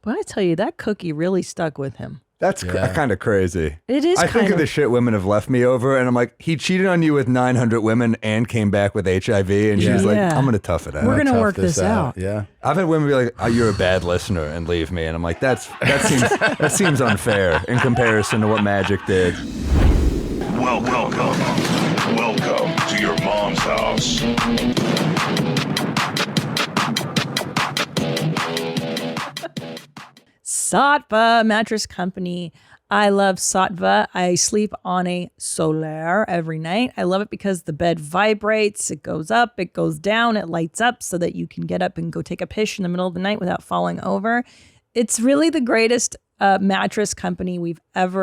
But I tell you, that cookie really stuck with him. That's kind of crazy. It is. I think of the shit women have left me over, and I'm like, he cheated on you with 900 women and came back with HIV, and she's like, I'm gonna tough it out. We're gonna work this out. Yeah, I've had women be like, oh, "You're a bad listener," and leave me, and I'm like, that seems unfair in comparison to what Magic did. Welcome to your mom's house. Sattva Mattress Company. I love Sattva. I sleep on a Solaire every night. I love it because the bed vibrates. It goes up, it goes down, it lights up so that you can get up and go take a piss in the middle of the night without falling over. It's really the greatest mattress company I've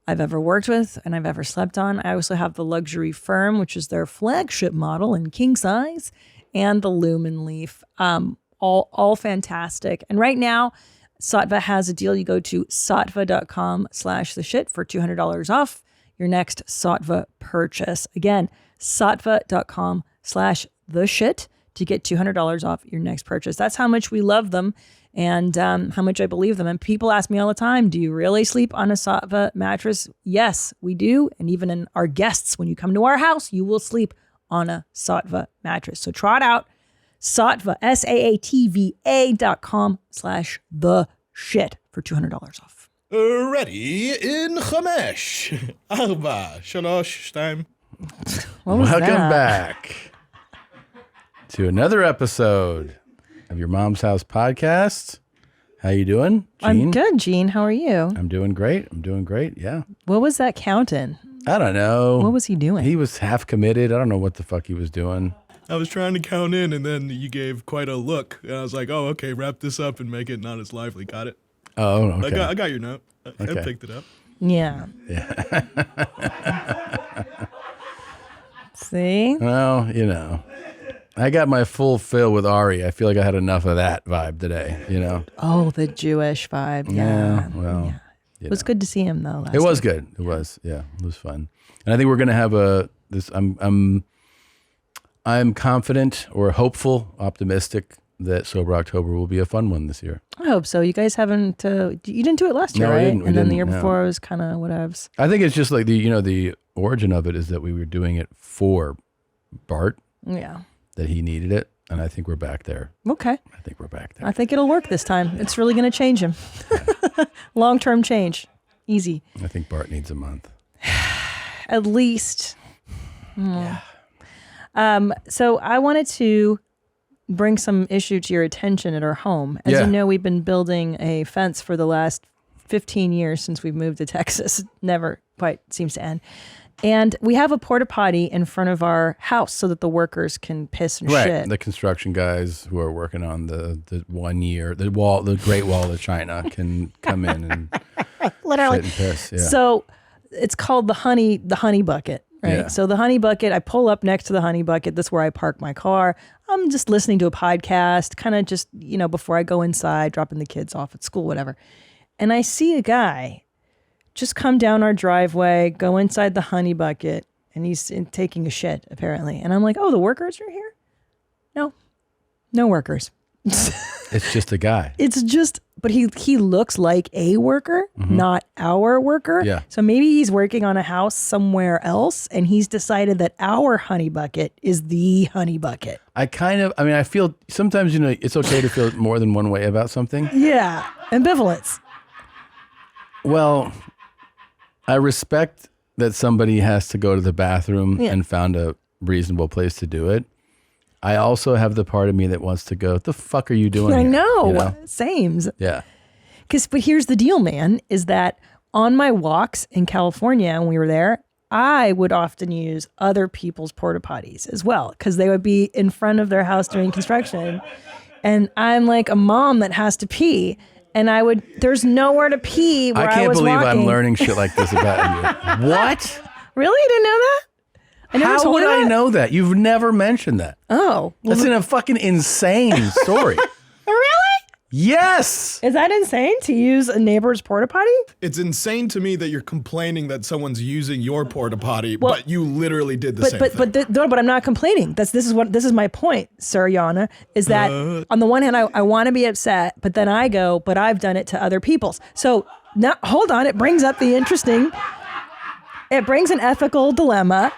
ever worked with and I've ever slept on. I also have the Luxury Firm, which is their flagship model in king size, and the Lumen Leaf. All fantastic. And right now, Sattva has a deal. You go to sattva.com/theshit for $200 off your next Sattva purchase. Again, sattva.com/theshit to get $200 off your next purchase. That's how much we love them and how much I believe them. And people ask me all the time, do you really sleep on a Sattva mattress? Yes, we do. And even in our guests, when you come to our house, you will sleep on a Sattva mattress. So try it out. Sattva, SAATVA.com/theshit for $200 off. Ready in 5, 4, 3, 2. Welcome back to another episode of your Mom's House podcast. How you doing, Gene? I'm good, Gene. How are you? I'm doing great. Yeah. What was that count in? I don't know. What was he doing? He was half committed. I don't know what the fuck he was doing. I was trying to count in, and then you gave quite a look. And I was like, oh, okay, wrap this up and make it not as lively. Got it? Oh, okay. I got your note. I picked it up. Yeah. See? Well, I got my full fill with Ari. I feel like I had enough of that vibe today, Oh, the Jewish vibe. Yeah. Well, it was good to see him, though. It was good. It was. Yeah, it was fun. And I think we're going to have I'm confident or hopeful, optimistic that Sober October will be a fun one this year. I hope so. You guys haven't, you didn't do it last year, No, right? we didn't. And then the year before it was kind of whatevs. I think it's just like the origin of it is that we were doing it for Bart. Yeah. That he needed it. And I think we're back there. Okay. I think we're back there. I think it'll work this time. It's really going to change him. Long-term change. Easy. I think Bart needs a month. At least. Yeah. So I wanted to bring some issue to your attention at our home. As you know, we've been building a fence for the last 15 years since we've moved to Texas. Never quite seems to end. And we have a porta-potty in front of our house so that the workers can piss and shit. The construction guys who are working on the 1 year, the Great Wall of China can come in and literally shit and piss. Yeah. So it's called the honey bucket. Right. Yeah. So the honey bucket, I pull up next to the honey bucket. That's where I park my car. I'm just listening to a podcast, kind of just, before I go inside, dropping the kids off at school, whatever. And I see a guy just come down our driveway, go inside the honey bucket, and he's taking a shit, apparently. And I'm like, oh, the workers are here? No workers. It's just a guy. But he looks like a worker, not our worker. Yeah. So maybe he's working on a house somewhere else, and he's decided that our honey bucket is the honey bucket. I feel sometimes, it's okay to feel more than one way about something. Yeah. Ambivalence. Well, I respect that somebody has to go to the bathroom and found a reasonable place to do it. I also have the part of me that wants to go, what the fuck are you doing I here? know. Sames. Yeah. But here's the deal, man, is that on my walks in California, when we were there, I would often use other people's porta potties as well, because they would be in front of their house during construction. And I'm like a mom that has to pee. And there's nowhere to pee where I was walking. I can't believe I'm learning shit like this about you. What? Really? You didn't know that? I never How told would you I that? know that? You've never mentioned that. Oh. That's in a fucking insane story. Really? Yes. Is that insane to use a neighbor's porta potty? It's insane to me that you're complaining that someone's using your porta potty, but you literally did the same thing. But I'm not complaining. This is my point, Sir Yana, is that on the one hand I want to be upset, but then I go, but I've done it to other people's. So now hold on, it brings up an ethical dilemma.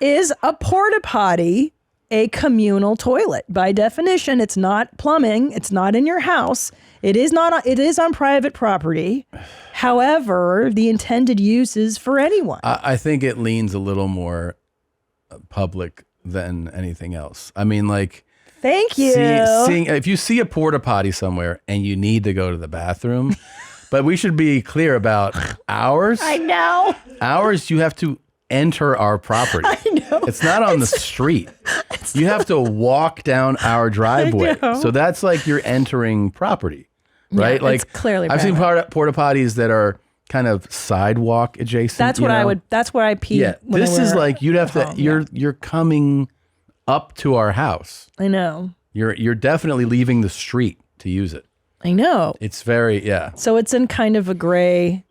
Is a porta potty a communal toilet? By definition, it's not plumbing. It's not in your house. It is on private property. However, the intended use is for anyone. I think it leans a little more public than anything else. I mean, like, thank you. If you see a porta potty somewhere and you need to go to the bathroom, but we should be clear about ours. I know. Ours, you have to enter our property. I know. It's not on the street. You have to walk down our driveway. So that's like you're entering property, right? Yeah, like it's clearly I've seen porta potties that are kind of sidewalk adjacent. That's where I pee. Yeah. This is like you'd have to you're coming up to our house. I know. You're definitely leaving the street to use it. I know. It's very So it's in kind of a gray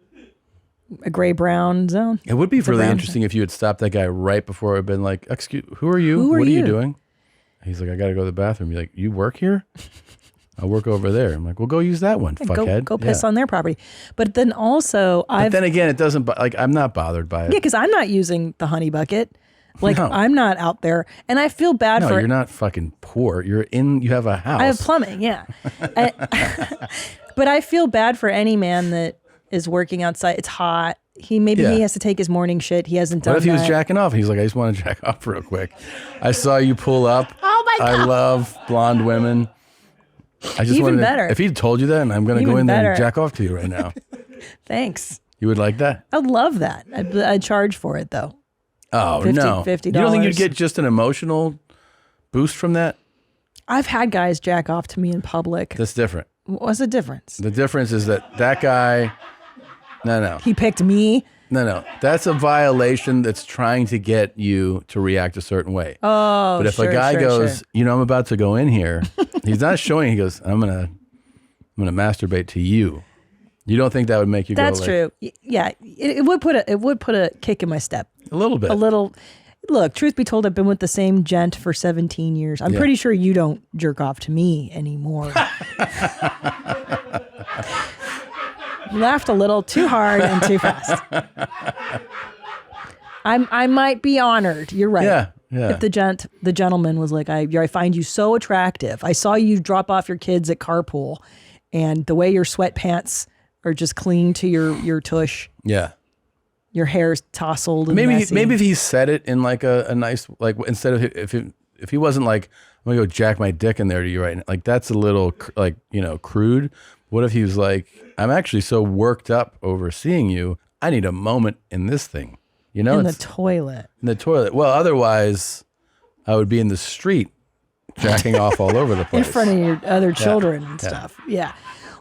brown zone. It would be really interesting if you had stopped that guy right before it had been like, "Excuse, who are you? What are you doing?" He's like, "I got to go to the bathroom." You're like, "You work here?" "I work over there." I'm like, "Well, go use that one, fuckhead. Go piss on their property." But then also, then again, it doesn't like I'm not bothered by it. Yeah, because I'm not using the honey bucket. Like I'm not out there, and I feel bad for. No, you're not fucking poor. You have a house. I have plumbing, yeah. But I feel bad for any man that is working outside. It's hot. He has to take his morning shit. He hasn't done that. What if he was jacking off? He's like, "I just want to jack off real quick. I saw you pull up. Oh my God. I love blonde women. I just Even better. If he told you that, and I'm going to go in there and jack off to you right now." Thanks. You would like that? I'd love that. I'd charge for it though. Oh, no. $50. You don't think you'd get just an emotional boost from that? I've had guys jack off to me in public. That's different. What's the difference? The difference is that guy, no. He picked me? No. That's a violation that's trying to get you to react a certain way. Oh, but if a guy goes, I'm about to go in here, he's not showing, he goes, I'm gonna masturbate to you. You don't think that would make you go like... That's true. Yeah, it would put a kick in my step. A little bit. A little. Look, truth be told, I've been with the same gent for 17 years. I'm pretty sure you don't jerk off to me anymore. You laughed a little too hard and too fast. I might be honored. You're right. Yeah. If the gentleman was like, I find you so attractive. I saw you drop off your kids at carpool, and the way your sweatpants are just clinging to your tush. Yeah. Your hair's tousled and messy. Maybe if he said it in like a nice, like, instead of if he wasn't like, I'm gonna go jack my dick in there to you right now, like that's a little like, crude. What if he was like, I'm actually so worked up over seeing you, I need a moment in this thing, in the toilet. In the toilet. Well, otherwise I would be in the street jacking off all over the place. In front of your other children and stuff. Yeah.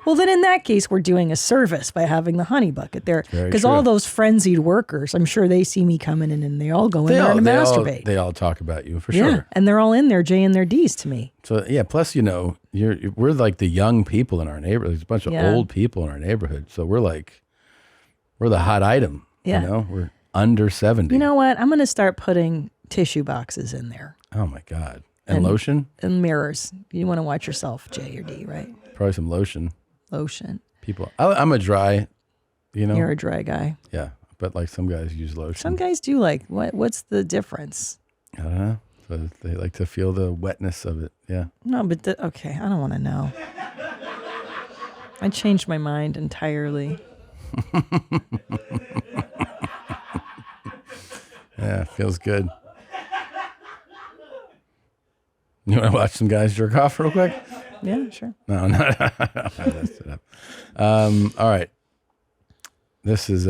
Well, then in that case, we're doing a service by having the honey bucket there. Because all those frenzied workers, I'm sure they see me coming in and they all go in there to masturbate. They all talk about you for sure. And they're all in there jaying their D's to me. So, yeah, plus, we're like the young people in our neighborhood. There's a bunch of old people in our neighborhood. So we're the hot item. Yeah. We're under 70. You know what? I'm going to start putting tissue boxes in there. Oh, my God. And lotion? And mirrors. You want to watch yourself, J or D, right? Probably some lotion. People, I'm a dry, You're a dry guy. Yeah, but like some guys use lotion. Some guys do like, what's the difference? I don't know. So they like to feel the wetness of it. Yeah. No, but okay, I don't want to know. I changed my mind entirely. Yeah, feels good. You want to watch some guys jerk off real quick? Yeah, sure. No. All right. This is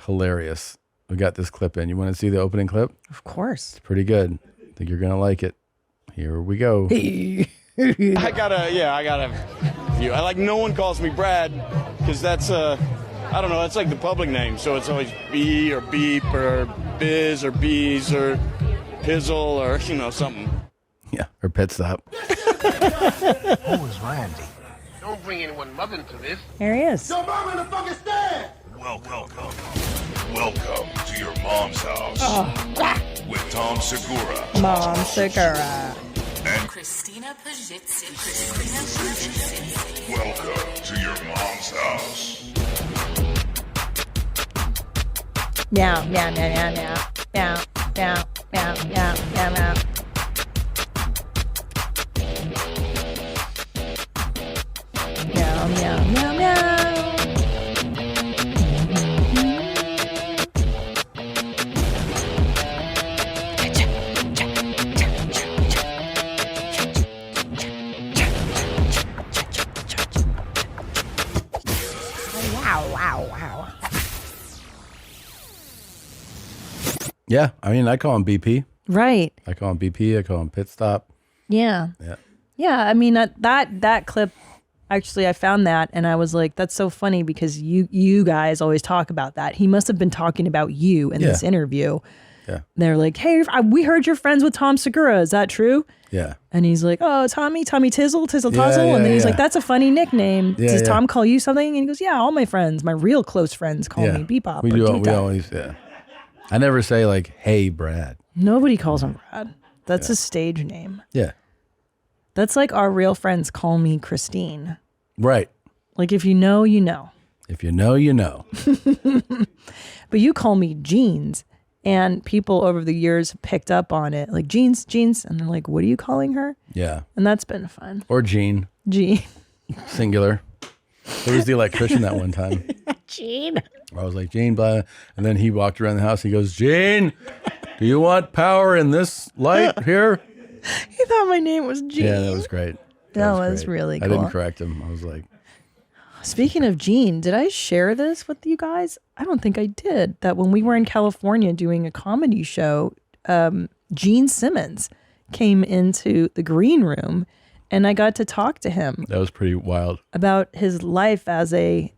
hilarious. We got this clip in. You want to see the opening clip? Of course. It's pretty good. I think you're going to like it. Here we go. I got a few. No one calls me Brad because that's, I don't know, that's like the public name. So it's always B or Beep or Biz or Bees or Pizzle or, something. Yeah, or Pit Stop. Who is Randy? Don't bring anyone mother into this. Here he is. Your mom in the fucking stand! Welcome to your mom's house with Tom Segura Mom Segura. and Christina P. welcome to your mom's house. Meow, meow, meow, meow, meow, meow, meow, meow, meow, meow, meow. Meow, meow, meow, meow. Wow, wow, wow. Yeah, I mean, I call him BP. Right. I call him BP. I call him Pit Stop. Yeah. Yeah. Yeah, I mean that clip, actually I found that and I was like, that's so funny because you guys always talk about that. He must have been talking about you in this interview. Yeah. They're like, hey, we heard you're friends with Tom Segura. Is that true? Yeah. And he's like, oh, Tommy Tizzle, Tizzle Yeah, Tuzzle. yeah, And then he's yeah. like, that's a funny nickname. Yeah, Does yeah. Tom call you something? And he goes, yeah, all my friends, my real close friends call me Bebop We or do. We Toot-Toot. always. Yeah. I never say like, "Hey, Brad." Nobody calls him Brad. That's a stage name. Yeah. That's like our real friends call me Christine. Right. Like if you know, you know. If you know, you know. But you call me Jeans. And people over the years have picked up on it. Like, Jeans. And they're like, what are you calling her? Yeah. And that's been fun. Or Gene. Gene. Singular. There was the electrician that one time. Gene. I was like, Gene, blah. And then he walked around the house. He goes, Gene, do you want power in this light here? He thought my name was Gene. Yeah, that was great. That was great. really I cool. didn't correct him. I was like, Speaking of Gene, did I share this with you guys? I don't think I did. That when we were in California doing a comedy show, Gene Simmons came into the green room and I got to talk to him that was pretty wild. about his life as a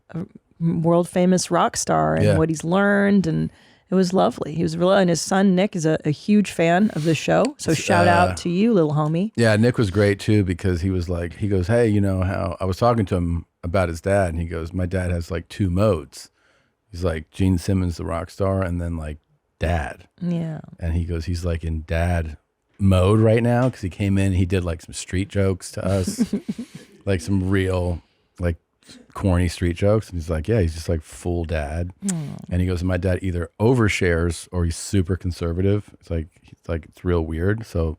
world famous rock star and what he's learned. And it was lovely. He was really, and his son, Nick, is a huge fan of the show. So shout out to you, little homie. Yeah, Nick was great too because he was like, he goes, hey, you know how I was talking to him about his dad and he goes, my dad has like two modes. He's like Gene Simmons, the rock star, and then like dad. Yeah. And he goes, he's like in dad mode right now because he came in, he did like some street jokes to us, like some real like corny street jokes. And he's like, yeah, he's just like full dad. And he goes, my dad either overshares or he's super conservative. It's like it's real weird. So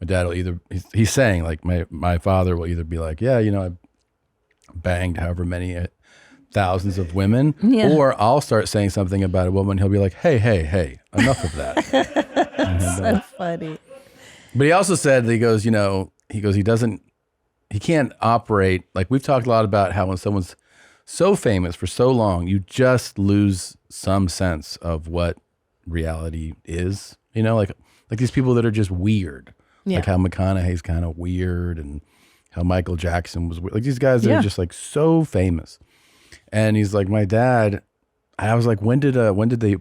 my dad will either, he's saying like my father will either be like, yeah, you know, I banged however many thousands of women, or I'll start saying something about a woman. He'll be like, hey, enough of that. So funny. But he also said that he goes, he can't operate. Like we've talked a lot about how when someone's so famous for so long, you just lose some sense of what reality is, you know, like these people that are just weird, like how McConaughey's kind of weird and how Michael Jackson was weird. Like these guys that are just like so famous. And he's like, my dad, I was like, when did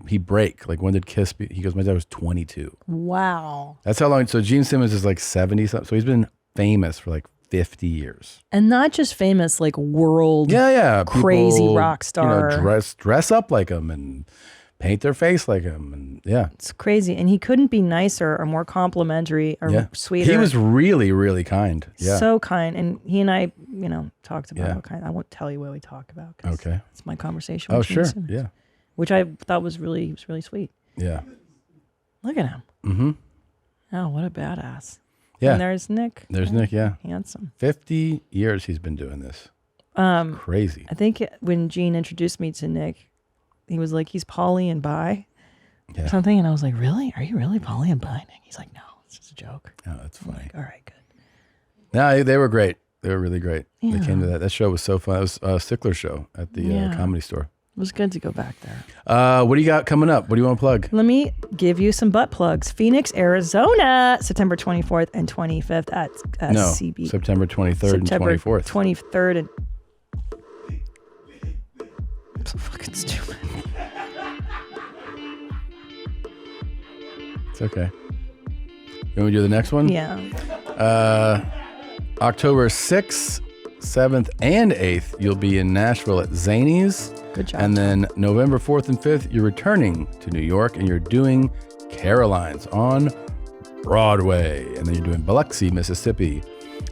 he break? Like when did Kiss be? He goes, my dad was 22. Wow. That's how long. So Gene Simmons is like 70 something. So he's been famous for like 50 years. And not just famous, like world crazy People, rock star. You know, dress up like him and paint their face like him. And it's crazy. And he couldn't be nicer or more complimentary or sweeter. He was really, really kind. Yeah. So kind. And he and I, you know, talked about what kind. I won't tell you what we talk about. Okay. It's my conversation. Oh, with Gene sure. Simmons, Yeah. Which I thought was really sweet. Yeah. Look at him. Mm-hmm. Oh, what a badass. Yeah. And there's Nick. There's Nick. Yeah. Handsome. 50 years he's been doing this. Crazy. I think when Gene introduced me to Nick, he was like, he's poly and bi or something. And I was like, really? Are you really poly and bi, Nick? He's like, no, it's just a joke. Oh, that's funny. Like, all right, good. No, they were great. They were really great. Yeah. They came to that. That show was so fun. It was a Sickler show at the Comedy Store. It was good to go back there. What do you got coming up? What do you want to plug? Let me give you some butt plugs. Phoenix, Arizona, September 24th and 25th at CB. September 23rd and 24th. 23rd and... I'm so fucking stupid. It's okay. You want me to do the next one? Yeah. October 6th, 7th, and 8th, you'll be in Nashville at Zany's. Good job. And then November 4th and 5th, you're returning to New York and you're doing Caroline's on Broadway. And then you're doing Biloxi, Mississippi,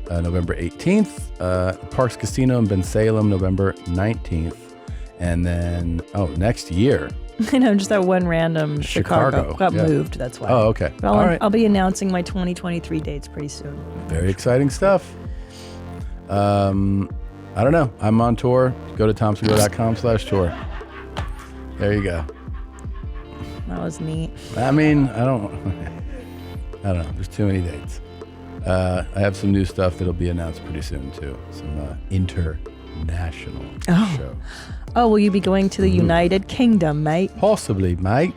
November 18th. Parks Casino in Bensalem, November 19th. And then, next year. I know, just that one random Chicago got moved. That's why. Oh, okay. But All right. I'll be announcing my 2023 dates pretty soon. Very exciting stuff. I don't know. I'm on tour. Go to tomsegura.com/tour. There you go. That was neat. I mean, I don't know. There's too many dates. I have some new stuff that'll be announced pretty soon too. Some international shows. Oh, will you be going to the United Kingdom, mate? Possibly, mate.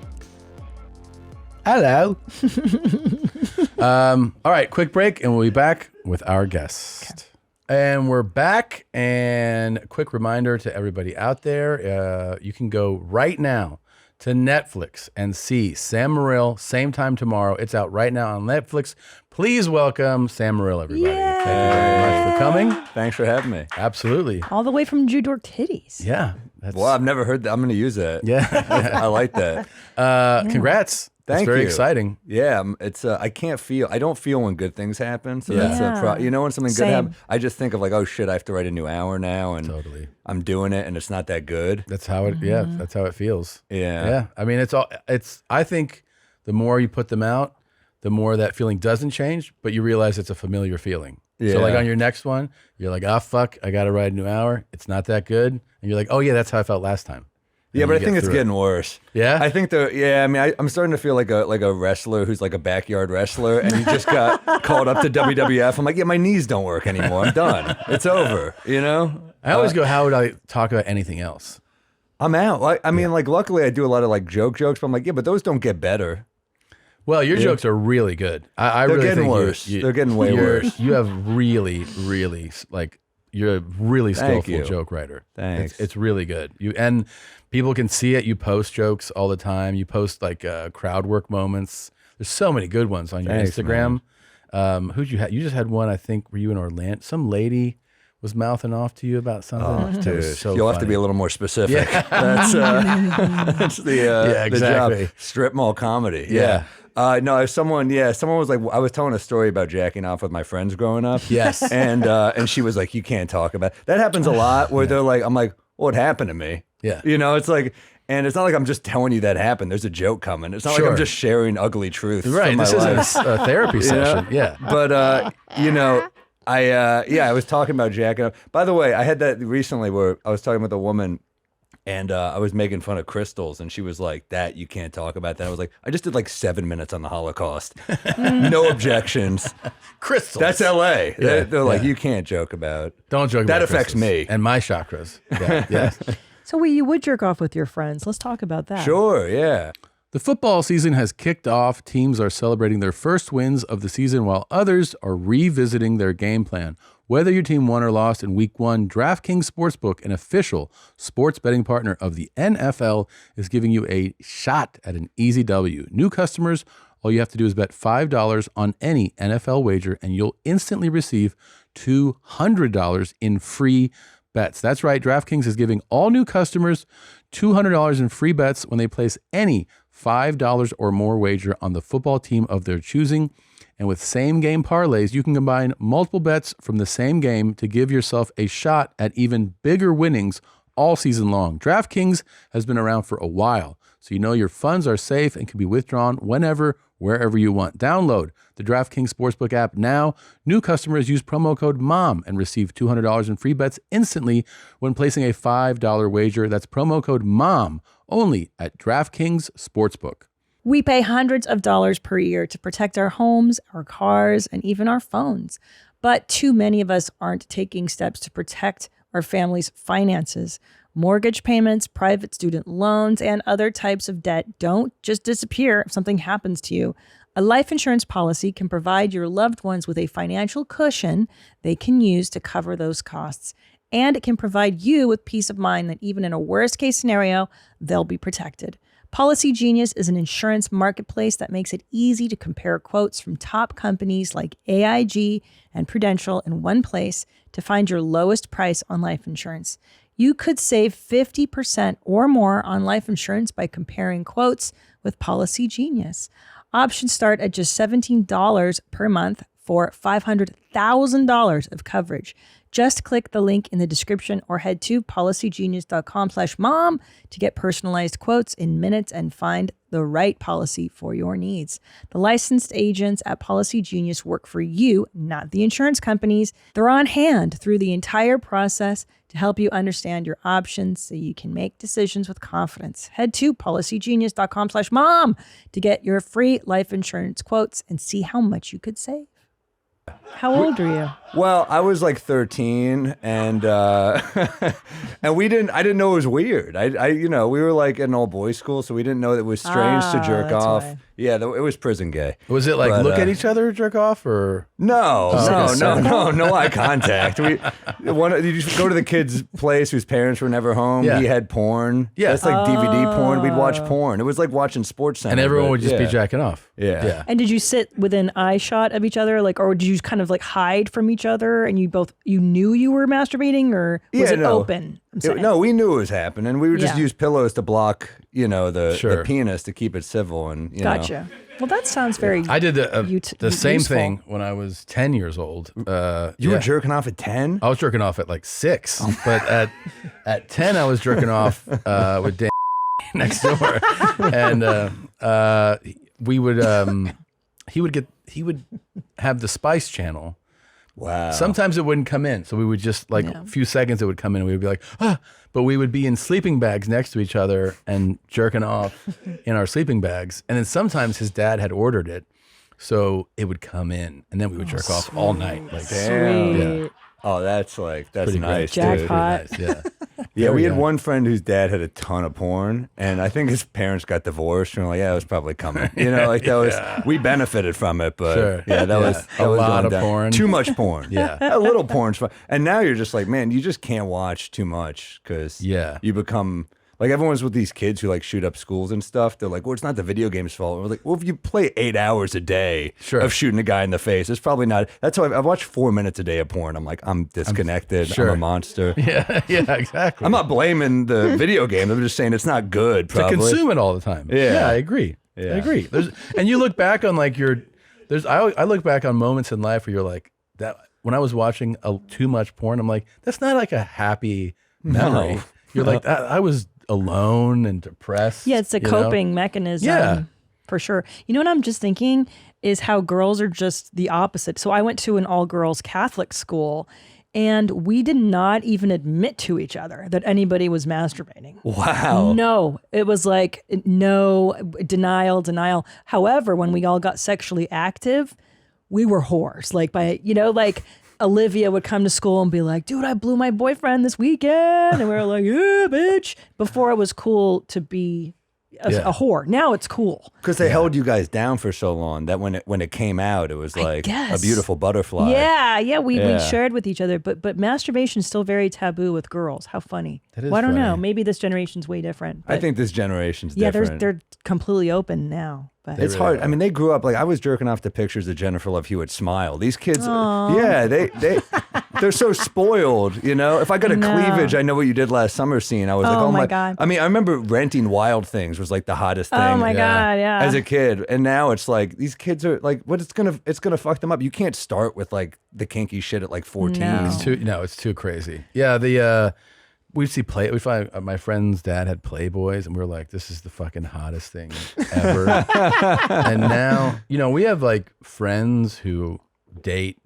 Hello. All right, quick break, and we'll be back with our guest. Okay. And we're back, and a quick reminder to everybody out there, you can go right now to Netflix and see Sam Morril, same time tomorrow. It's out right now on Netflix. Please welcome Sam Morril, everybody. Yay. Thank you very much for coming. Thanks for having me. Absolutely. All the way from Judor Titties. Yeah. Well, I've never heard that. I'm going to use that. Yeah. I like that. Congrats. Thank it's very you. Exciting. Yeah, it's I don't feel when good things happen. So Yeah. that's when something good Same. happens, I just think of like, oh shit, I have to write a new hour now, and Totally. I'm doing it, and it's not that good. That's how it. Yeah, that's how it feels. Yeah. Yeah. I mean, I think the more you put them out, the more that feeling doesn't change, but you realize it's a familiar feeling. Yeah. So like on your next one, you're like, fuck, I got to write a new hour. It's not that good. And you're like, oh yeah, that's how I felt last time. And Yeah, but you I get think it's through it. getting worse. Yeah? I think I'm starting to feel like a wrestler who's like a backyard wrestler, and he just got called up to WWF. I'm like, yeah, my knees don't work anymore. I'm done. It's over. You know. I always go, how would I talk about anything else? I'm out. I mean, like, luckily I do a lot of like jokes, but I'm like, yeah, but those don't get better. Well, your jokes are really good. I They're really getting think worse. They're getting way worse. You have really, really you're a really Thank skillful you. joke writer. Thanks. It's really good. And people can see it. You post jokes all the time. You post like crowd work moments. There's so many good ones on your Thanks, Instagram. Who'd you have? You just had one, I think, were you in Orlando? Some lady was mouthing off to you about something. Oh, That dude, was so you'll have to funny. be a little more specific. Yeah. That's the exactly. job. Strip mall comedy. Yeah. No, someone was like, I was telling a story about jacking off with my friends growing up. Yes. And she was like, you can't talk about it. That happens a lot where they're like, I'm like, well, it happened to me. Yeah. You know, it's like, and it's not like I'm just telling you that happened. There's a joke coming. It's not like I'm just sharing ugly truths. Right. From my This life. isn't a therapy session. Yeah. But I was talking about jacking up. By the way, I had that recently where I was talking with a woman, and I was making fun of crystals, and she was like, "That you can't talk about that." I was like, "I just did like 7 minutes on the Holocaust, no objections." Crystals. That's L.A. Yeah, They're like, yeah. "You can't joke about." Don't joke That about affects crystals. me. And my chakras. Yeah. Yes. So you would jerk off with your friends. Let's talk about that. Sure, yeah. The football season has kicked off. Teams are celebrating their first wins of the season while others are revisiting their game plan. Whether your team won or lost in week 1, DraftKings Sportsbook, an official sports betting partner of the NFL, is giving you a shot at an easy W. New customers, all you have to do is bet $5 on any NFL wager, and you'll instantly receive $200 in free bets. That's right. DraftKings is giving all new customers $200 in free bets when they place any $5 or more wager on the football team of their choosing. And with same game parlays, you can combine multiple bets from the same game to give yourself a shot at even bigger winnings all season long. DraftKings has been around for a while, so you know your funds are safe and can be withdrawn whenever, wherever you want. Download the DraftKings Sportsbook app now. New customers use promo code MOM and receive $200 in free bets instantly when placing a $5 wager. That's promo code MOM only at DraftKings Sportsbook. We pay hundreds of dollars per year to protect our homes, our cars, and even our phones. But too many of us aren't taking steps to protect our family's finances. Mortgage payments, private student loans, and other types of debt don't just disappear if something happens to you. A life insurance policy can provide your loved ones with a financial cushion they can use to cover those costs. And it can provide you with peace of mind that even in a worst case scenario, they'll be protected. Policy Genius is an insurance marketplace that makes it easy to compare quotes from top companies like AIG and Prudential in one place to find your lowest price on life insurance. You could save 50% or more on life insurance by comparing quotes with Policy Genius. Options start at just $17 per month for $500,000 of coverage. Just click the link in the description or head to policygenius.com/mom to get personalized quotes in minutes and find the right policy for your needs. The licensed agents at Policy Genius work for you, not the insurance companies. They're on hand through the entire process to help you understand your options so you can make decisions with confidence. Head to policygenius.com/mom to get your free life insurance quotes and see how much you could save. How old are you? Well, I was like 13, and and I didn't know it was weird. We were like in an all boys school, so we didn't know it was strange to jerk that's off. why. Yeah, it was prison gay. Was it like But, look at each other jerk off or? No eye contact. Did you go to the kid's place whose parents were never home? Yeah. He had porn. Yeah. That's like DVD porn. We'd watch porn. It was like watching Sports Center. And everyone but would just be yeah. jacking off. Yeah. And did you sit within eye shot of each other, like, or did you kind of like hide from each other, and you knew you were masturbating, or was it open? I'm saying. No, we knew it was happening. We would just Yeah. use pillows to block, the Sure. penis to keep it civil, and Gotcha. Well, that sounds very. I did the same useful. thing when I was 10 years old. You were jerking off at 10? I was jerking off at like 6, but at 10 I was jerking off with Dan next door, and we would he would have the Spice Channel. Wow. Sometimes it wouldn't come in, so we would just a few seconds it would come in, and we would be like, but we would be in sleeping bags next to each other and jerking off in our sleeping bags, and then sometimes his dad had ordered it, so it would come in, and then we would jerk off all night. Like, Damn. Sweet. Oh, that's pretty nice, great. dude. Jackpot. Pretty nice, yeah. Yeah, we had young. one friend whose dad had a ton of porn, and I think his parents got divorced, and we're like, yeah, it was probably coming. We benefited from it, but Sure. that was A lot going of down. porn. Too much porn. Yeah. A little porn's fine. And now you're just like, man, you just can't watch too much because Yeah. you become. Like everyone's with these kids who like shoot up schools and stuff. They're like, well, it's not the video game's fault. We're like, well, if you play 8 hours a day Sure. of shooting a guy in the face, it's probably not. That's why I've watched 4 minutes a day of porn. I'm like, I'm disconnected. Sure. I'm a monster. Yeah, exactly. I'm not blaming the video game. I'm just saying it's not good. to Probably. consume it all the time. Yeah. I agree. Yeah. I agree. And you look back on like I look back on moments in life where you're like that. When I was watching too much porn, I'm like, that's not like a happy memory. No. You're like, I was alone and depressed. Yeah, it's a you know? coping mechanism. Yeah. For sure. You know what I'm just thinking is how girls are just the opposite. So I went to an all-girls Catholic school, and we did not even admit to each other that anybody was masturbating. Wow. No, it was like no denial. However, when we all got sexually active, we were whores. Like Olivia would come to school and be like, dude, I blew my boyfriend this weekend. And we were like, yeah, bitch. Before it was cool to be a whore. Now it's cool. Because they held you guys down for so long that when it came out, it was like a guess. beautiful butterfly. Yeah, we Yeah. shared with each other. But masturbation is still very taboo with girls. How funny. That is well, I don't know. funny. Maybe this generation's way different. I but think this generation's yeah, different. they're completely open now. But It's really hard. are. I mean, they grew up like I was jerking off to pictures of Jennifer Love Hewitt smile. These kids, yeah, they're so spoiled. If I got a No. cleavage, I know what you did last summer scene. I was like, Oh oh my my God. I mean, I remember renting Wild Things was like the hottest thing. oh my God, yeah. As a kid, and now it's like these kids are like, what? It's gonna fuck them up. You can't start with like the kinky shit at like 14. No. It's too crazy. Yeah, we find my friend's dad had Playboys, and we were like, this is the fucking hottest thing ever. And now, we have like friends who date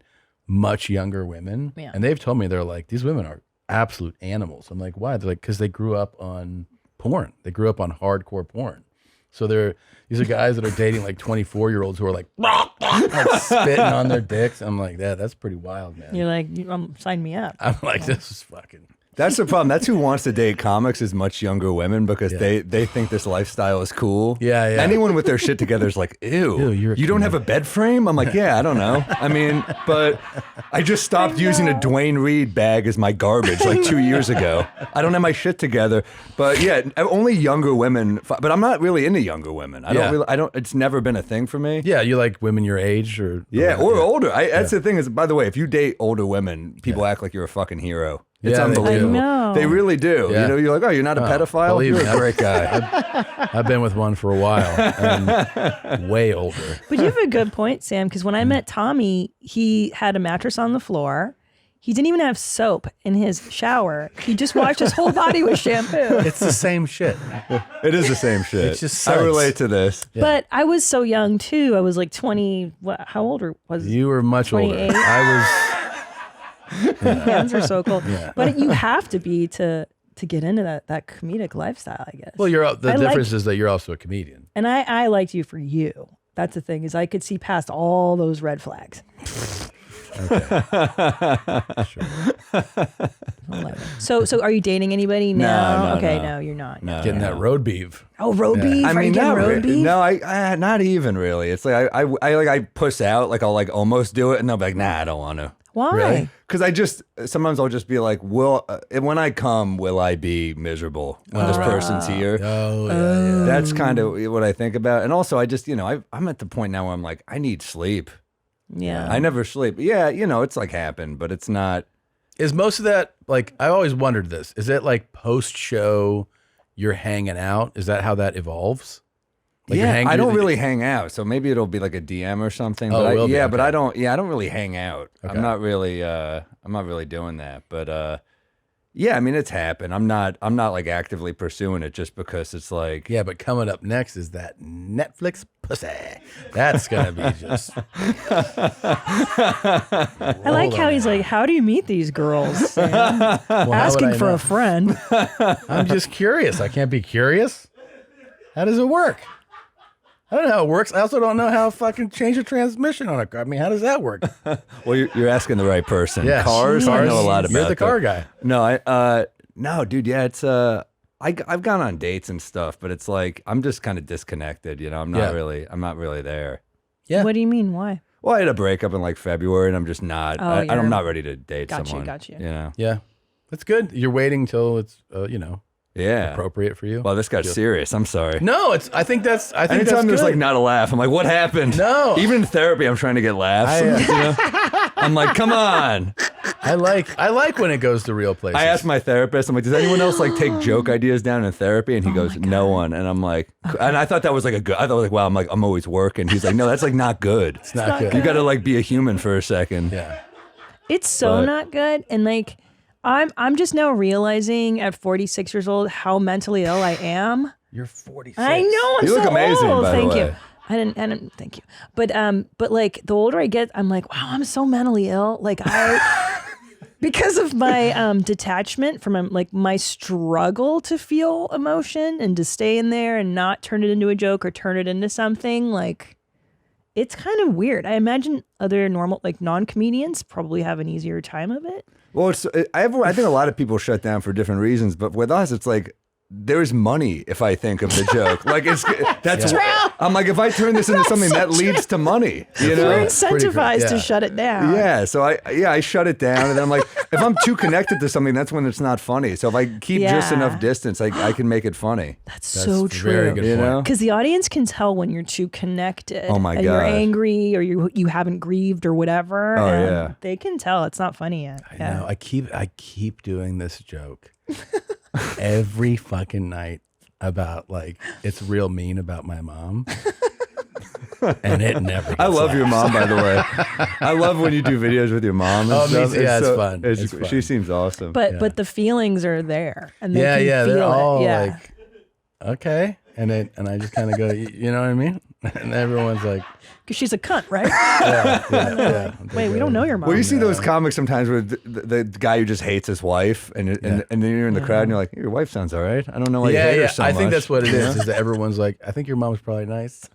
much younger women, Yeah. and they've told me they're like, these women are absolute animals. I'm like, why? They're like, because they grew up on porn. They grew up on hardcore porn. So these are guys that are dating like 24-year-olds who are like spitting on their dicks. I'm like, that's pretty wild, man. You're like, sign me up. I'm like, this is fucking That's the problem. That's who wants to date comics is much younger women because they think this lifestyle is cool. Yeah, yeah. Anyone with their shit together is like, ew, you don't have a bed frame? I'm like, yeah, I don't know. I mean, but I just stopped using a Dwayne Reed bag as my garbage like 2 years ago. I don't have my shit together. But yeah, only younger women. But I'm not really into younger women. I don't. It's never been a thing for me. Yeah, you like women your age or older. That's the thing is, by the way, if you date older women, people act like you're a fucking hero. It's unbelievable. I know. They really do. Yeah. You know, you're like, oh, you're not a pedophile? You're a great guy. I've been with one for a while and way older. But you have a good point, Sam, because when I met Tommy, he had a mattress on the floor. He didn't even have soap in his shower. He just washed his whole body with shampoo. It's the same shit. It is the same shit. It's just I sucks. relate to this. Yeah. But I was so young, too. I was like 20. How old was You were much 28? older. I Hands are so cool. Yeah. But you have to be to get into that comedic lifestyle, I guess. Well, the difference is that you're also a comedian. And I liked you for you. That's the thing, is I could see past all those red flags. Sure. So are you dating anybody now? No, okay, no. no, you're not. No. Getting that road beef. Oh, road beef? I Are you mean, getting road beef? no, I not even really. It's like I puss out, like I'll like almost do it, and they'll be like, nah, I don't want to. Why? Really? Because sometimes I'll just be like, when I come, will I be miserable when this person's here? Oh, yeah. That's kind of what I think about. And also, I just, I'm at the point now where I'm like, I need sleep. Yeah. I never sleep. Yeah, it's like happened, but it's not. Is most of that, like, I always wondered this. Is it like post-show you're hanging out? Is that how that evolves? Like I don't really hang out, so maybe it'll be like a DM or something. Oh, But it will be, but okay. I don't really hang out. Okay. I'm not really doing that. But yeah, I mean, it's happened. I'm not like actively pursuing it just because it's like. Yeah, but coming up next is that Netflix pussy. That's going to be just. I like how he's like, how do you meet these girls? Sam? Well, how would Asking I for know? a friend. I'm just curious. I can't be curious. How does it work? I don't know how it works. I also don't know how to fucking change a transmission on a car. I mean, how does that work? Well, you're asking the right person. Yeah. Cars, I know a lot about. You're the car that. guy. No, no, dude. Yeah, it's I've gone on dates and stuff, but it's like I'm just kind of disconnected. I'm not really there. Yeah. What do you mean? Why? Well, I had a breakup in like February, and I'm just not. Oh, I'm not ready to date Got you, someone. got you. Yeah. That's good. You're waiting till it's, Yeah. appropriate for you. Well, this got serious. I'm sorry. No, I think that's Anytime that's there's good. like not a laugh, I'm like, what happened? No. Even in therapy, I'm trying to get laughs. I'm like, come on. I like when it goes to real places. I asked my therapist, I'm like, does anyone else like take joke ideas down in therapy? And he goes, no one. And I'm like, and I thought that was like I thought like, wow, I'm always working. He's like, no, that's like not good. It's not good. You got to like be a human for a second. Yeah. It's so But- not good. And like, I'm just now realizing at 46 years old how mentally ill I am. You're 46. I know, I'm You look so amazing, old. by the Thank you. way. I didn't thank you. But like the older I get, I'm like, wow, I'm so mentally ill. Like because of my detachment from my struggle to feel emotion and to stay in there and not turn it into a joke or turn it into something, like it's kind of weird. I imagine other normal non-comedians probably have an easier time of it. Well, I think a lot of people shut down for different reasons, but with us, it's like there's money if I think of the joke. Like that's I'm like, if I turn this into something that leads to money, You're incentivized to shut it down. Yeah, so I shut it down, and then I'm like, if I'm too connected to something, that's when it's not funny. So if I keep just enough distance, I can make it funny. That's so true. Very good point. Because the audience can tell when you're too connected. Oh my and you're God. angry or you haven't grieved or whatever. Oh, and yeah. they can tell it's not funny yet. I know. I keep doing this joke every fucking night about it's real mean about my mom. And it never gets I love your laughs. mom, by the way. I love when you do videos with your mom. And Oh, me stuff. too. Yeah, it's fun. It's It's fun. She seems awesome. But the feelings are there. And they can Yeah, feel they're all it. Yeah. like, okay. And I just kind of go, you know what I mean? And everyone's like, Because she's a cunt, right? yeah. Wait, we don't know your mom. Well, you see those comics sometimes where the guy who just hates his wife, and then you're in the crowd, and you're like, your wife sounds all right. I don't know why you hate her so I much. think that's what it You know? is that everyone's like, I think your mom's probably nice.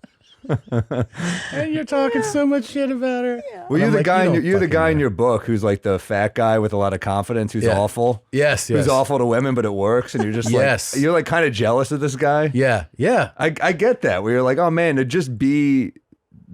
And you're talking so much shit about her. Well, you're the guy. You're the guy in your book who's like the fat guy with a lot of confidence, who's awful. Yes, who's awful to women, but it works, and you're just like, you're like kind of jealous of this guy. Yeah, yeah. I get that. Where you're like, oh man, to just be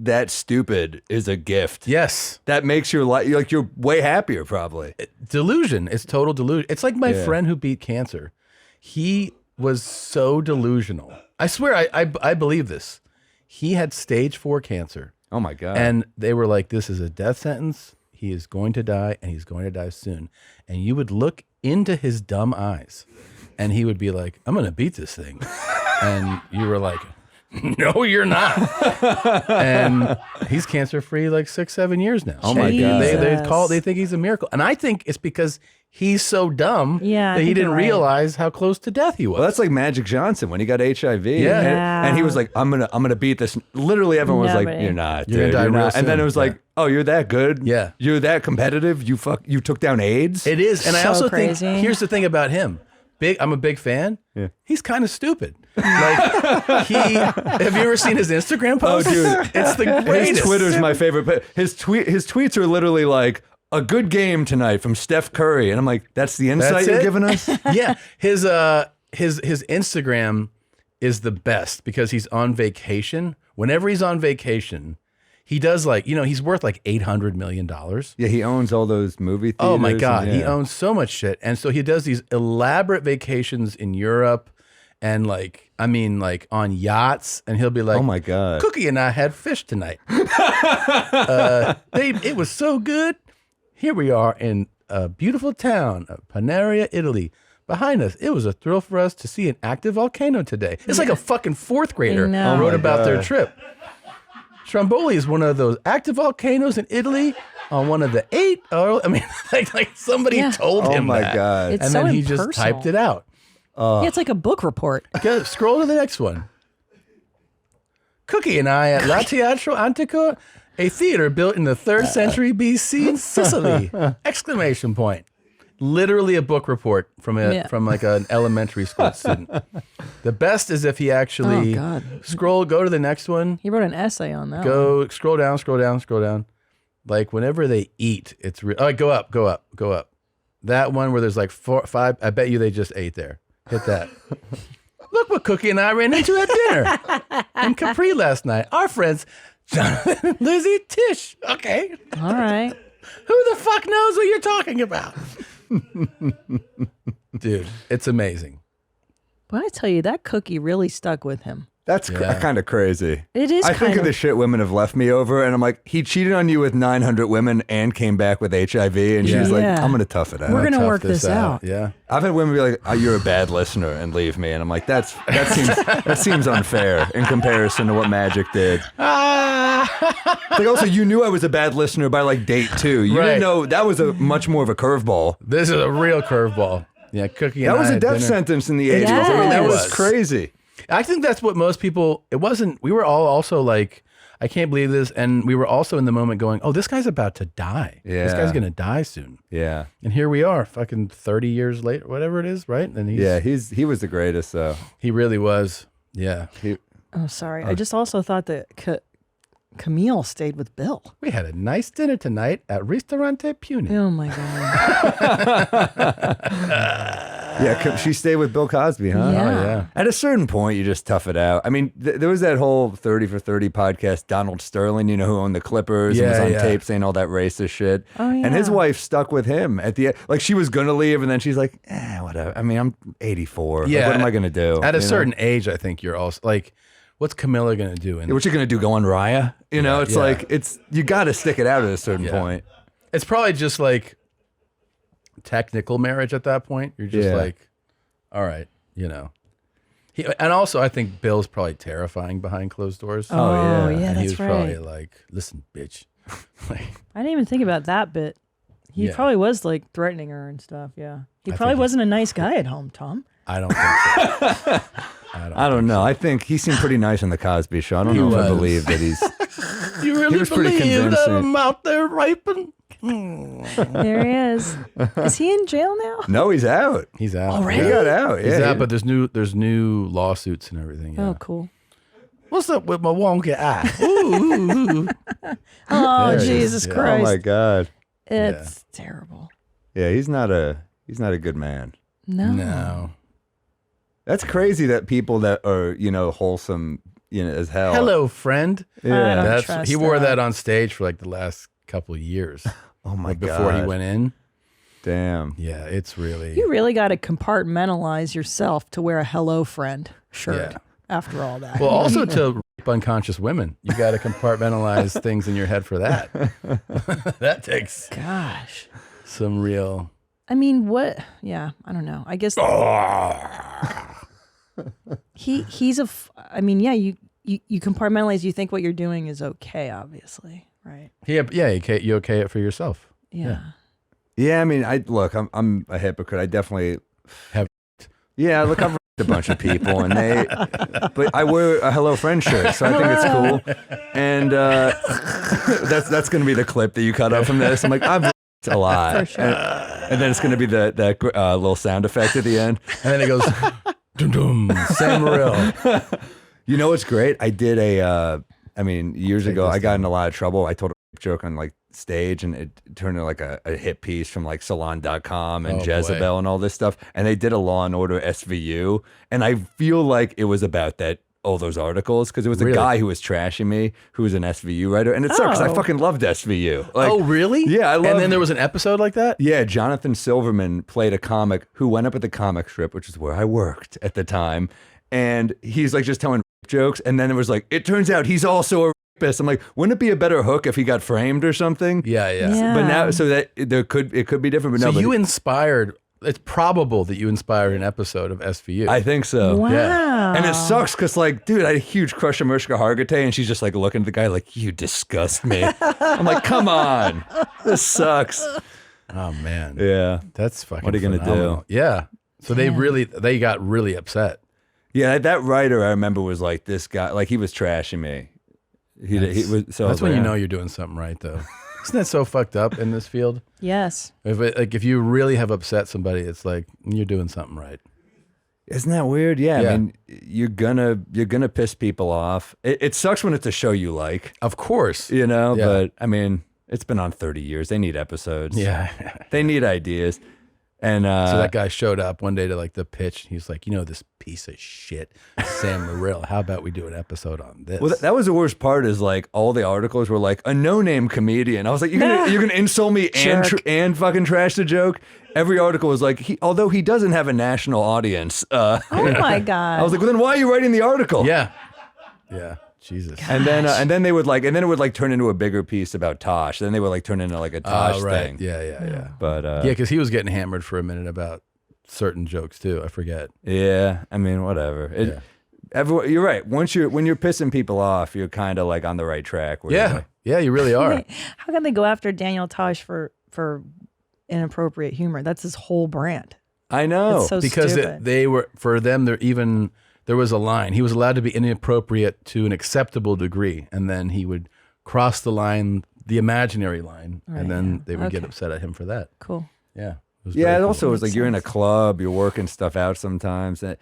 that stupid is a gift. Yes, that makes your life like you're way happier probably. Delusion. It's total delusion. It's like my friend who beat cancer. He was so delusional. I swear, I believe this. He had stage 4 cancer. Oh my God. And they were like, this is a death sentence. He is going to die, and he's going to die soon. And you would look into his dumb eyes, and he would be like, I'm going to beat this thing. And you were like, no, you're not. And he's cancer-free like 6-7 years now. Oh my God. They think he's a miracle. And I think it's because he's so dumb Yeah, I that he think didn't you're right. realize how close to death he was. Well, that's like Magic Johnson when he got HIV. Yeah. And he was like, I'm gonna beat this. Literally everyone was like, Nobody. you're not. You're dude, gonna die you're real not. And then soon. it was like, oh, you're that good? Yeah. You're that competitive? You took down AIDS? It is. And I So also crazy. think, here's the thing about him. I'm a big fan. Yeah. He's kind of stupid. Like have you ever seen his Instagram post? Oh, dude. It's the greatest. His Twitter's my favorite. But his tweets are literally like, a good game tonight from Steph Curry. And I'm like, that's the insight That's you're it? giving us? Yeah. His Instagram is the best because he's on vacation. Whenever he's on vacation, he does like, he's worth like $800 million. Yeah, he owns all those movie theaters. Oh my God. and, He owns so much shit. And so he does these elaborate vacations in Europe and like on yachts. And he'll be like, oh my God. Cookie and I had fish tonight. It was so good. Here we are in a beautiful town of Panarea, Italy. Behind us, it was a thrill for us to see an active volcano today. It's like a fucking 4th grader know. wrote Oh my about their God. trip. Stromboli is one of those active volcanoes in Italy on one of the 8. Like somebody Yeah. told Oh him my that. God. It's And so then he just impersonal. typed it out. Yeah, it's like a book report. Go, scroll to the next one. Cookie and I at La Teatro Antico, a theater built in the 3rd century BC in Sicily! Exclamation point. Literally a book report from like an elementary school student. The best is if he actually Oh, God. go to the next one. He wrote an essay on that. Scroll down. Like whenever they eat, it's go up. That one where there's like 4, 5. I bet you they just ate there. Hit that. Look what Cookie and I ran into at dinner in Capri last night. Our friends, Jonathan, Lizzie, Tish. Okay. All right. Who the fuck knows what you're talking about? Dude, it's amazing. But I tell you, that cookie really stuck with him. That's kind of crazy. It is I think kind of of- the shit women have left me over, and I'm like, he cheated on you with 900 women and came back with HIV, and she's like, Yeah. I'm gonna tough it out. We're gonna Tough work this out. Yeah. I've had women be like, oh, "You're a bad listener," and leave me, and I'm like, that seems unfair in comparison to what Magic did. Like, also, you knew I was a bad listener by like date 2. You Right. didn't know that was a much more of a curveball. This is a real curveball. Yeah, Cookie and That was I a at death dinner. sentence in the 80s. I mean, that was Yes. crazy. I think that's what most people, it wasn't, we were all also like, I can't believe this. And we were also in the moment going, oh, this guy's about to die. This Yeah. guy's going to die soon. Yeah. And here we are, fucking 30 years later, whatever it is, right? And He was the greatest, though. he really was. Yeah. Oh, sorry. I just also thought that Camille stayed with Bill. We had a nice dinner tonight at Ristorante Puni. Oh my God. Yeah, she stayed with Bill Cosby, huh? Yeah. Oh, yeah. At a certain point, you just tough it out. I mean, there was that whole 30 for 30 podcast, Donald Sterling, who owned the Clippers and was on tape saying all that racist shit. Oh, yeah. And his wife stuck with him at the end. Like, she was going to leave, and then she's like, whatever. I mean, I'm 84. Yeah. Like, what am I going to do? At a You know? certain age, I think you're also like, what's Camilla going to do? What you going to do, go on Raya? You know, it's yeah. like, you got to stick it out at a certain point. It's probably just like technical marriage at that point. You're just like, all right, and also I think Bill's probably terrifying behind closed doors. Oh, yeah, And he that's was probably right. like, listen, bitch. I didn't even think about that bit. He Yeah. probably was like threatening her and stuff. Yeah. He probably wasn't a nice guy at home, Tom. I don't think so. I don't know. I think he seemed pretty nice on the Cosby Show. I don't know if I was. believe that he's. You really was pretty believe that convincing. I'm out there raping? There he is. Is he in jail now? No, he's out. He's out. Already? He got out. He's Yeah, out, but there's new lawsuits and everything. Yeah. Oh, cool. What's up with my wonky eye? Ooh. Oh, There it is. Jesus Yeah. Christ. Oh my God. It's terrible. Yeah, he's not a good man. No. That's crazy that people that are, wholesome, as hell. Hello, friend. Yeah. don't That's trust he wore that. that on stage for like the last couple of years. Oh my God. Before he went in. Damn. Yeah, it's really. You really got to compartmentalize yourself to wear a hello friend shirt Yeah. after all that. Well, also to rape unconscious women, you got to compartmentalize things in your head for that. That takes Gosh. some real. I mean, what? Yeah, I don't know. I guess he's a. I mean, yeah, you compartmentalize. You think what you're doing is okay, obviously, right? Yeah, you okay it for yourself. Yeah. Yeah, I mean, I'm a hypocrite. I definitely Have- Yeah, look, I've a bunch of people, and but I wear a Hello Friend shirt, so I think it's cool. And that's going to be the clip that you cut up from this. I'm like, I've a lot, For sure. and then it's going to be that little sound effect at the end. And then it goes, dum dum, Sam Morril. You know what's great? I did years ago, I got in a lot of trouble. I told a joke on like stage, and it turned into like a hit piece from like salon.com and Oh, Jezebel boy. and all this stuff. And they did a Law and Order SVU. And I feel like it was about all those articles, because it was a Really? guy who was trashing me, who was an SVU writer. And it sucks. I Oh. fucking loved SVU. Like, Oh, really? Yeah, I love. And then there was an episode like that? Yeah, Jonathan Silverman played a comic who went up at the comic strip, which is where I worked at the time. And he's like just telling jokes. And then it was like, it turns out he's also a rapist. I'm like, wouldn't it be a better hook if he got framed or something? Yeah. Yeah. But now, so that it could be different. But So no, but you inspired, it's probable that you inspired an episode of SVU. I think so. Wow. Yeah. And it sucks because, like, dude, I had a huge crush on Mariska Hargitay, and she's just like looking at the guy like, you disgust me. I'm like, come on, this sucks. Oh, man. Yeah. That's fucking What are you gonna do? phenomenal. Yeah. So they got really upset. Yeah, that writer I remember was like, this guy, like, he was trashing me. He was. So I That's was when like, you know you're doing something right, though. Isn't that so fucked up in this field? Yes. If you really have upset somebody, it's like you're doing something right. Isn't that weird? Yeah, Yeah. I mean, you're gonna piss people off. It sucks when it's a show you like, Of course. you know. Yeah. But I mean, it's been on 30 years. They need episodes. Yeah. They need ideas. And So that guy showed up one day to like the pitch. He was like, this piece of shit, Sam Morril. How about we do an episode on this? well, that was the worst part. Is like all the articles were like a no-name comedian. I was like, you're gonna insult me Jerk. and fucking trash the joke. Every article was like, although he doesn't have a national audience. Oh my God. I was like, well, then why are you writing the article? Yeah. Yeah. Jesus. And then they would like, and then it would like turn into a bigger piece about Tosh. Then they would like turn into like a Tosh right. thing. Yeah. But Yeah, because he was getting hammered for a minute about certain jokes too. I forget. yeah, I mean, whatever. Everyone, you're right. When you're pissing people off, you're kind of like on the right track. Where you're Yeah. like, Yeah, you really are. How can they go after Daniel Tosh for inappropriate humor? That's his whole brand. I know. It's so Because stupid. they were, for them, there was a line. He was allowed to be inappropriate to an acceptable degree. And then he would cross the line, the imaginary line. Right, And then yeah. they would get Okay. upset at him for that. Cool. Yeah. was Yeah, very it cool. also was like Makes you're in a sense. club, you're working stuff out sometimes, and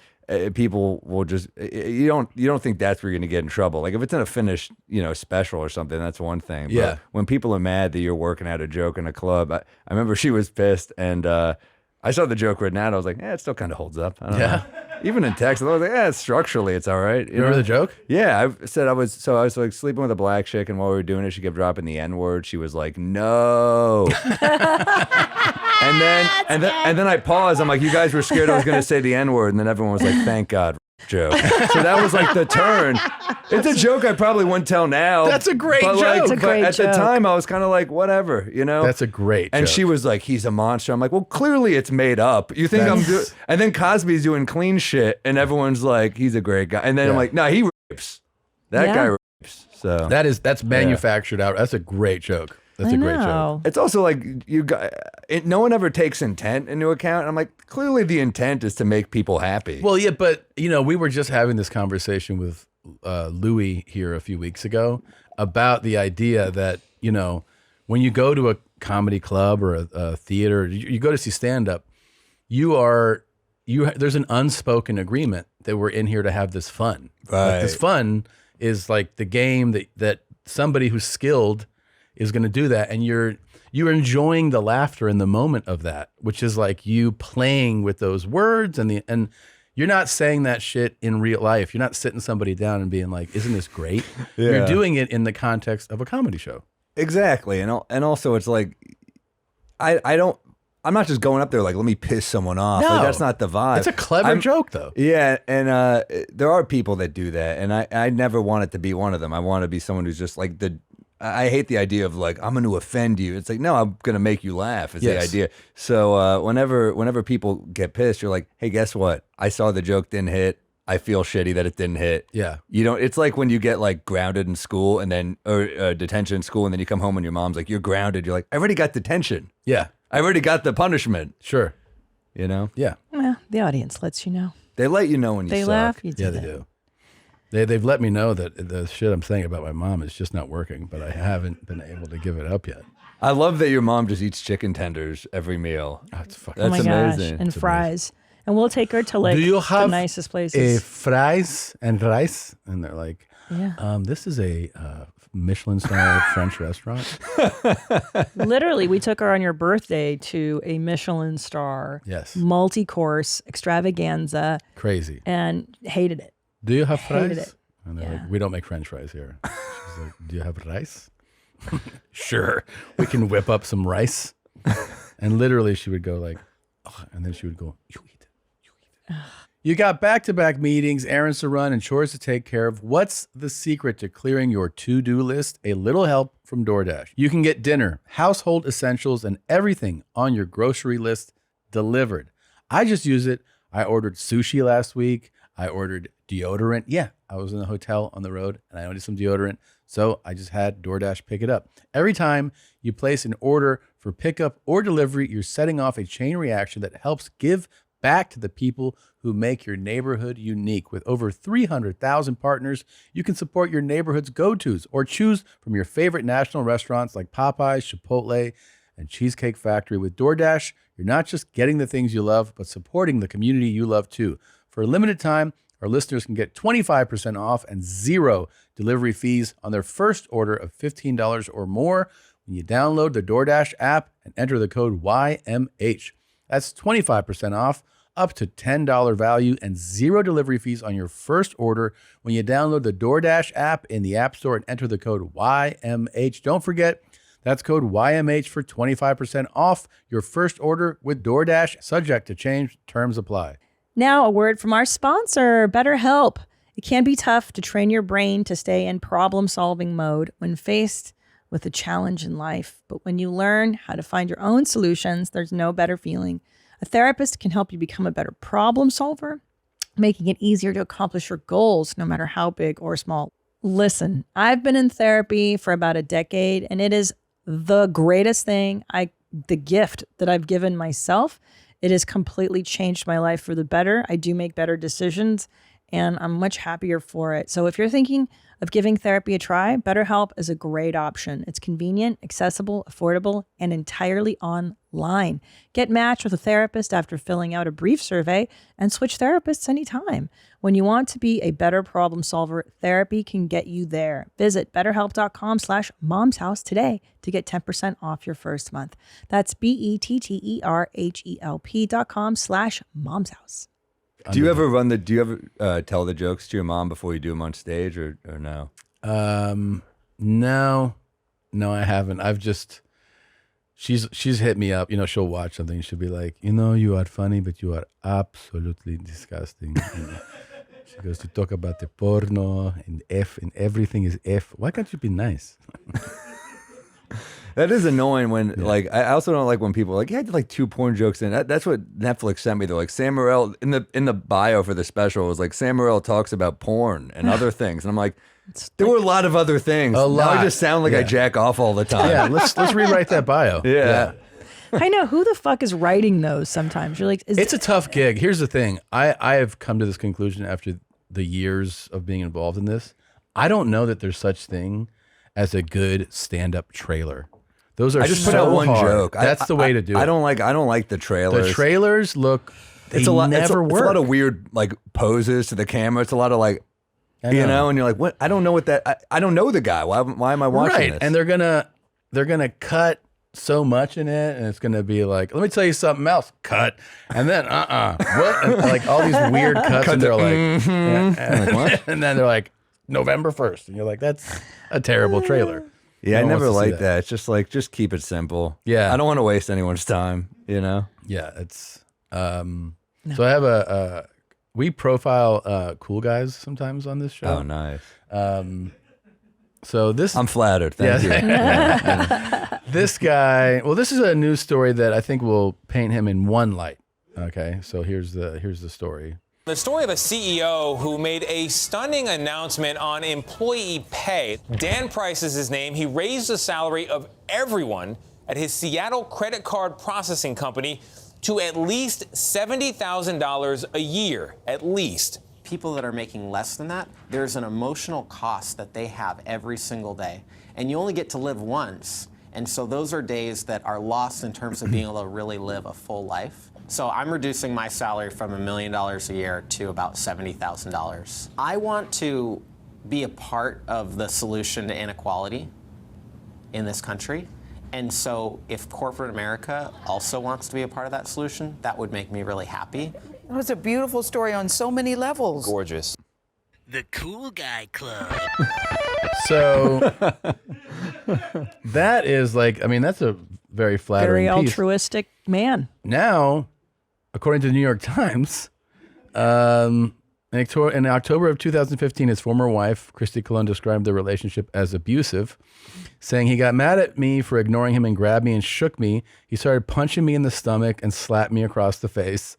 people will just you don't think that's where you're gonna get in trouble. Like if it's in a finished special or something, that's one thing. But Yeah. when people are mad that you're working out a joke in a club, I remember she was pissed, and I saw the joke written out. I was like, it still kind of holds up. I don't know. Even in text, I was like, structurally it's all right. You Remember know? the joke? Yeah, I said I was like sleeping with a black chick, and while we were doing it, she kept dropping the N word. She was like, no. And then I paused. I'm like, you guys were scared I was going to say the N word, and then everyone was like, thank God, joke. So that was like the turn. It's a joke I probably wouldn't tell now. That's a great but joke. Like, It's a but great at the joke. time, I was kind of like, whatever, That's a great And joke. she was like, he's a monster. I'm like, well, clearly it's made up. You think I'm doing? And then Cosby's doing clean shit, and everyone's like, he's a great guy. And then I'm Yeah. like, no, he rapes. That Yeah. guy rapes. So That's manufactured out. That's a great joke. That's I a great joke. know. it's also like no one ever takes intent into account. And I'm like, clearly the intent is to make people happy. Well, yeah, but we were just having this conversation with Louis here a few weeks ago about the idea that when you go to a comedy club or a theater, you go to see stand up, there's an unspoken agreement that we're in here to have this fun. Like, Right. this fun is like the game that somebody who's skilled is going to do that, and you're enjoying the laughter in the moment of that, which is like you playing with those words and you're not saying that shit in real life. You're not sitting somebody down and being like, "Isn't this great?" Yeah. You're doing it in the context of a comedy show. Exactly, and also it's like I'm not just going up there like, let me piss someone off. No. Like, that's not the vibe. It's a clever joke, though. Yeah, and there are people that do that, and I never wanted to be one of them. I want to be someone who's just like I hate the idea of like, I'm going to offend you. It's like, no, I'm going to make you laugh is the idea. So whenever people get pissed, you're like, hey, guess what? I saw the joke didn't hit. I feel shitty that it didn't hit. Yeah. You don't. It's like when you get like grounded in school or detention in school, and then you come home and your mom's like, you're grounded. You're like, I already got detention. Yeah. I already got the punishment. Sure. You know? Yeah. Well, the audience lets you know. They let you know when you They suck. laugh, you do Yeah, they do. They've let me know that the shit I'm saying about my mom is just not working, but I haven't been able to give it up yet. I love that your mom just eats chicken tenders every meal. That's fucking. Oh my amazing. gosh, and fries. And we'll take her to like Do you the have nicest places. fries and rice? And they're like, Yeah. this is a Michelin star French restaurant. Literally, we took her on your birthday to a Michelin star, Yes. multi-course extravaganza, Crazy. and hated it. Do you have Hated fries? it. And they're Yeah. like, we don't make French fries here. She's like, do you have rice? Sure. We can whip up some rice. And literally she would go like, oh, and then she would go, you eat it. You eat it. You got back-to-back meetings, errands to run, and chores to take care of. What's the secret to clearing your to-do list? A little help from DoorDash. You can get dinner, household essentials, and everything on your grocery list delivered. I just use it. I ordered sushi last week. I ordered deodorant. Yeah, I was in a hotel on the road, and I needed some deodorant, so I just had DoorDash pick it up. Every time you place an order for pickup or delivery, you're setting off a chain reaction that helps give back to the people who make your neighborhood unique. With over 300,000 partners, you can support your neighborhood's go-tos or choose from your favorite national restaurants like Popeyes, Chipotle, and Cheesecake Factory. With DoorDash, you're not just getting the things you love, but supporting the community you love too. For a limited time, our listeners can get 25% off and 0 delivery fees on their first order of $15 or more when you download the DoorDash app and enter the code YMH. That's 25% off, up to $10 value, and 0 delivery fees on your first order when you download the DoorDash app in the App Store and enter the code YMH. Don't forget, that's code YMH for 25% off your first order with DoorDash, subject to change, terms apply. Now, a word from our sponsor, BetterHelp. It can be tough to train your brain to stay in problem-solving mode when faced with a challenge in life. But when you learn how to find your own solutions, there's no better feeling. A therapist can help you become a better problem solver, making it easier to accomplish your goals, no matter how big or small. Listen, I've been in therapy for about a decade, and it is the greatest thing, the gift that I've given myself. It has completely changed my life for the better. I do make better decisions, and I'm much happier for it. So if you're thinking of giving therapy a try, BetterHelp is a great option. It's convenient, accessible, affordable, and entirely online. Get matched with a therapist after filling out a brief survey and switch therapists anytime. When you want to be a better problem solver, therapy can get you there. Visit betterhelp.com/momshouse today to get 10% off your first month. That's BetterHelp.com/momshouse. Do you ever tell the jokes to your mom before you do them on stage or no? No, I haven't. I've just, she's hit me up, she'll watch something and she'll be like, you are funny, but you are absolutely disgusting. She goes to talk about the porno and F and everything is F. Why can't you be nice? That is annoying when I also don't like when people are like, yeah, I did like 2 porn jokes in. That's what Netflix sent me. They're like, Sam Morril in the bio for the special was like, Sam Morril talks about porn and other things. And I'm like, there were a lot of other things. A lot. Now I just sound like I jack off all the time. Yeah, let's rewrite that bio. Yeah. I know, who the fuck is writing those sometimes? You're like, It's a tough gig. Here's the thing. I have come to this conclusion after the years of being involved in this. I don't know that there's such thing as a good stand-up trailer. Those are I just so put out one hard. joke. That's the way to do it. I don't like the trailers. The trailers look. They It's a lot. never It's work. a lot of weird like poses to the camera. It's a lot of like You know, and you're like, what? I don't know what that. I don't know the guy. Why am I watching this? And they're gonna cut so much in it, and it's gonna be like, let me tell you something else. Cut, and then what? And like all these weird cuts, and they're like, and then they're like November 1st, and you're like, that's a terrible trailer. Yeah, I never liked that. It's just like, just keep it simple. Yeah, I don't want to waste anyone's time. You know. Yeah, it's. So I have we profile cool guys sometimes on this show. Oh, nice. So this, I'm flattered. Thank you. This guy. Well, this is a news story that I think will paint him in one light. Okay, so here's the story. The story of a CEO who made a stunning announcement on employee pay. Dan Price is his name. He raised the salary of everyone at his Seattle credit card processing company to at least $70,000 a year, at least. People that are making less than that, there's an emotional cost that they have every single day. And you only get to live once. And so those are days that are lost in terms of being able to really live a full life. So I'm reducing my salary from $1 million a year to about $70,000. I want to be a part of the solution to inequality in this country. And so if corporate America also wants to be a part of that solution, that would make me really happy. It was a beautiful story on so many levels. Gorgeous. The Cool Guy Club. So that is like, I mean, that's a very flattering Very piece. altruistic man. Now, according to the New York Times, in October of 2015, his former wife, Christy Colon, described their relationship as abusive, saying he got mad at me for ignoring him and grabbed me and shook me. He started punching me in the stomach and slapped me across the face.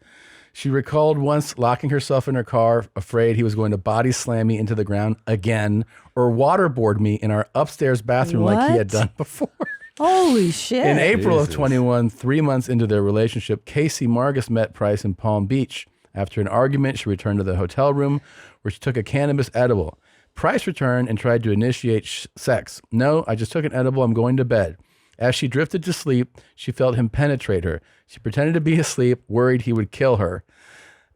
She recalled once locking herself in her car, afraid he was going to body slam me into the ground again or waterboard me in our upstairs bathroom like he had done before. Holy shit. In April of 21, 3 months into their relationship, Casey Margus met Price in Palm Beach. After an argument, she returned to the hotel room where she took a cannabis edible. Price returned and tried to initiate sex. No, I just took an edible. I'm going to bed. As she drifted to sleep, she felt him penetrate her. She pretended to be asleep, worried he would kill her.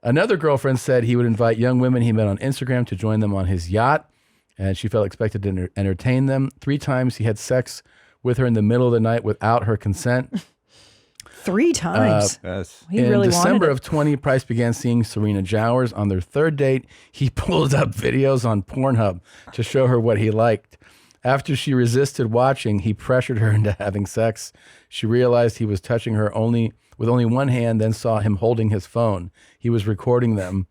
Another girlfriend said he would invite young women he met on Instagram to join them on his yacht, and she felt expected to entertain them. 3 times he had sex with her in the middle of the night without her consent. 3 times. He in really December wanted of 20, Price began seeing Serena Jowers. On their 3rd date, he pulled up videos on Pornhub to show her what he liked. After she resisted watching, he pressured her into having sex. She realized he was touching her with only one hand, then saw him holding his phone. He was recording them.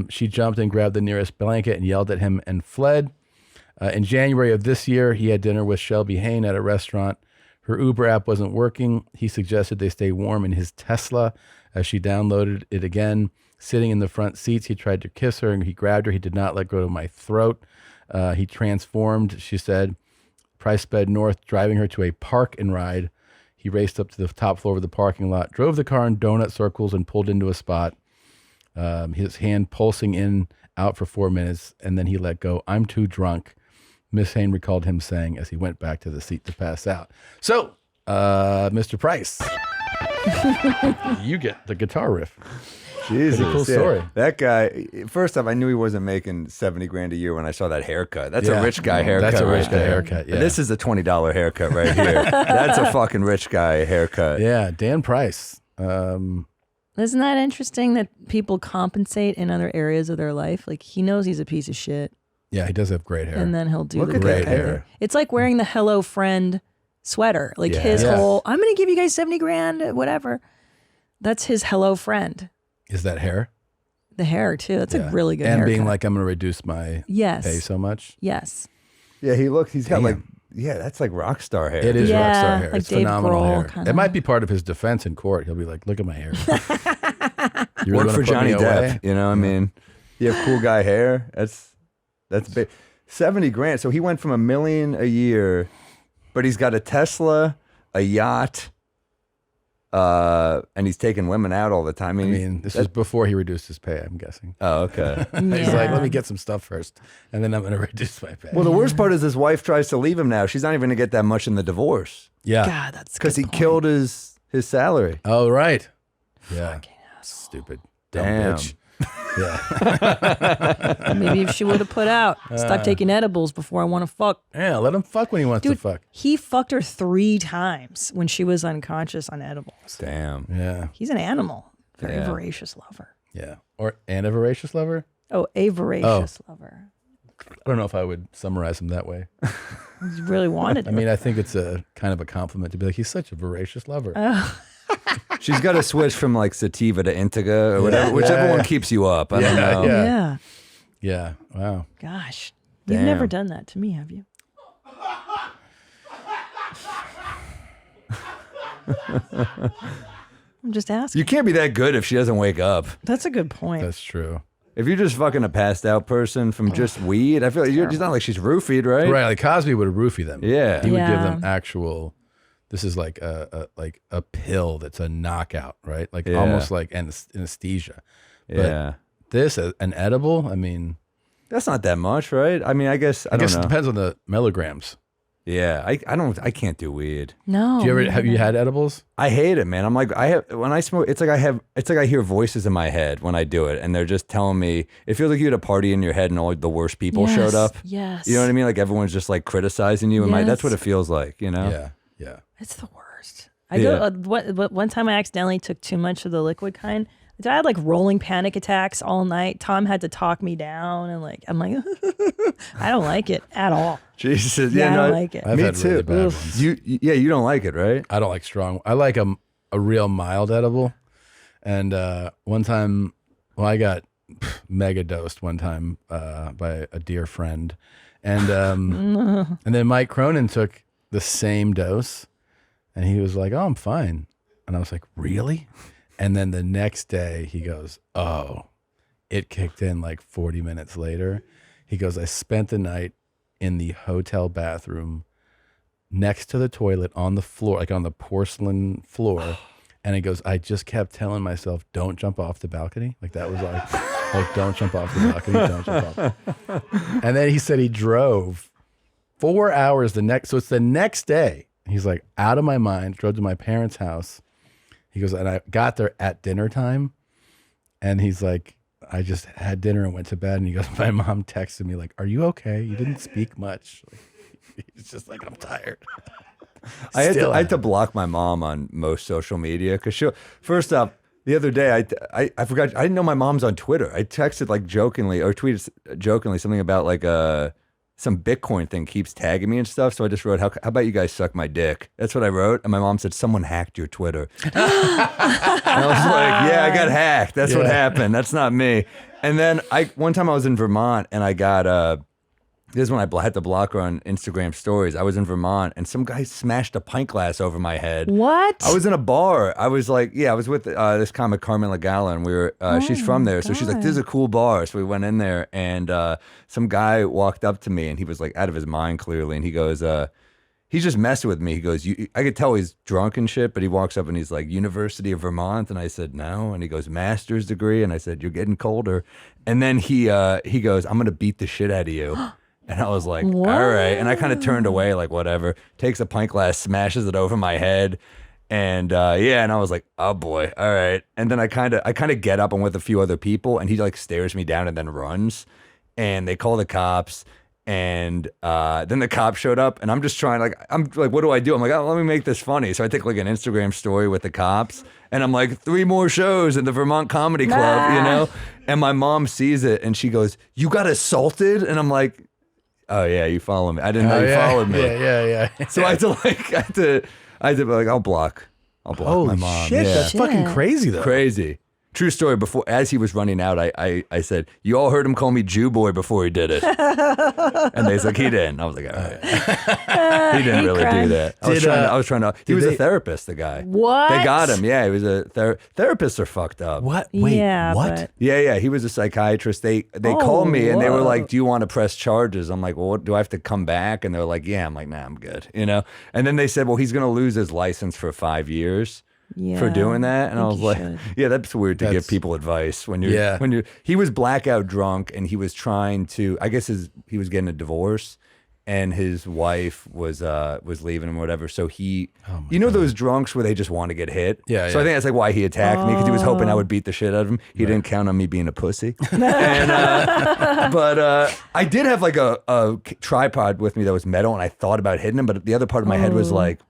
She jumped and grabbed the nearest blanket and yelled at him and fled. In January of this year, he had dinner with Shelby Hain at a restaurant. Her Uber app wasn't working. He suggested they stay warm in his Tesla. As she downloaded it again, sitting in the front seats, he tried to kiss her and he grabbed her. He did not let go of my throat. He transformed, she said. Price sped north, driving her to a park and ride. He raced up to the top floor of the parking lot, drove the car in donut circles, and pulled into a spot. His hand pulsing in, out for 4 minutes, and then he let go. I'm too drunk. Miss Hain recalled him saying as he went back to the seat to pass out. So, Mr. Price, you get the guitar riff. Jesus, pretty cool story. That guy. First off, I knew he wasn't making $70,000 a year when I saw that haircut. That's a rich guy haircut. That's a rich right guy there. haircut. Yeah. This is a $20 haircut right here. That's a fucking rich guy haircut. Yeah, Dan Price. Isn't that interesting that people compensate in other areas of their life? Like he knows he's a piece of shit. Yeah, he does have great hair. And then he'll do Look the at great that hair. It's like wearing the Hello Friend sweater. Like his whole, I'm going to give you guys $70,000, whatever. That's his Hello Friend. Is that hair? The hair too. That's a really good and haircut. being like, I'm going to reduce my pay so much. Yes. Yeah, he's got like, that's like rock star hair. It is rock star hair. like It's Dave phenomenal Grohl hair. kinda. It might be part of his defense in court. He'll be like, look at my hair. You Work really for wanna put Johnny me Depp. away? You know what I mean? You have cool guy hair. That's big. $70,000. So he went from $1 million a year, but he's got a Tesla, a yacht, and he's taking women out all the time. I mean, this is before he reduced his pay, I'm guessing. Oh, okay. He's like, let me get some stuff first, and then I'm going to reduce my pay. Well, the worst part is his wife tries to leave him now. She's not even going to get that much in the divorce. Yeah. God, that's because he killed his salary. Oh, right. Yeah. Stupid. Dumb Damn. bitch. Yeah. Maybe if she would have put out, stop taking edibles before I want to fuck. Yeah, let him fuck when he wants to Dude, fuck. he fucked her 3 times when she was unconscious on edibles. Damn. Yeah. He's an animal. Very Yeah. voracious lover. Yeah. And a voracious lover? Oh, a voracious lover. I don't know if I would summarize him that way. He really wanted I it. mean, I think it's a kind of a compliment to be like, he's such a voracious lover. She's got to switch from like sativa to indica or whatever, whichever one keeps you up. I don't know. Yeah. Yeah. Wow. Gosh. You've Damn. never done that to me, have you? I'm just asking. You can't be that good if she doesn't wake up. That's a good point. That's true. If you're just fucking a passed out person from just weed, I feel like it's not like she's roofied, right? Right. Like Cosby would have roofied them. Yeah. He would give Yeah. them actual. This is like a pill that's a knockout, right? Like Yeah. almost like anesthesia. But Yeah. this, an edible, I mean, That's not that much, right? I mean, I guess I don't guess know. it depends on the milligrams. Yeah, I can't do weed. No. Do you ever have you had edibles? I hate it, man. I'm like when I smoke, it's like I hear voices in my head when I do it, and they're just telling me. It feels like you had a party in your head, and all the worst people Yes, showed up. yes. You know what I mean? Like everyone's just like criticizing you, and that's Yes. what it feels like. You know? Yeah. Yeah. It's the worst. I go. One time I accidentally took too much of the liquid kind. I had like rolling panic attacks all night. Tom had to talk me down, and like I'm like, I don't like it at all. Jesus, Yeah, yeah, I no, don't like it. I've me had too. really bad ones. You don't like it, right? I don't like strong. I like a real mild edible. And one time, well, I got mega dosed one time by a dear friend, and and then Mike Cronin took the same dose, and he was like, "Oh, I'm fine," and I was like, "Really?" And then the next day, he goes, "Oh, it kicked in like 40 minutes later." He goes, "I spent the night in the hotel bathroom next to the toilet on the floor, like on the porcelain floor." And he goes, "I just kept telling myself, don't jump off the balcony." Like that was like don't jump off the balcony, don't jump off. And then he said he drove 4 hours so it's the next day. He's like, out of my mind, drove to my parents' house. He goes, and I got there at dinner time. And he's like, I just had dinner and went to bed. And he goes, my mom texted me like, "Are you okay? You didn't speak much." Like, he's just like, "I'm tired." I had to block my mom on most social media because first up, the other day I forgot, I didn't know my mom's on Twitter. I texted like jokingly or tweeted jokingly something about like some Bitcoin thing keeps tagging me and stuff. So I just wrote, how about you guys suck my dick? That's what I wrote. And my mom said, "Someone hacked your Twitter." And I was like, yeah, I got hacked. That's what happened. That's not me. And then one time I was in Vermont and I got this is when I had to block her on Instagram stories. I was in Vermont and some guy smashed a pint glass over my head. What? I was in a bar. I was like, I was with this comic Carmen Lagala, and we were. She's from there, so she's like, "This is a cool bar." So we went in there, and some guy walked up to me, and he was like out of his mind clearly, and he goes, he's just messing with me. He goes, I could tell he's drunk and shit, but he walks up and he's like, "University of Vermont," and I said, "No," and he goes, "Master's degree," and I said, "You're getting colder," and then he goes, "I'm gonna beat the shit out of you." And I was like, What? all right. And I kind of turned away, like, whatever. Takes a pint glass, smashes it over my head. And and I was like, oh boy, all right. And then I kind of get up. I'm with a few other people, and he like stares me down and then runs. And they call the cops. And then the cops showed up, and I'm like, what do I do? I'm like, oh, let me make this funny. So I take like an Instagram story with the cops, and I'm like, 3 more shows in the Vermont Comedy Club, you know? And my mom sees it, and she goes, "You got assaulted?" And I'm like, "Oh yeah, you follow me. I didn't know you followed me." Yeah. So I had to be like, I'll block Holy my mom. shit, Yeah. that's fucking crazy though. Crazy. True story. Before, as he was running out, I said, "You all heard him call me Jew boy before he did it." And they was like, "He didn't." I was like, all right. He didn't really do that. I was trying to. He was a therapist. The guy. What? They got him. Yeah, he was a therapists are fucked up. What? Wait, Yeah, what? but- Yeah. He was a psychiatrist. They called me and they were like, "Do you want to press charges?" I'm like, "Well, what, do I have to come back?" And they're like, "Yeah." I'm like, "Nah, I'm good." You know. And then they said, "Well, he's going to lose his license for 5 years." For doing that, and I was like, "Yeah, that's weird to give people advice when you're." He was blackout drunk, and he was trying to. I guess he was getting a divorce, and his wife was leaving him or whatever. So he, those drunks where they just want to get hit. Yeah. So I think that's like why he attacked me, because he was hoping I would beat the shit out of him. He didn't count on me being a pussy. But I did have like a tripod with me that was metal, and I thought about hitting him, but the other part of my head was like,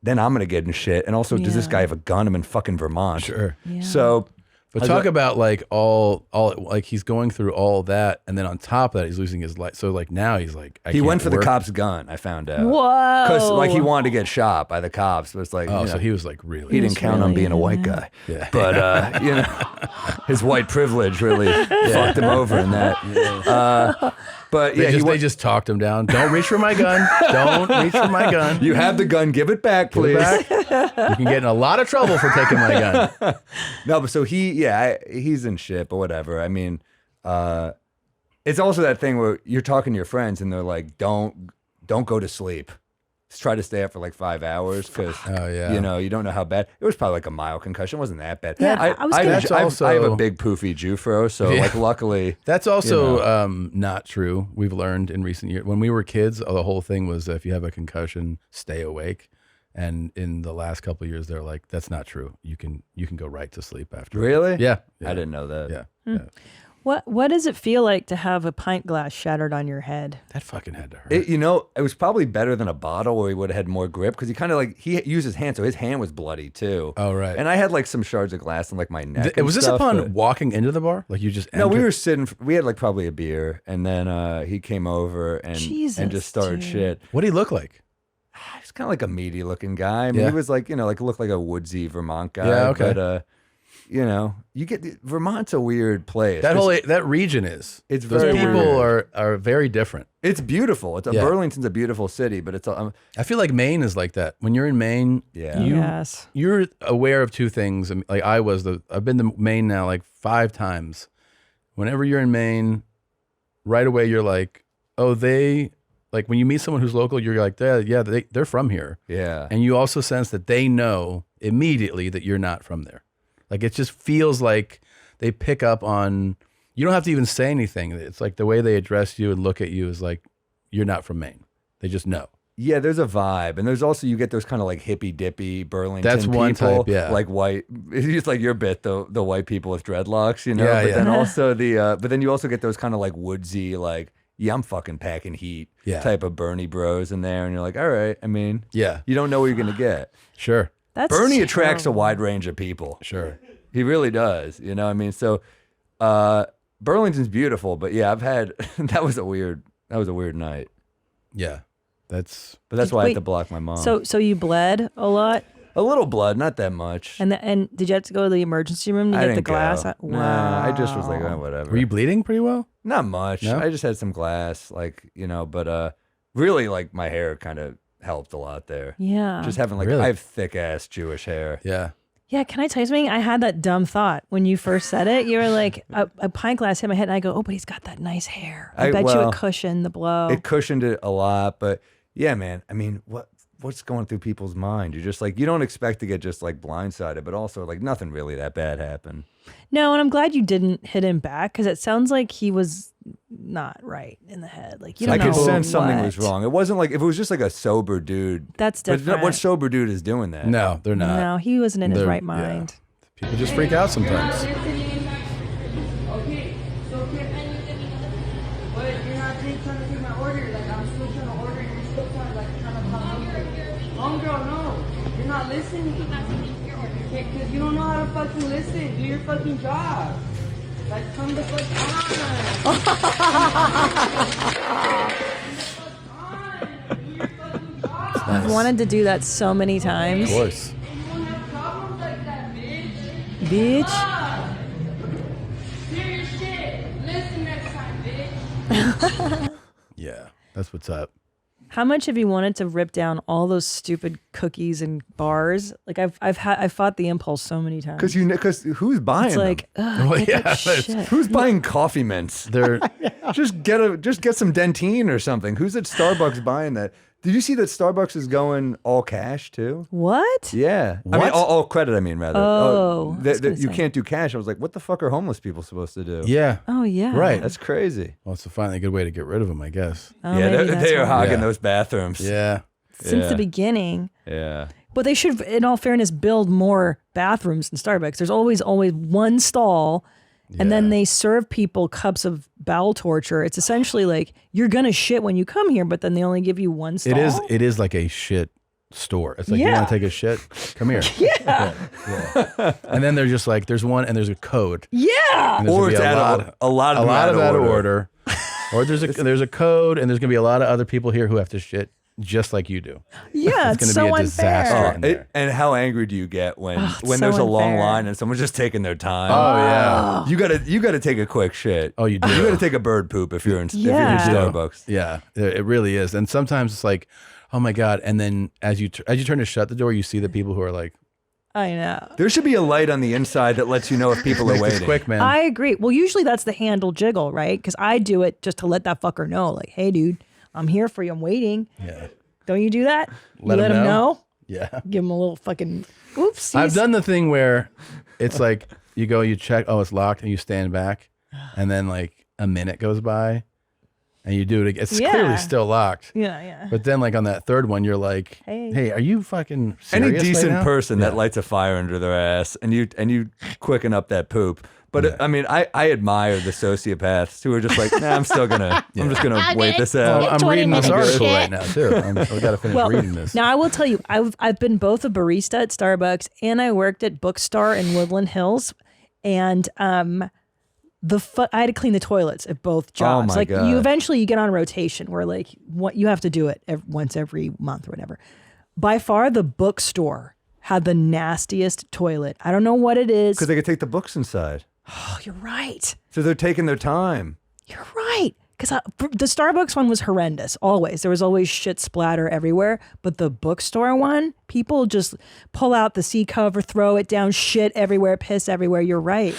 then I'm gonna get in shit. And also, does this guy have a gun? I'm in fucking Vermont. Sure. Yeah. So. But talk about like all like he's going through all that, and then on top of that, he's losing his life. So like now he's like, he went for the cop's gun. I found out. Whoa! Because like he wanted to get shot by the cops. But it's like, so he was like really. He didn't count on being a white guy. Yeah. But his white privilege really fucked him over in that. But they just talked him down. Don't reach for my gun. Don't reach for my gun. You have the gun. Give it back, please. You can get in a lot of trouble for taking my gun. No, but so he's in shit, but whatever. I mean, it's also that thing where you're talking to your friends and they're like, don't go to sleep. Just try to stay up for like 5 hours because you don't know how bad. It was probably like a mild concussion. It wasn't that bad. Yeah, I have a big poofy Jufro, so like luckily that's also not true. We've learned in recent years. When we were kids, the whole thing was if you have a concussion, stay awake. And in the last couple of years, they're like, that's not true. You can go right to sleep after. Really? Yeah. I didn't know that. Yeah. What does it feel like to have a pint glass shattered on your head? That fucking had to hurt. It was probably better than a bottle where he would have had more grip because he kind of like he used his hand, so his hand was bloody too. Oh right. And I had like some shards of glass in like my neck. Was this upon walking into the bar? Like you just no, we were sitting. We had like probably a beer, and then he came over and just started shit. What did he look like? He's kind of like a meaty looking guy. I mean, he was like looked like a woodsy Vermont guy. Yeah, okay. But you get Vermont's a weird place. That region is. It's those very people weird. are very different. It's beautiful. Burlington's a beautiful city, but it's. I feel like Maine is like that. When you're in Maine, you're aware of two things. Like I've been to Maine now like 5 times. Whenever you're in Maine, right away you're like, oh, like when you meet someone who's local, you're like, they're from here. Yeah. And you also sense that they know immediately that you're not from there. Like it just feels like they pick up on, you don't have to even say anything. It's like the way they address you and look at you is like, you're not from Maine. They just know. Yeah, there's a vibe. And there's also, you get those kind of like hippy dippy Burlington That's people. one type, yeah. Like white, it's just like your bit, the white people with dreadlocks, Yeah, but yeah. then also but then you also get those kind of like woodsy, like, yeah, I'm fucking packing heat type of Bernie bros in there. And you're like, all right, I mean, you don't know what you're going to get. Sure. Bernie attracts a wide range of people. Sure. He really does. You know what I mean? So Burlington's beautiful, but yeah, I've had, that was a weird night. Yeah. But that's why I had to block my mom. So you bled a lot? A little blood, not that much. And did you have to go to the emergency room to I get the didn't glass? go. Wow. Nah, I just was like, oh, whatever. Were you bleeding pretty well? Not much. No? I just had some glass, like, but really, like, my hair kind of helped a lot there. Yeah. Just having, like, Really? I have thick ass Jewish hair. Yeah. Yeah, can I tell you something? I had that dumb thought when you first said it. You were like, a pint glass hit my head, and I go, oh, but he's got that nice hair. I bet you it cushioned the blow. It cushioned it a lot, but yeah, man. I mean, what's going through people's mind? You're just like, you don't expect to get just like blindsided, but also like nothing really that bad happened. No, and I'm glad you didn't hit him back because it sounds like he was not right in the head. Like you don't know. I could sense something was wrong. It wasn't like if it was just like a sober dude. That's different. But what sober dude is doing that? No, they're not. No, he wasn't in his right mind. Yeah. People just freak out sometimes. Homegirl, no, you're not listening. Because you don't know how to fucking listen. Do your fucking job. Like, come the fuck on. I've wanted to do that so many times. Of course. Bitch. Serious shit. Listen next time, bitch. Yeah, that's what's up. How much have you wanted to rip down all those stupid cookies and bars? Like I've fought the impulse so many times. Because who's buying It's like, them? ugh, get that shit. Who's buying coffee mints? They're just get some Dentine or something. Who's at Starbucks buying that? Did you see that Starbucks is going all cash too? What? Yeah. I mean, all credit, I mean, rather. Oh, I was gonna you say. can't do cash. I was like, what the fuck are homeless people supposed to do? Yeah. Oh, yeah. Right. That's crazy. Well, it's finally a good way to get rid of them, I guess. Oh, Yeah, maybe that's they are why. hogging Yeah. those bathrooms. Yeah. Since Yeah. the beginning. Yeah. But they should, in all fairness, build more bathrooms in Starbucks. There's always one stall, and then they serve people cups of bowel torture. It's essentially like you're gonna shit when you come here, but then they only give you one stall. It is like a shit store. It's like, you Yeah. want to take a shit? Come here. Yeah. Yeah. And then they're just like, there's one and there's a code. Yeah. And there's Or gonna be it's a out lot of- a lot of them out of out of order. order. Or there's a code and there's gonna be a lot of other people here who have to shit just like you do. Yeah, it's it's gonna so be a disaster unfair. in there. And how angry do you get when it's there's so a long unfair. line and someone's just taking their time? Oh, yeah. You gotta take a quick shit. Oh, you do. You gotta take a bird poop if you're in Yeah. Starbucks. Yeah, it really is. And sometimes it's like, oh my God. And then as you turn to shut the door, you see the people who are like, I know. There should be a light on the inside that lets you know if people are "Make this waiting. quick, man." I agree. Well, usually that's the handle jiggle, right? Because I do it just to let that fucker know, like, hey, dude, I'm here for you. I'm waiting. Yeah. Don't you do that? You Let 'em him know? know. Yeah. Give him a little fucking oops. I've done the thing where it's like you go, you check, oh, it's locked, and you stand back, and then like a minute goes by, and you do it again. It's Yeah. clearly still locked. Yeah, yeah. But then like on that third one, you're like, Hey. hey, are you fucking serious Any right decent now? person Yeah. that lights a fire under their ass and you quicken up that poop. But I mean, I admire the sociopaths who are just like, nah, I'm just gonna wait this out. Well, I'm 20 reading this minutes article shit. right now too. I've got to finish Well, reading this. now I will tell you, I've been both a barista at Starbucks and I worked at Bookstore in Woodland Hills, and I had to clean the toilets at both jobs. my like God. you eventually you get on rotation where like what you have to do it once every month or whatever. By far, the Bookstore had the nastiest toilet. I don't know what it is. Because they could take the books inside. Oh, you're right. So they're taking their time. You're right. Because the Starbucks one was horrendous, always. There was always shit splatter everywhere. But the bookstore one, people just pull out the seat cover, throw it down, shit everywhere, piss everywhere. You're right.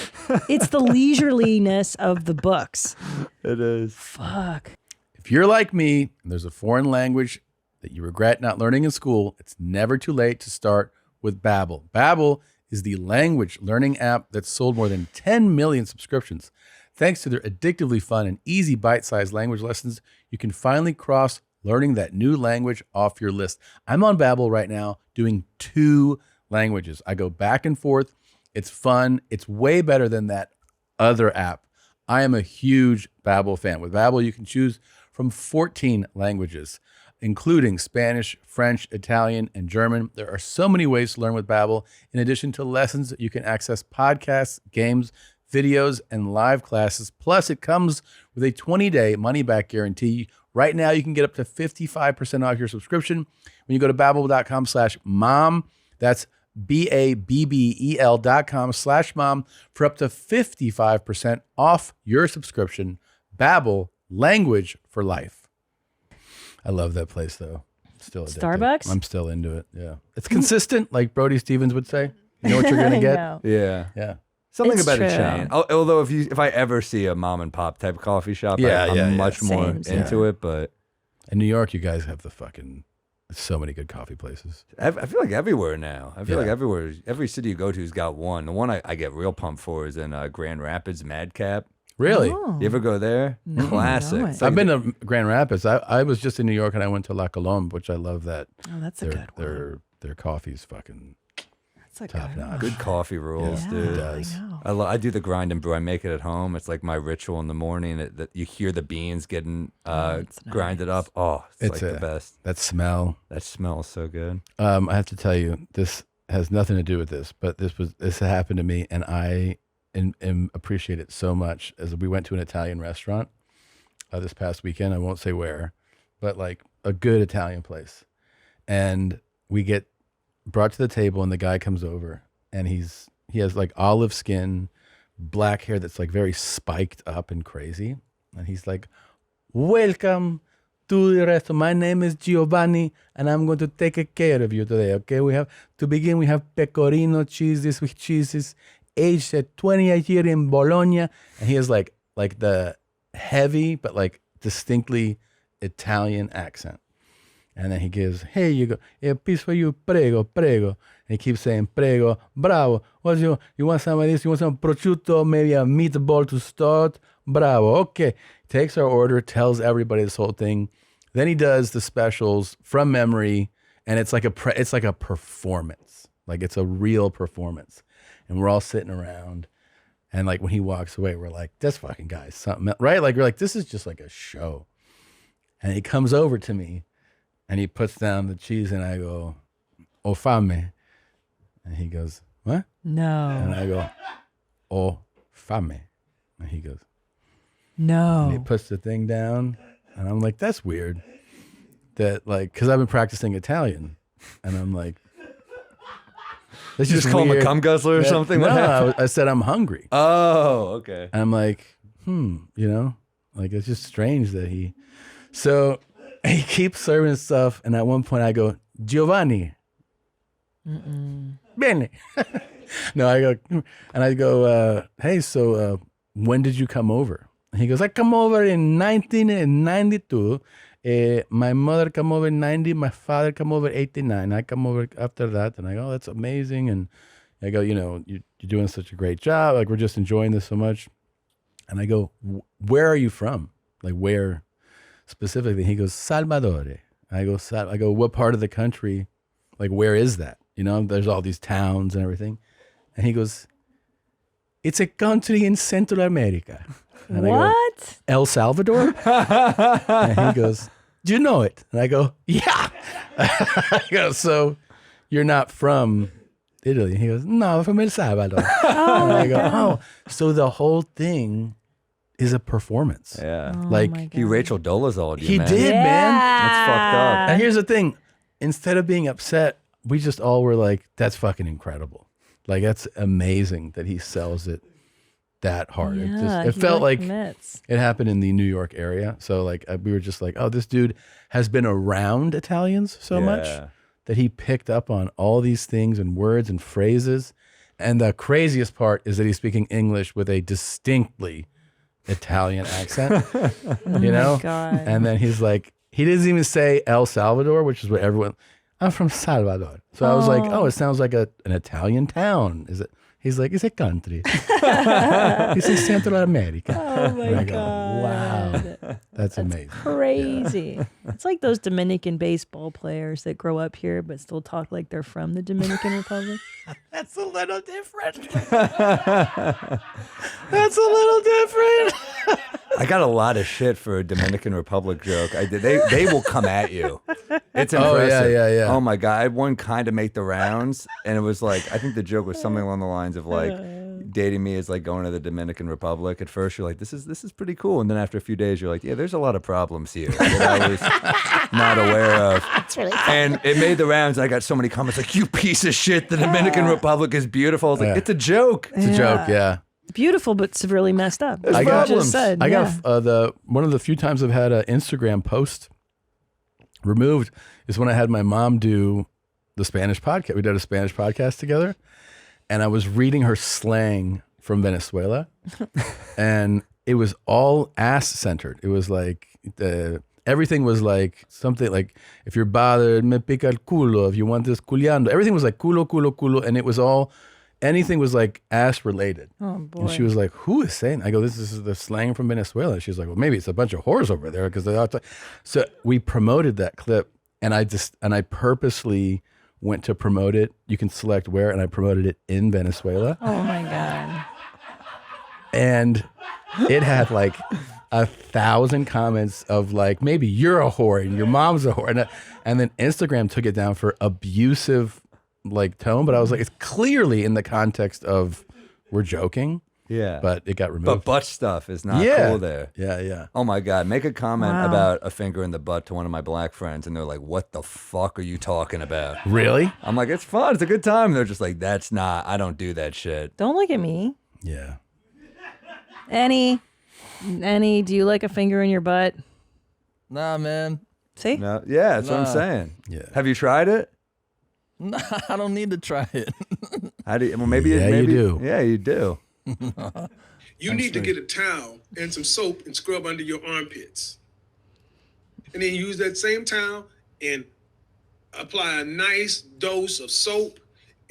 It's the leisureliness of the books. It is. Fuck. If you're like me and there's a foreign language that you regret not learning in school, it's never too late to start with Babbel. Babbel is the language learning app that's sold more than 10 million subscriptions. Thanks to their addictively fun and easy bite-sized language lessons, you can finally cross learning that new language off your list. I'm on Babbel right now doing 2 languages. I go back and forth. It's fun. It's way better than that other app. I am a huge Babbel fan. With Babbel, you can choose from 14 languages, including Spanish, French, Italian, and German. There are so many ways to learn with Babbel. In addition to lessons, you can access podcasts, games, videos, and live classes. Plus, it comes with a 20-day money-back guarantee. Right now, you can get up to 55% off your subscription when you go to babbel.com/mom. That's BABBEL.com/mom for up to 55% off your subscription. Babbel, language for life. I love that place though. Still addicted. Starbucks? I'm still into it. Yeah. It's consistent, like Brody Stevens would say. You know what you're going to I get? know. Yeah. Yeah. Something It's about a true. chain. Although if I ever see a mom and pop type coffee shop, I'm much more Same. into it. But In New York, you guys have so many good coffee places. I feel like everywhere now. I feel like Yeah. everywhere, every city you go to's got one. The one I get real pumped for is in Grand Rapids, Madcap. Really? Oh. You ever go there? No, Classic. no. It's like I've been to Grand Rapids. I was just in New York and I went to La Colombe, which I love that. Oh, that's a good one. Their coffee's fucking That's a top good one. notch. good coffee rules, Yeah, dude. It does. I know. I do the grind and brew. I make it at home. It's like my ritual in the morning. That you hear the beans getting it's grinded nice. up. Oh, it's like the best. That smell. That smells so good. I have to tell you, this has nothing to do with this, but this happened to me, and I appreciate it so much. As we went to an Italian restaurant this past weekend, I won't say where, but like a good Italian place, and we get brought to the table, and the guy comes over, and he has like olive skin, black hair that's like very spiked up and crazy, and he's like, "Welcome to the restaurant. My name is Giovanni, and I'm going to take care of you today. Okay, we have pecorino cheeses with cheeses, aged at 28 years in Bologna." And he has like the heavy but like distinctly Italian accent. And then he gives, hey, you go, a piece for you, prego, prego. And he keeps saying, prego, bravo. What's you want some of this? You want some prosciutto, maybe a meatball to start? Bravo. Okay. Takes our order, tells everybody this whole thing. Then he does the specials from memory, and it's like a performance. Like it's a real performance. And we're all sitting around. And like when he walks away, we're like, this fucking guy's something, right? Like we're like, this is just like a show. And he comes over to me. And he puts down the cheese, and I go, "O fame," and he goes, "What?" No. And I go, "O fame," and he goes, "No." And he puts the thing down, and I'm like, "That's weird." That like, because I've been practicing Italian, and I'm like, "This just call him a cum guzzler or something." No, I said I'm hungry. Oh, okay. And I'm like, like it's just strange that he. So. He keeps serving stuff, and at one point I go, Giovanni. Bene. No, I go, hey, so when did you come over? And he goes, I come over in 1992. My mother come over in 90. My father come over 89. I come over after that, and I go, oh, that's amazing. And I go, you're doing such a great job. Like, we're just enjoying this so much. And I go, where are you from? Like, where? Specifically, he goes, Salvador. I go, what part of the country? Like, where is that? There's all these towns and everything. And he goes, it's a country in Central America. And what? I go, El Salvador? And he goes, do you know it? And I go, yeah. I go, so you're not from Italy? And he goes, no, I'm from El Salvador. And I go, oh, so the whole thing is a performance. Yeah. Like he Rachel Dolezal you, he man. did, man. That's fucked up. And here's the thing. Instead of being upset, we just all were like, that's fucking incredible. Like, that's amazing that he sells it that hard. Yeah, it felt like commits. It happened in the New York area. So like we were just like, oh, this dude has been around Italians so much that he picked up on all these things and words and phrases. And the craziest part is that he's speaking English with a distinctly Italian accent, My God. And then he's like, he doesn't even say El Salvador, which is what everyone, I'm from Salvador. So I was like, oh, it sounds like an Italian town. Is it? He's like, it's a country. He's in Central America. Oh my and I go, God. wow, that's amazing. Crazy. It's like those Dominican baseball players that grow up here but still talk like they're from the Dominican Republic. That's a little different. That's a little different. I got a lot of shit for a Dominican Republic joke. I did. They will come at you. It's impressive. Oh, yeah. Oh my God. I had one kind of make the rounds, and it was like, I think the joke was something along the lines of like, dating me is like going to the Dominican Republic. At first, you're like, this is pretty cool, and then after a few days, you're like, yeah, there's a lot of problems here that I was not aware of. That's really funny. And it made the rounds. And I got so many comments like, you piece of shit. The Dominican Republic is beautiful. I was like, it's a joke. It's a joke, yeah. Beautiful, but severely messed up. There's I got problems. I got one of the few times I've had an Instagram post removed is when I had my mom do the Spanish podcast. We did a Spanish podcast together, and I was reading her slang from Venezuela, and it was all ass centered. It was like everything was like something like, if you're bothered, me pica el culo. If you want this, culiando. Everything was like culo, culo, culo, and it was all. Anything was like ass related. Oh boy. And she was like, who is saying? I go, this is the slang from Venezuela. And she's like, well, maybe it's a bunch of whores over there because they all talk. So we promoted that clip, and I purposely went to promote it. You can select where, and I promoted it in Venezuela. Oh my God. And it had like 1,000 comments of like, maybe you're a whore and your mom's a whore. And then Instagram took it down for abusive like tone, but I was like, it's clearly in the context of we're joking. Yeah. But it got removed. But butt stuff is not cool there. Yeah. Oh my God. Make a comment about a finger in the butt to one of my black friends, and they're like, what the fuck are you talking about? Really? I'm like, it's fun. It's a good time. And they're just like, I don't do that shit. Don't look at me. Yeah. Annie, do you like a finger in your butt? Nah, man. See? No. Yeah, that's what I'm saying. Yeah. Have you tried it? Nah, I don't need to try it. How do you, well, maybe, Yeah, maybe you do. Yeah, you do. You need to get a towel and some soap and scrub under your armpits. And then use that same towel and apply a nice dose of soap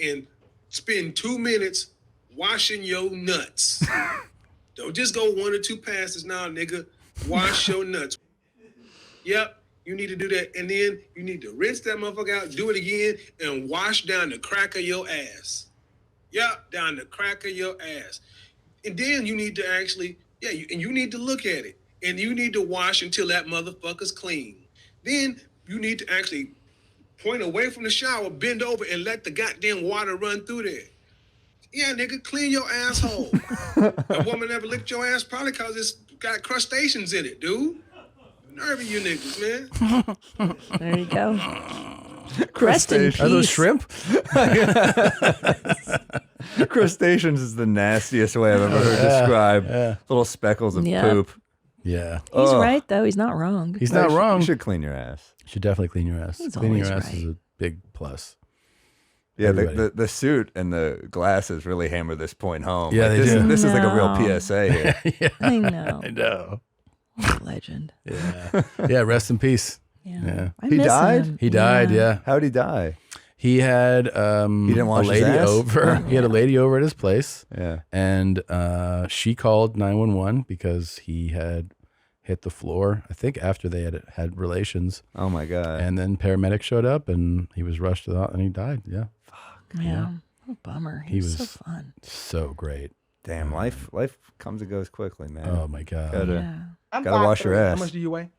and spend 2 minutes washing your nuts. Don't just go 1 or 2 passes now, nigga. Wash your nuts. Yep, you need to do that. And then you need to rinse that motherfucker out, do it again, and wash down the crack of your ass. Yep, down the crack of your ass. And then you need to actually, you need to look at it. And you need to wash until that motherfucker's clean. Then you need to actually point away from the shower, bend over, and let the goddamn water run through there. Yeah, nigga, clean your asshole. A woman ever licked your ass? Probably because it's got crustaceans in it, dude. Nerve of you niggas, man. There you go. Rest in peace. Are those shrimp? Crustaceans is the nastiest way I've ever heard described. Little speckles of poop. Yeah. He's right, though. He's not wrong. He's not wrong. You should clean your ass. You should definitely clean your ass. He's Cleaning your always ass is a big plus. Yeah, Everybody. the suit and the glasses really hammer this point home. Yeah, Like, they do. This is like a real PSA here. Yeah. I know. I know. Legend. Yeah. Yeah, rest in peace. Yeah. I He miss died? him. He died, yeah. How'd he die? He had He didn't a wash his lady ass? over. He had a lady over at his place. Yeah. And she called 911 because he had hit the floor, I think after they had relations. Oh my God. And then paramedics showed up and he was rushed to the and he died. Yeah. Yeah. What a bummer. He was so fun. So great. Damn, life comes and goes quickly, man. Oh my God. I'm Gotta wash your 5'3". ass. How much do you weigh?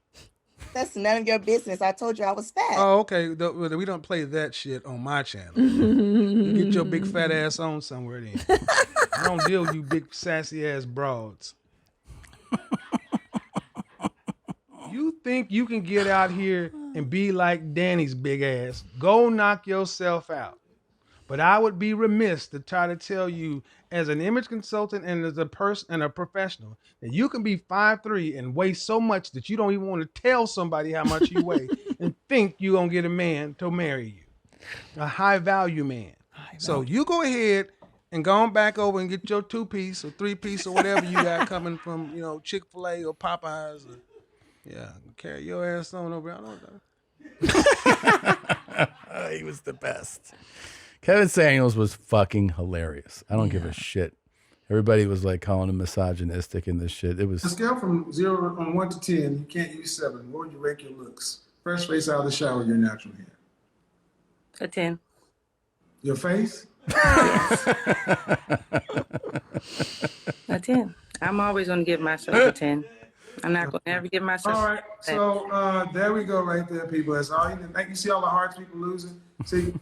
That's none of your business. I told you I was fat. Oh, okay. We don't play that shit on my channel. You get your big fat ass on somewhere then. I don't deal with you big sassy ass broads. You think you can get out here and be like Danny's big ass? Go knock yourself out. But I would be remiss to try to tell you, as an image consultant and as a person and a professional, that you can be 5'3" and weigh so much that you don't even want to tell somebody how much you weigh and think you're gonna get a man to marry you, a high value man. So you go ahead and go on back over and get your 2-piece or 3-piece or whatever you got coming from, Chick-fil-A or Popeyes. Carry your ass on over. I don't know. He was the best. Kevin Samuels was fucking hilarious. I don't give a shit. Everybody was like calling him misogynistic and this shit. It was A scale from 1 to 10, you can't use 7. What would you rank your looks? Fresh face out of the shower, your natural hair. A 10. Your face? A 10. I'm always going to give myself a 10. I'm not going to ever give myself All right, a 10. so there we go right there, people. That's all you need. Like, you see all the hearts people losing? See,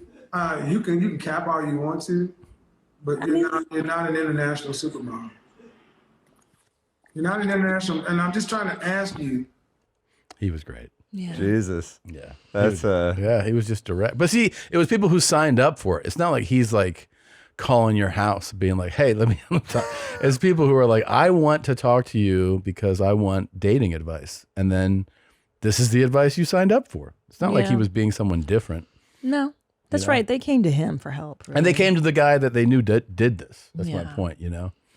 you can cap all you want to, but you're not an international supermodel. You're not an international, and I'm just trying to ask you. He was great. Yeah. Jesus. Yeah. That's he was just direct. But see, it was people who signed up for it. It's not like he's like calling your house being like, hey, let me talk. It's people who are like, I want to talk to you because I want dating advice. And then this is the advice you signed up for. It's not like he was being someone different. No, that's right. They came to him for help. Really. And they came to the guy that they knew did this. That's my Yeah. point,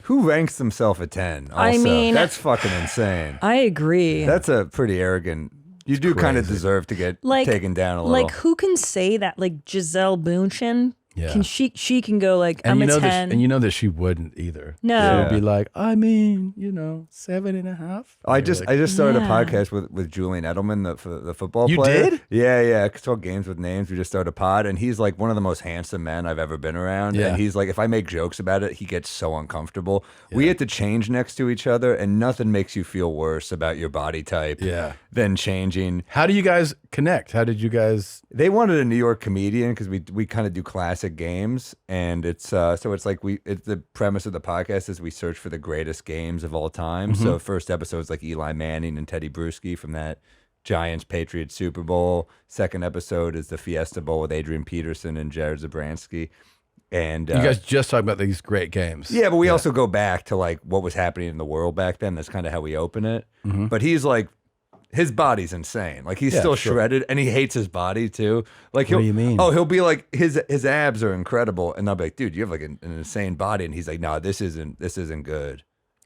Who ranks themselves a 10? Also? I mean, that's fucking insane. I agree. That's a pretty arrogant. You do kind of deserve to get taken down a little. Like, who can say that? Like Giselle Bündchen? Yeah. Can she can go like, And I'm you a know 10. and you know that she wouldn't either. No. She'd be like, 7.5. I just started a Yeah. podcast with Julian Edelman, the football You player. did? Yeah. It's called Games with Names. We just started a pod, and he's like one of the most handsome men I've ever been around. Yeah. And he's like, if I make jokes about it, he gets so uncomfortable. We had to change next to each other, and nothing makes you feel worse about your body type than changing. How do you guys connect? How did you guys? They wanted a New York comedian because we kind of do classic games, and it's so it's like it's the premise of the podcast is we search for the greatest games of all time. Mm-hmm. So first episode is like Eli Manning and Teddy Bruschi from that Giants Patriots Super Bowl. Second episode is the Fiesta Bowl with Adrian Peterson and Jared Zabransky. And You guys just talk about these great games. yeah, but we also go back to like what was happening in the world back then. That's kind of how we open it. Mm-hmm. But he's like, his body's insane. Like he's Yeah, still sure. shredded, and he hates his body too. Like, What do you mean? Oh, he'll be like his abs are incredible, and I'll be like, dude, you have like an insane body, and he's like, no, this isn't good.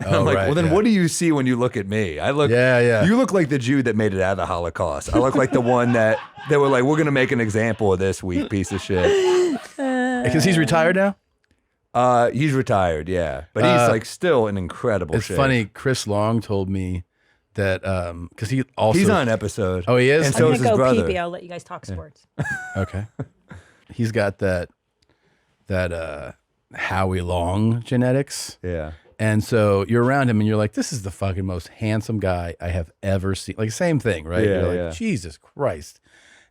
And I'm like, right, well, then yeah. what do you see when you look at me? I look, Yeah. You look like the Jew that made it out of the Holocaust. I look like the one that they were like, we're gonna make an example of this weak piece of shit. Because he's retired now. He's retired, yeah, but he's like still in incredible It's shape. funny. Chris Long told me that because he also He's on an episode. Oh, he is. And so I'm is gonna his go brother. pee-pee. I'll let you guys talk sports. Okay. He's got that Howie Long genetics. Yeah. And so you're around him and you're like, this is the fucking most handsome guy I have ever seen. Like same thing, right? Yeah, You're like, yeah. Jesus Christ.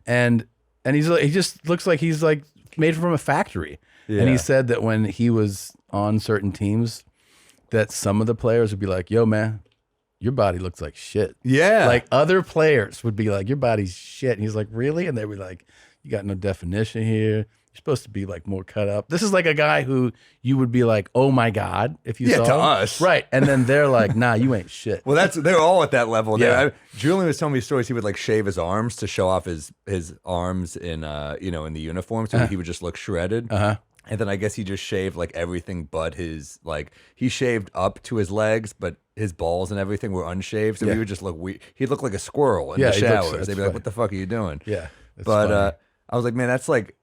And he's like, he just looks like he's like made from a factory. And Yeah. he said that when he was on certain teams, that some of the players would be like, yo, man, your body looks like shit. Yeah. Like other players would be like, your body's shit. And he's like, really? And they were like, you got no definition here. You're supposed to be like more cut up. This is like a guy who you would be like, oh my God, if you saw to him. us. Right. And then they're like, nah, you ain't shit. Well, they're all at that level. Yeah. Julian was telling me stories. He would like shave his arms to show off his arms in in the uniform, so he would just look shredded. And then I guess he just shaved like everything but his he shaved up to his legs, but his balls and everything were unshaved, so he would just look weird. He'd look like a squirrel in the showers. They'd be like, "What the fuck are you doing?" Yeah. But I was like, man, that's like.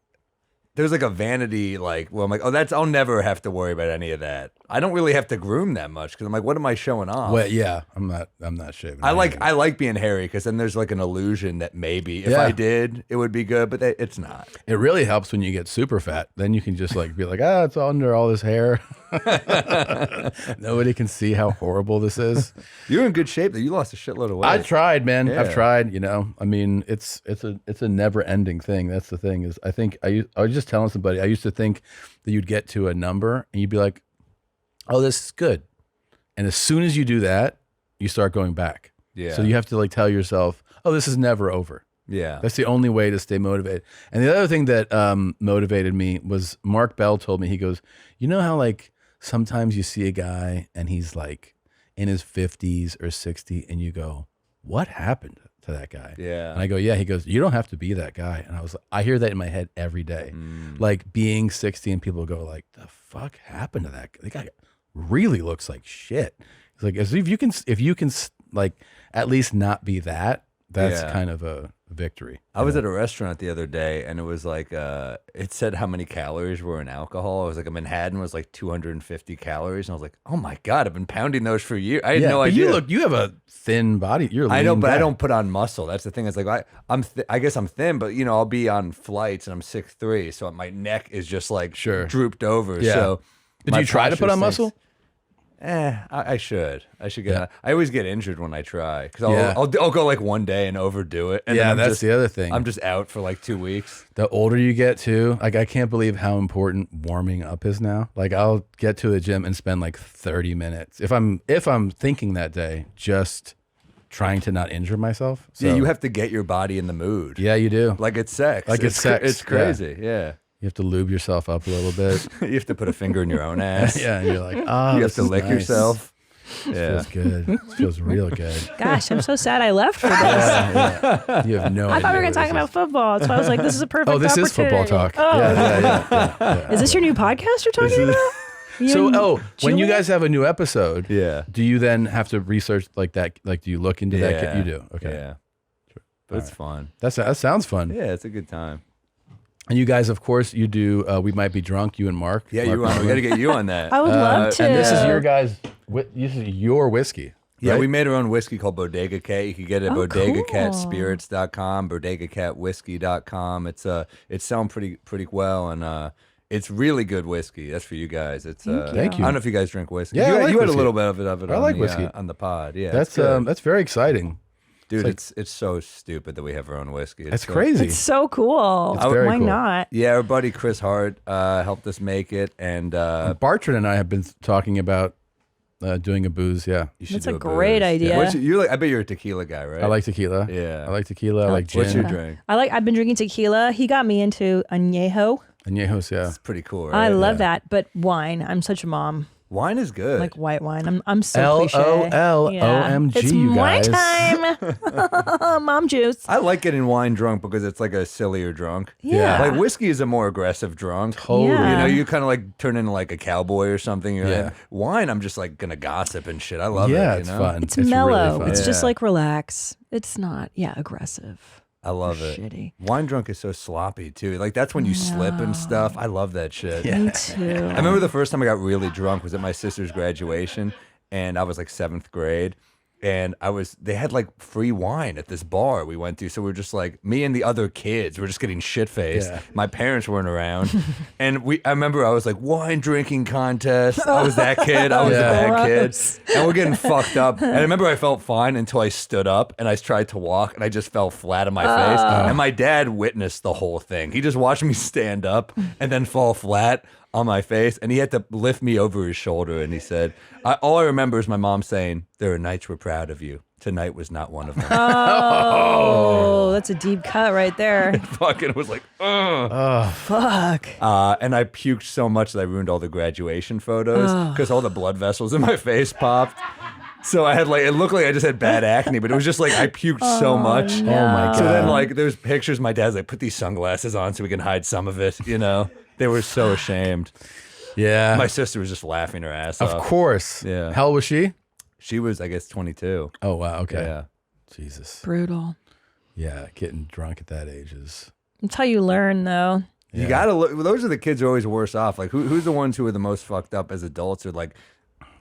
There's like a vanity, well, I'm like, I'll never have to worry about any of that. I don't really have to groom that much because I'm like, what am I showing off? Well, yeah, I'm not shaving. I like being hairy because then there's like an illusion that maybe if I did, it would be good, but it's not. It really helps when you get super fat. Then you can just like be like, it's under all this hair. Nobody can see how horrible this is. You're in good shape though. You lost a shitload of weight. I tried, man. Yeah. I've tried. I mean, it's a never ending thing. That's the thing is, I think I was just telling somebody. I used to think that you'd get to a number and you'd be like, oh, this is good, and as soon as you do that, you start going back. Yeah. So you have to like tell yourself, oh, this is never over. Yeah. That's the only way to stay motivated. And the other thing that motivated me was Mark Bell told me, he goes, you know how like sometimes you see a guy and he's like in his 50s or 60 and you go, what happened to that guy? Yeah. And I go, yeah. He goes, you don't have to be that guy. And I hear that in my head every day. Like being 60 and people go like, the fuck happened to that guy? The guy really looks like shit. It's like, as if you can like at least not be that, that's kind of a victory. I was at a restaurant the other day and it was like, it said how many calories were in alcohol. It was like a Manhattan was like 250 calories. And I was like, oh my God, I've been pounding those for years. I had no idea. You have a thin body. You're a I know, lean but guy. I don't put on muscle. That's the thing. It's like I guess I'm thin, but I'll be on flights and I'm 6'3", so my neck is just like drooped over. Yeah. So Did my you try to put posture on stinks. muscle? I should get. Yeah. I always get injured when I try because Yeah. I'll go like one day and overdo it. And Yeah, then that's the other thing. I'm just out for like 2 weeks. The older you get too, like I can't believe how important warming up is now. Like I'll get to the gym and spend like 30 minutes if I'm thinking that day, just trying to not injure myself. So, Yeah, you have to get your body in the mood. Yeah, you do. Like it's sex. Like it's sex. It's crazy. Yeah. You have to lube yourself up a little bit. You have to put a finger in your own ass. Yeah, and you're like, you have this to is lick nice. yourself. This Yeah. feels good. This feels real good. Gosh, I'm so sad I left for this. Yeah. You have no idea. I thought we were going what to talk this about is. football. That's why I was like, this is a perfect Oh, this is football opportunity. talk. Oh. Yeah. Is this your new podcast you're talking about? You So, and when you Julian? guys have a new episode, Yeah. do you then have to research like that? Like, do you look into that? Yeah. You do. Okay. Yeah. But it's fun. That sounds fun. Yeah, it's a good time. And you guys, of course, you do. We Might Be Drunk. You and Mark. Yeah, Mark we got to get you on that. I would love to. And this is your guys. This is your whiskey. Yeah, right? we made our own whiskey called Bodega Cat. You can get it at bodegacatspirits.com, bodegacatwhiskey.com. It's selling pretty well, and it's really good whiskey. That's for you guys. It's Thank you. I don't know if you guys drink whiskey. Yeah, I like you had a whiskey. little bit of it. I on like the, whiskey. on the pod. Yeah, That's very exciting. dude. It's It's so stupid that we have our own whiskey. That's so- crazy. It's so cool. It's very Why cool. not? Yeah, our buddy Chris Hart helped us make it, and Bartran and I have been talking about doing a booze. Yeah, you should That's do a great booze. idea. Yeah. You're like, I bet you're a tequila guy, right? I like tequila. Yeah. I like tequila. I like gin. What's your drink? I've been drinking tequila. He got me into añejo. Añejos, yeah. It's pretty cool, right? I love Yeah. that, but wine. I'm such a mom. Wine is good. Like white wine. I'm so cliche. LOL-OMG, It's you wine guys. time. Mom juice. I like getting wine drunk because it's like a sillier drunk. Yeah. Like whiskey is a more aggressive drunk. Totally. Yeah. You know, you kind of like turn into like a cowboy or something. You're Yeah. like, wine, I'm just like gonna gossip and shit. I love it. Yeah, you it's know? fun. It's mellow. Really fun. It's just Yeah. like relax. It's not, aggressive. I love it. Shitty. Wine drunk is so sloppy too. Like that's when you slip and stuff. I love that shit. Me too. I remember the first time I got really drunk was at my sister's graduation, and I was like 7th grade. And they had like free wine at this bar we went to. So we were just like, me and the other kids were just getting shit faced. Yeah. My parents weren't around. And I remember I was like, wine drinking contest. I was that kid. I was a bad kid. And we're getting fucked up. And I remember I felt fine until I stood up and I tried to walk and I just fell flat on my face. And my dad witnessed the whole thing. He just watched me stand up and then fall flat on my face, and he had to lift me over his shoulder, and he said, all I remember is my mom saying, there are nights we're proud of you. Tonight was not one of them. Oh, that's a deep cut right there. Fucking was like, ugh. Fuck. And I puked so much that I ruined all the graduation photos because all the blood vessels in my face popped. So I had like, it looked like I just had bad acne, but it was just like I puked so much. No. Oh my God. So then like there's pictures, my dad's like, put these sunglasses on so we can hide some of it, you know? They were so ashamed. Yeah. My sister was just laughing her ass off. Of course. Yeah. How old was she? She was, I guess, 22. Oh, wow. Okay. Yeah. Jesus. Brutal. Yeah. Getting drunk at that age is. That's how you learn, though. You gotta look. Those are the kids who are always worse off. Like who's the ones who are the most fucked up as adults? Or like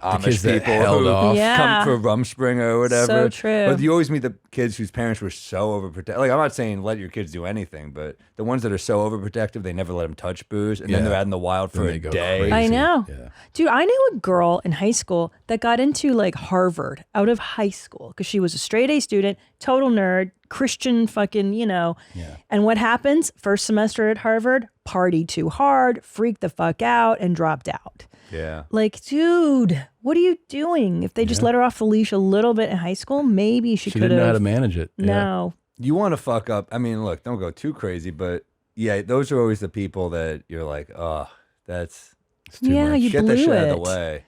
Amish kids that people held who off. Yeah. come for Rumspringa or whatever. So true. But you always meet the kids whose parents were so overprotective. Like I'm not saying let your kids do anything, but the ones that are so overprotective, they never let them touch booze, and then they're out in the wild for Then a they go day. crazy. I know. Yeah. Dude, I knew a girl in high school that got into like Harvard out of high school because she was a straight A student, total nerd, Christian fucking, Yeah. And what happens? First semester at Harvard, partied too hard, freaked the fuck out, and dropped out. Yeah. Like, dude, what are you doing? If they just let her off the leash a little bit in high school, maybe she could have. didn't know how to manage it. Yeah. No. You want to fuck up. I mean, look, don't go too crazy, but yeah, those are always the people that you're like, oh, that's too Yeah, much. you get blew that shit it. out of the way.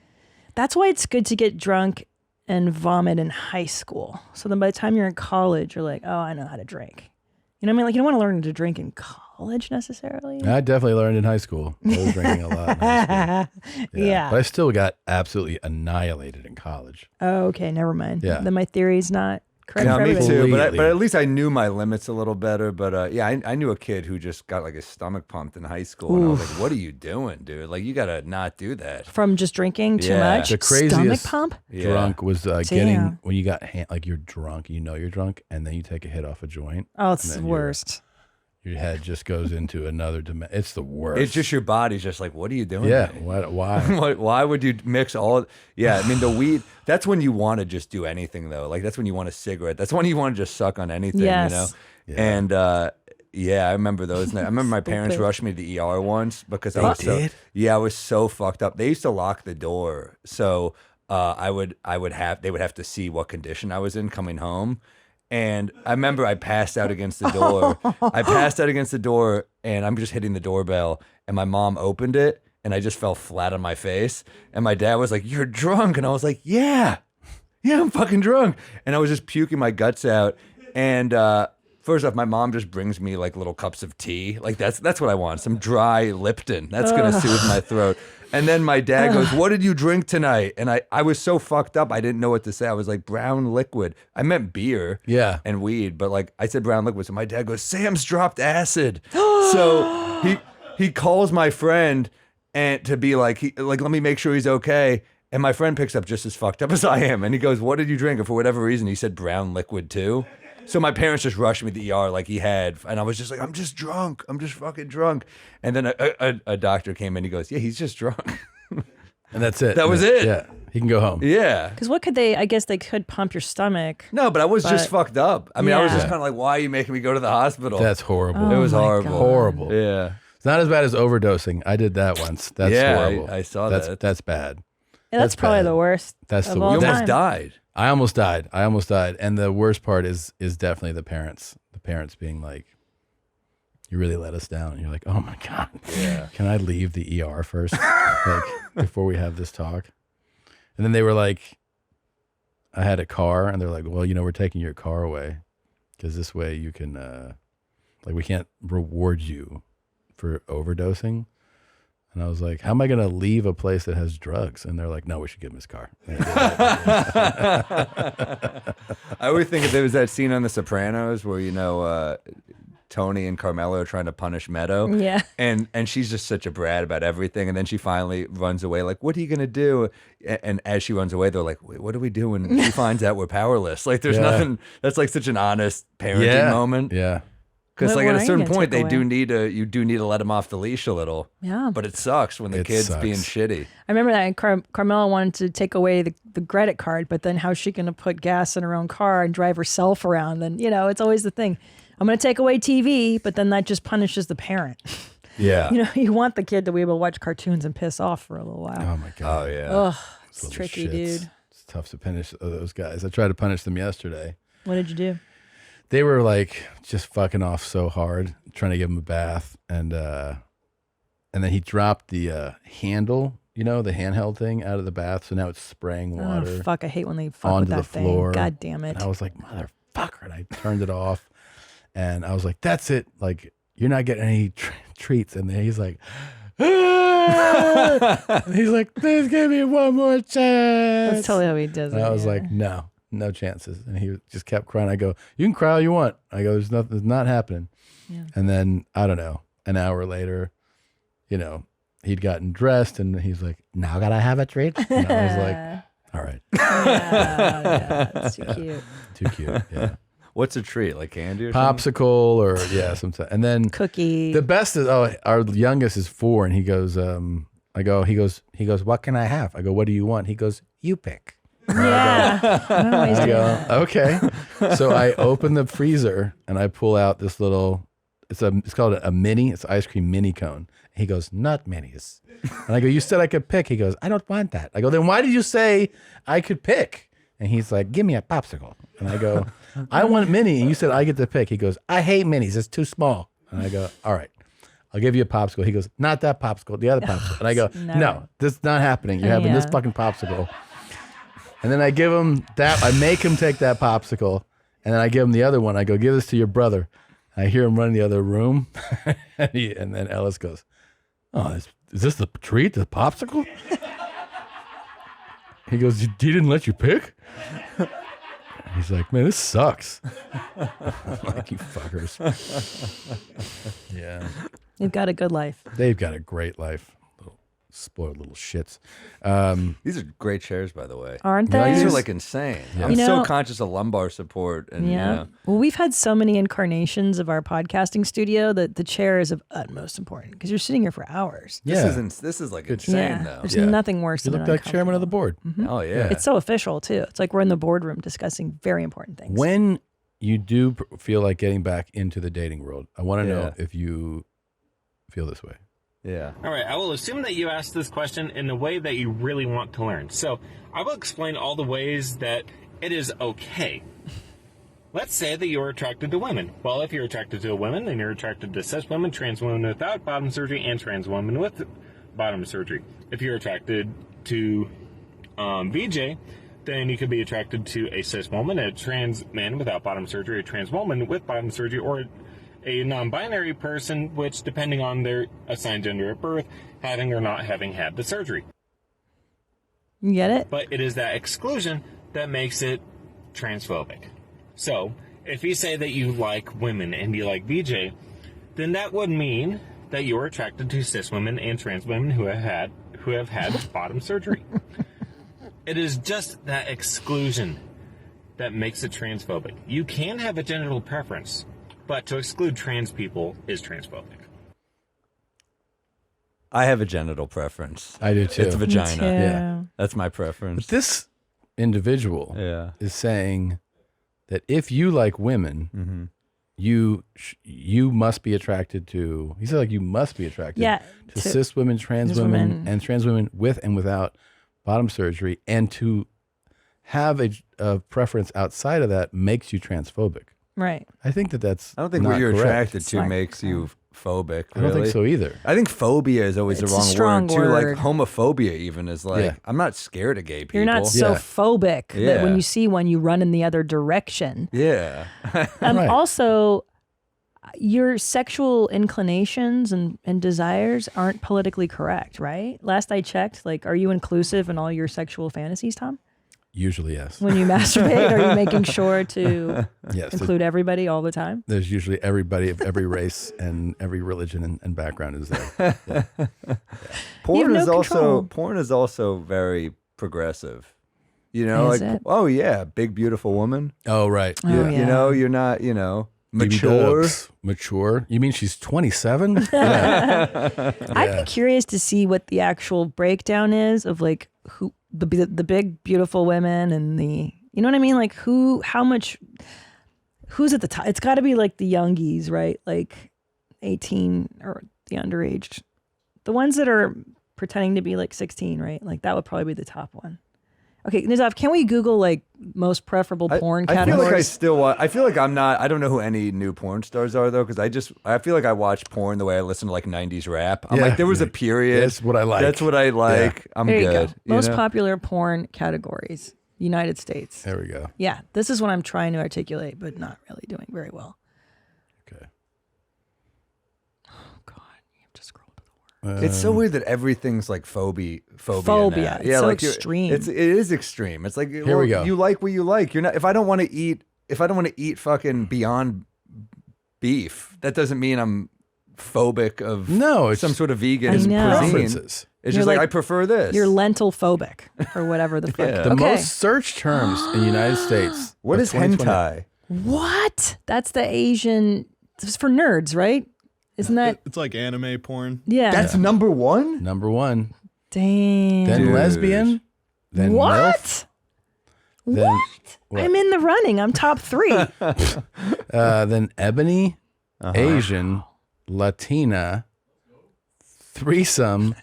That's why it's good to get drunk and vomit in high school. So then by the time you're in college, you're like, oh, I know how to drink. You know what I mean? Like, you don't want to learn to drink in college necessarily. I definitely learned in high school. I was drinking a lot in high school. Yeah. But I still got absolutely annihilated in college. Oh, okay, never mind. Yeah. Then my theory's not correct No, for me everybody. too. But Completely. at least I knew my limits a little better. But yeah, I knew a kid who just got like his stomach pumped in high school, and I was like, "What are you doing, dude? Like, you gotta not do that." From just drinking too Yeah. much? The craziest Stomach pump? drunk was Damn. getting when you got like you're drunk, you know you're drunk, and then you take a hit off a joint. Oh, it's and the then worst. Your head just goes into another dimension. It's the worst. It's just your body's just like, "What are you doing?" Yeah. man?" Why? Why would you mix all? Yeah, I mean the weed. That's when you want to just do anything though. Like that's when you want a cigarette. That's when you want to just suck on anything. Yes. You know. Yeah. And yeah, I remember those. I remember my parents Stupid. rushed me to the ER once because I was did? I was so fucked up. They used to lock the door, so they would have to see what condition I was in coming home. And I remember I passed out against the door. And I'm just hitting the doorbell. And my mom opened it, and I just fell flat on my face. And my dad was like, "You're drunk." And I was like, yeah, I'm fucking drunk. And I was just puking my guts out. And first off, my mom just brings me like little cups of tea. Like that's what I want. Some dry Lipton. That's going to soothe my throat. And then my dad goes, "What did you drink tonight?" And I was so fucked up, I didn't know what to say. I was like, "Brown liquid." I meant beer and weed, but like I said brown liquid. So my dad goes, "Sam's dropped acid." So he calls my friend and to be like, let me make sure he's okay. And my friend picks up just as fucked up as I am. And he goes, "What did you drink?" And for whatever reason, he said brown liquid too. So my parents just rushed me to the ER like he had. And I was just like, "I'm just drunk. I'm just fucking drunk." And then a doctor came in. He goes, "Yeah, he's just drunk." And that's it. That was it. Yeah. He can go home. Yeah. Because what could they, I guess they could pump your stomach. No, but I was just fucked up. I mean, I was just Yeah. kind of like, "Why are you making me go to the hospital?" That's horrible. It was Oh my horrible. God. Horrible. Yeah. It's not as bad as overdosing. I did that once. That's Yeah, horrible. I saw that's, that. That's bad. Yeah, that's probably bad. the worst. That's of the all worst. You time. almost died. I almost died. And the worst part is definitely the parents. The parents being like, you really let us down. And you're like, oh my God, Yeah. can I leave the ER first, like before we have this talk? And then they were like, I had a car, and they're like, well, we're taking your car away because this way you can, like, we can't reward you for overdosing. And I was like, how am I going to leave a place that has drugs? And they're like, no, we should give him his car. I always think if there was that scene on The Sopranos where, Tony and Carmela are trying to punish Meadow. Yeah. And she's just such a brat about everything. And then she finally runs away, like, what are you going to do? And as she runs away, they're like, wait, what do we do when she finds out we're powerless? Like, there's nothing, that's like such an honest parenting moment. Yeah. Because What like at are a you certain gonna point, take you do need to let him off the leash a little. Yeah. But it sucks when the It kid's sucks. being shitty. I remember that Carmela wanted to take away the credit card, but then how's she going to put gas in her own car and drive herself around? And, it's always the thing. I'm going to take away TV, but then that just punishes the parent. Yeah. You want the kid to be able to watch cartoons and piss off for a little while. Oh my God. Oh, yeah. Ugh, it's Little tricky, shits. dude. It's tough to punish those guys. I tried to punish them yesterday. What did you do? They were like just fucking off so hard, trying to give him a bath, and then he dropped the handle, the handheld thing, out of the bath. So now it's spraying water. Oh, fuck. I hate when they fuck onto with that the floor. thing. God damn it. And I was like, motherfucker. And I turned it off. And I was like, that's it. Like, you're not getting any treats. And then he's like, ah! And he's like, please give me one more chance. That's totally how he does it. And I was yeah. like, no chances. And he just kept crying. I go, you can cry all you want. I go, there's not happening. Yeah. And then, I don't know, an hour later, he'd gotten dressed and he's like, now gotta have a treat. And I was like, all right. Yeah, that's too cute. Too cute, yeah. What's a treat? Like candy or something? Popsicle or, yeah, something. And then Cookie. the best is, our youngest is 4 and he goes, he goes, what can I have? I go, what do you want? He goes, you pick. Yeah. I go, okay. So I open the freezer and I pull out this little, it's called a mini, it's an ice cream mini cone. He goes, not minis. And I go, you said I could pick. He goes, I don't want that. I go, then why did you say I could pick? And he's like, give me a popsicle. And I go, I want mini. And you said I get to pick. He goes, I hate minis. It's too small. And I go, all right, I'll give you a popsicle. He goes, not that popsicle, the other popsicle. And I go, no, this is not happening. You're having this fucking popsicle. And then I give him that. I make him take that popsicle. And then I give him the other one. I go, give this to your brother. I hear him run in the other room. And then Ellis goes, oh, is this the treat, the popsicle? He goes, he didn't let you pick? He's like, man, this sucks. I'm like, you fuckers. Yeah. They've got a good life. They've got a great life. Little spoiled little shits. These are great chairs, by the way. Aren't No, they? these are like insane. Yeah. I'm so conscious of lumbar support. And Yeah. Well, we've had so many incarnations of our podcasting studio that the chair is of utmost importance because you're sitting here for hours. This is like insane though. There's nothing worse You than look like chairman of the board. Oh yeah. It's so official too. It's like we're in the boardroom discussing very important things. When you do feel like getting back into the dating world, I want to know if you feel this way. Yeah. All right, I will assume that you asked this question in a way that you really want to learn. So I will explain all the ways that it is okay. Let's say that you're attracted to women. Well, if you're attracted to a woman, then you're attracted to cis women, trans women without bottom surgery, and trans women with bottom surgery. If you're attracted to VJ, then you could be attracted to a cis woman, a trans man without bottom surgery, a trans woman with bottom surgery, or a non-binary person, which, depending on their assigned gender at birth, having or not having had the surgery. You get it? But it is that exclusion that makes it transphobic. So, if you say that you like women and you like VJ, then that would mean that you're attracted to cis women and trans women who have had bottom surgery. It is just that exclusion that makes it transphobic. You can have a genital preference, but to exclude trans people is transphobic. I have a genital preference. I do too. It's vagina. Me too. Yeah. That's my preference. But this individual is saying that if you like women, you must be attracted to. He said like you must be attracted to cis women, trans women, and trans women with and without bottom surgery, and to have a preference outside of that makes you transphobic. Right. I think that's. I don't think not what you're correct. attracted to makes you phobic. I don't think so either. I think phobia is always It's the a wrong strong word too. Like word. homophobia even is like, Yeah. I'm not scared of gay people. You're not so phobic that when Yeah. you see one, you run in the other direction. Yeah. Also, your sexual inclinations and desires aren't politically correct, right? Last I checked, like, are you inclusive in all your sexual fantasies, Tom? Usually, yes. When you masturbate, are you making sure to Yes, include everybody all the time? There's usually everybody of every race and every religion and background is there. Yeah. Porn no is also control. porn is also very progressive. You know, Is like it? oh yeah, big beautiful woman. Oh right. Oh, You yeah. know, you're not, BB mature. Dubs. Mature? You mean she's 27? Yeah. I'd be curious to see what the actual breakdown is of like who the big beautiful women and the, you know what I mean? Like how much, who's at the top? It's got to be like the youngies, right? Like 18 or the underage, the ones that are pretending to be like 16, right? Like that would probably be the top one. Okay, Nizaf, can we Google like most preferable porn I feel categories? like I feel like I'm not. I don't know who any new porn stars are though, because I feel like I watch porn the way I listen to like '90s rap. I'm Yeah. like, there was a period. That's what I like. That's what I like. I'm There you good. go. Most know? popular porn categories, United States. There we go. Yeah, this is what I'm trying to articulate, but not really doing very well. Okay. It's so weird that everything's like phobia. Phobia. now. It's Yeah, so like extreme. it is extreme. It's like Here we go. You like what you like. You're not. If I don't want to eat fucking Beyond Beef, that doesn't mean I'm phobic of it's some sort of vegan I know. cuisine. Preferences. It's You're just like like- I prefer this. You're lentil phobic or whatever the fuck. Yeah. The Okay. most searched terms in the United States. What of is 2020. hentai? What? That's the Asian. This is for nerds, right? Isn't that? It's like anime porn. Yeah. That's number one. Number one. Dang. Then Dude. lesbian. Then What? MILF. Then, What? I'm in the running. I'm top 3. then ebony, Asian, Latina, threesome,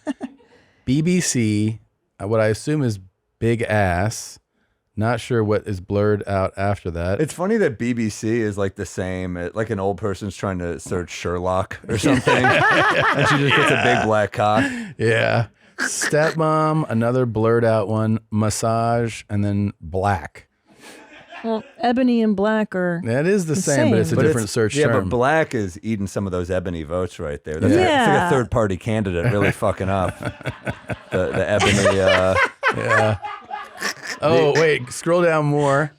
BBC, what I assume is big ass. Not sure what is blurred out after that. It's funny that BBC is like the same, like an old person's trying to search Sherlock or something, and she just gets a big black cock. Yeah. Stepmom, another blurred out one, massage, and then black. Well, ebony and black are. That is the same, but it's a different search yeah, term. but black is eating some of those ebony votes right there. That's Yeah. like, it's like a third party candidate really fucking up the ebony. Yeah. Oh, wait, scroll down more.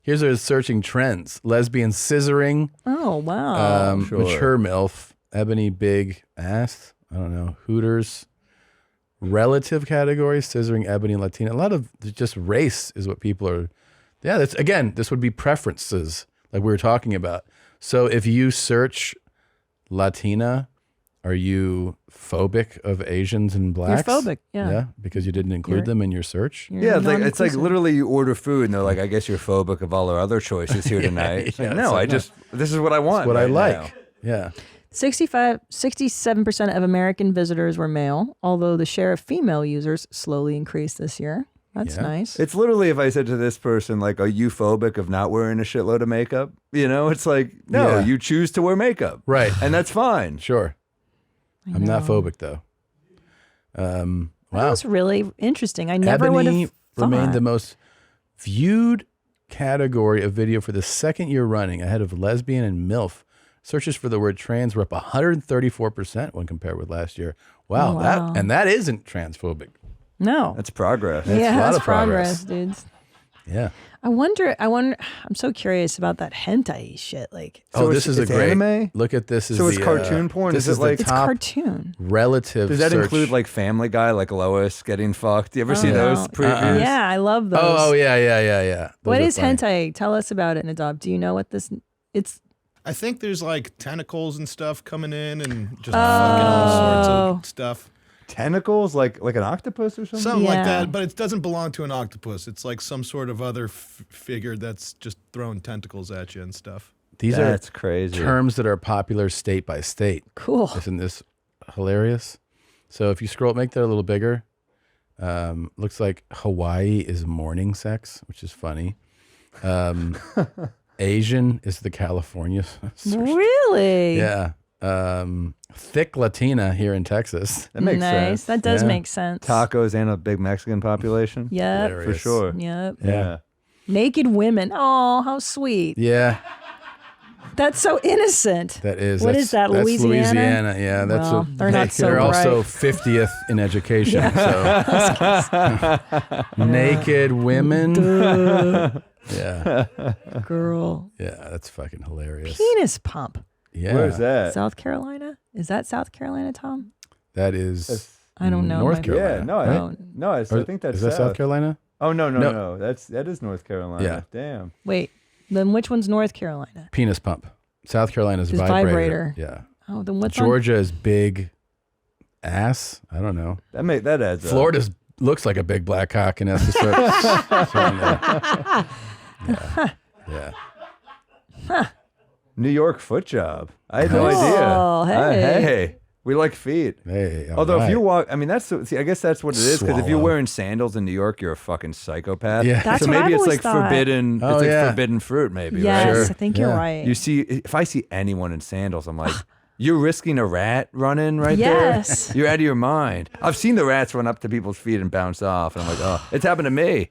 Here's our searching trends. Lesbian scissoring. Oh, wow. Sure. Mature MILF. Ebony big ass. I don't know. Hooters. Relative categories. Scissoring, ebony, Latina. A lot of just race is what people are. Yeah, that's again, this would be preferences like we were talking about. So if you search Latina, are you phobic of Asians and blacks? phobic, yeah. Yeah, because you didn't include them in your search? Yeah, it's like literally you order food and they're like, I guess you're phobic of all our other choices here tonight. It's like, yeah, no, it's like, this is what I want. That's what I right like. now. Yeah. 67% of American visitors were male, although the share of female users slowly increased this year. That's Yeah. nice. It's literally if I said to this person, like, are you phobic of not wearing a shitload of makeup? You know, it's like, no, Yeah. you choose to wear makeup. Right. And that's fine. Sure. I'm not phobic though. That Wow. was really interesting. I never would Ebony have remained thought. the most viewed category of video for the second year running, ahead of lesbian and MILF. Searches for the word trans were up 134% when compared with last year. Wow, Oh, wow. that isn't transphobic. No. That's progress. That's yeah, a lot that's of progress. dudes. Yeah. I wonder, I'm so curious about that hentai shit. Like, This is a it's great anime? Look at this. So is it's the, cartoon porn? This Is it is the like- it's top cartoon. relative. Does that search. include like Family Guy, like Lois getting fucked? You ever see those previews? Yeah, I love those. Oh yeah. What Those are is funny. hentai? Tell us about it, Nadab. Do you know what this? It's I think there's like tentacles and stuff coming in and just fucking all sorts of stuff. Tentacles, like an octopus or something? Something like Yeah. that, but it doesn't belong to an octopus. It's like some sort of other figure that's just throwing tentacles at you and stuff. These That's are crazy. terms that are popular state by state. cool. Isn't this hilarious? So if you scroll, make that a little bigger. Looks like Hawaii is morning sex, which is funny. Asian is the California search. Really? Yeah. thick Latina here in Texas. That makes nice. sense. That does make sense. Tacos and a big Mexican population. Yep. For sure. Yep. Yeah. Naked women. Oh, how sweet. Yeah. That's so innocent. That is. What is that, That's Louisiana? Louisiana. Yeah, that's Well, they're not so They're also bright. 50th in education. So naked women. Yeah. Girl. Yeah, that's fucking hilarious. Penis pump. Yeah. Where's that? South Carolina? Is that South Carolina, Tom? That is. I don't know. North My- Carolina. Yeah, no, right? no, I think that's Is that South Carolina? Oh no. That is North Carolina. Yeah. Damn. Wait, then which one's North Carolina? Penis pump. South Carolina's Is vibrator. vibrator. Yeah. Oh, then what's on- Georgia is big ass. I don't know. That adds up. Florida looks like a big black cock and has to start. Yeah. New York foot job. I had no Cool. idea. Hey. Hey, we like feet. Hey, all although if you right. walk, I mean, I guess that's what it is. Because if you're Swallow. wearing sandals in New York, you're a fucking psychopath. Yeah. That's so what maybe I've it's always like thought. forbidden. Oh, it's like yeah. forbidden fruit, maybe. Yes, right? I think you're right. You see, if I see anyone in sandals, I'm like, you're risking a rat running right Yes. there. You're out of your mind. I've seen the rats run up to people's feet and bounce off, and I'm like, oh, it's happened to me.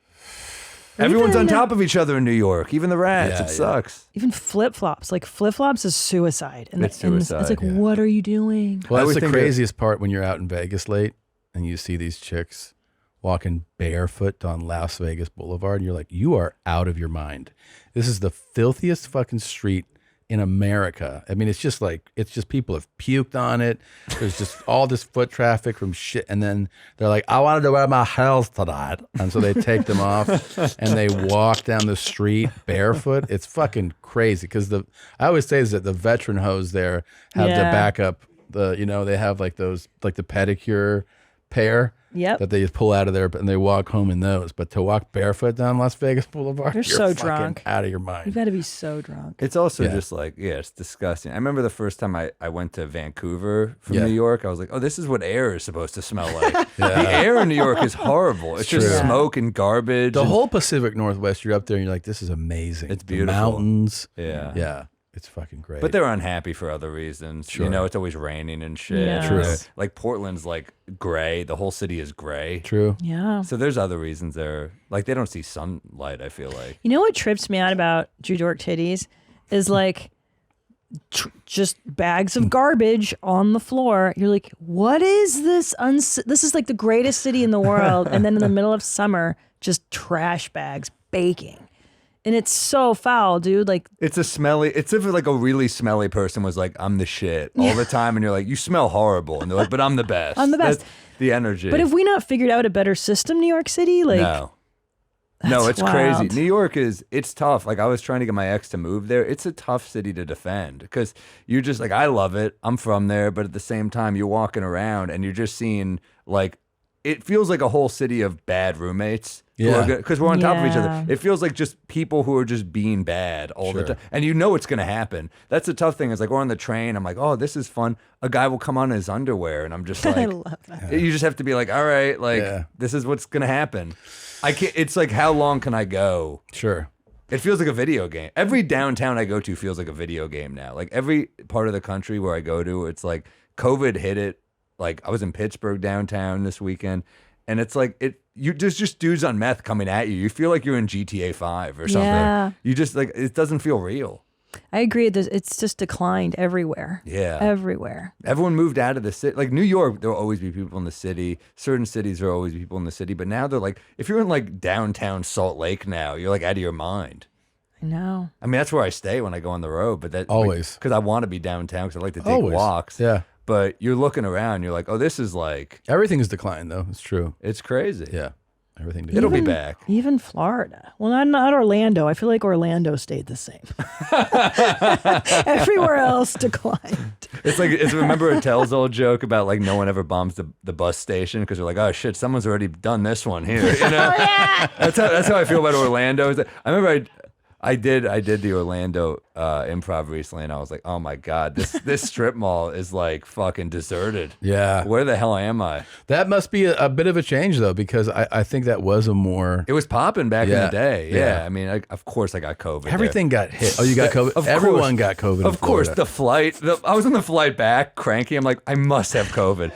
Everyone's on top of each other in New York, even the rats. Yeah, it sucks. Even flip flops. Like flip flops is suicide. And It's and suicide, It's like, yeah. what are you doing? Well, I that's would the think that- craziest part when you're out in Vegas late and you see these chicks walking barefoot on Las Vegas Boulevard, and you're like, you are out of your mind. This is the filthiest fucking street in America. I mean, it's just people have puked on it. There's just all this foot traffic from shit. And then they're like, I wanted to wear my heels tonight. And so they take them off and they walk down the street barefoot. It's fucking crazy. Because I always say is that the veteran hoes there have the Yeah. backup. They have like those, like the pedicure pair. Yep. That they just pull out of there and they walk home in those. But to walk barefoot down Las Vegas Boulevard, You're so fucking drunk. out of your mind. You've got to be so drunk. It's also Yeah. just like, yeah, it's disgusting. I remember the first time I went to Vancouver from Yeah. New York, I was like, oh, this is what air is supposed to smell like. The air in New York is horrible. It's just true. smoke and garbage. The and- whole Pacific Northwest, you're up there and you're like, this is amazing. It's The beautiful. mountains. Yeah. Yeah. It's fucking great. But they're unhappy for other reasons. Sure. You know, it's always raining and shit. Yes. True. Like Portland's like gray. The whole city is gray. True. Yeah. So there's other reasons there. Like they don't see sunlight, I feel like. You know what trips me out about Drew Dork titties is like just bags of garbage on the floor. You're like, what is this? This is like the greatest city in the world. And then in the middle of summer, just trash bags baking. And it's so foul, dude. Like, It's if like a really smelly person was like, I'm the shit all the time. And you're like, you smell horrible. And they're like, but I'm the best. I'm the best. That's the energy. but have we not figured out a better system, New York City? Like, no, that's it's wild. crazy. New York it's tough. Like I was trying to get my ex to move there. It's a tough city to defend because you're just like, I love it. I'm from there. But at the same time, you're walking around and you're just seeing like, it feels like a whole city of bad roommates. Yeah. Because we're on top of each Yeah. other. It feels like just people who are just being bad all the Sure. time. And you know it's going to happen. That's the tough thing is like we're on the train. I'm like, oh, this is fun. A guy will come on in his underwear. And I'm just like, I love that. you just have to be like, all right, like Yeah. this is what's going to happen. I can't, it's like, how long can I go? Sure. It feels like a video game. Every downtown I go to feels like a video game now. Like every part of the country where I go to, it's like COVID hit it. Like I was in Pittsburgh downtown this weekend. And it's like there's just dudes on meth coming at you. You feel like you're in GTA 5 or something. Yeah. You just like it doesn't feel real. I agree. It's just declined everywhere. Yeah. Everywhere. Everyone moved out of the city. Like New York, there will always be people in the city. Certain cities there will always be people in the city. But now they're like, if you're in like downtown Salt Lake now, you're like out of your mind. I know. I mean, that's where I stay when I go on the road. But that Always. because I want to be downtown because I like to take Always. walks. Yeah. But you're looking around, you're like, oh, this is like Everything is declined, though. It's true. it's crazy. Yeah. Everything. It'll be Even- back. Even Florida. Well, not Orlando. I feel like Orlando stayed the same. Everywhere else declined. It's like remember Attell's old joke about like no one ever bombs the bus station because they're like, oh shit, someone's already done this one here. You know? That's how I feel about Orlando. I remember I did the Orlando improv recently, and I was like, oh my God, this strip mall is like fucking deserted. Yeah. Where the hell am I? That must be a bit of a change, though, because I think that was a more... It was popping back in Yeah. the day. Yeah. Yeah. I mean, of course I got COVID. Everything got hit. Oh, you got COVID? Of Everyone course. got COVID. Of course. The flight, I was on the flight back, cranky. I'm like, I must have COVID.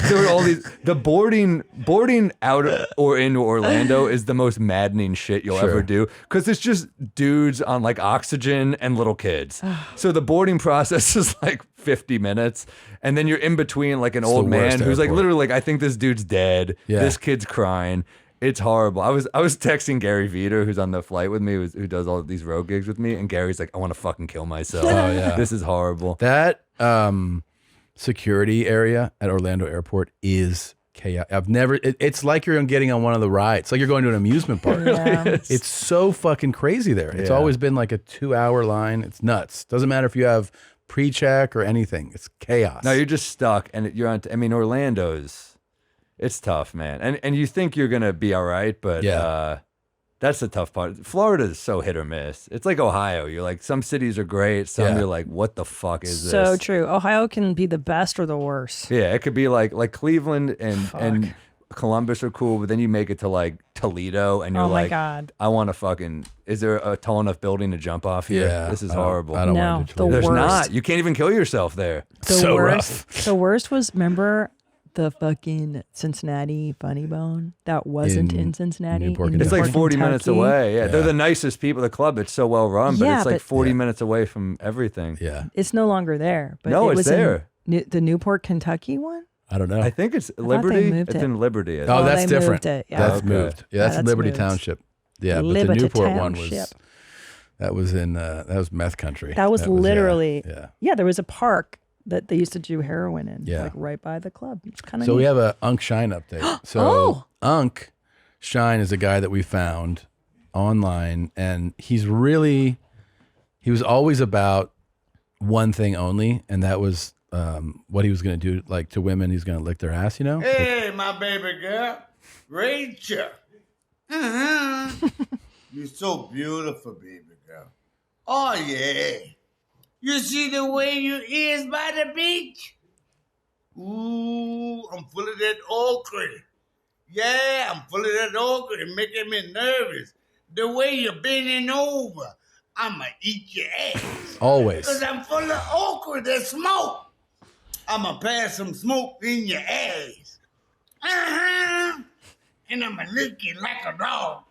There were all these, the boarding out or into Orlando is the most maddening shit you'll ever do. Because it's just dudes on like oxygen and little kids. So the boarding process is like 50 minutes. And then you're in between like an old man who's like literally like, I think this dude's dead. Yeah. This kid's crying. It's horrible. I was texting Gary Veter, who's on the flight with me, who does all these road gigs with me, and Gary's like, I want to fucking kill myself. Oh, yeah. This is horrible. That security area at Orlando Airport is chaos. I've never. It's like you're getting on one of the rides. It's like you're going to an amusement park. Yeah. It's so fucking crazy there. It's Yeah. always been like a 2-hour line. It's nuts. Doesn't matter if you have pre-check or anything. It's chaos. No, you're just stuck, and you're on. I mean, Orlando's, it's tough, man. And you think you're gonna be all right, but that's the tough part. Florida is so hit or miss. It's like Ohio. You're like, some cities are great, some you're like, what the fuck is this? So true. Ohio can be the best or the worst. Yeah, it could be like Cleveland and Columbus are cool, but then you make it to like Toledo, and you're Oh my like, God. I want to fucking. Is there a tall enough building to jump off here? Yeah, This is I don't- horrible. I don't No, want to do the Toledo. There's worst. not. You can't even kill yourself there. The worst, The worst was, remember the fucking Cincinnati Funny Bone that wasn't in Cincinnati? Newport, in It's like Newport, 40 minutes Kentucky? away. Yeah. They're the nicest people at the club. It's so well run, but Yeah, it's like but- 40 minutes away from everything. Yeah. It's no longer there. But No, it it's was there. In the Newport, Kentucky one? I don't know. I think it's they Liberty. moved It's it. in Liberty. I Oh, think. that's they different. moved it, yeah. That's Okay. moved. Yeah, that's that's Liberty moved. Township. Yeah, but Liberty the Newport one Township. was that was in that was meth country. That was literally, yeah. there was a park that they used to do heroin in, Yeah. like right by the club. It's kind of So we have a Unk Shine update. So Oh! Unk Shine is a guy that we found online, and he was always about one thing only, and that was what he was going to do, like to women. He's going to lick their ass, you know? Hey, my baby girl, Rachel. You're so beautiful, baby girl. Oh, yeah. You see the way you is by the beach? Ooh, I'm full of that okra. Yeah, I'm full of that okra. It's making me nervous. The way you're bending over, I'ma eat your ass. Always. Because I'm full of okra, that smoke. I'ma pass some smoke in your ass. And I'ma lick you like a dog.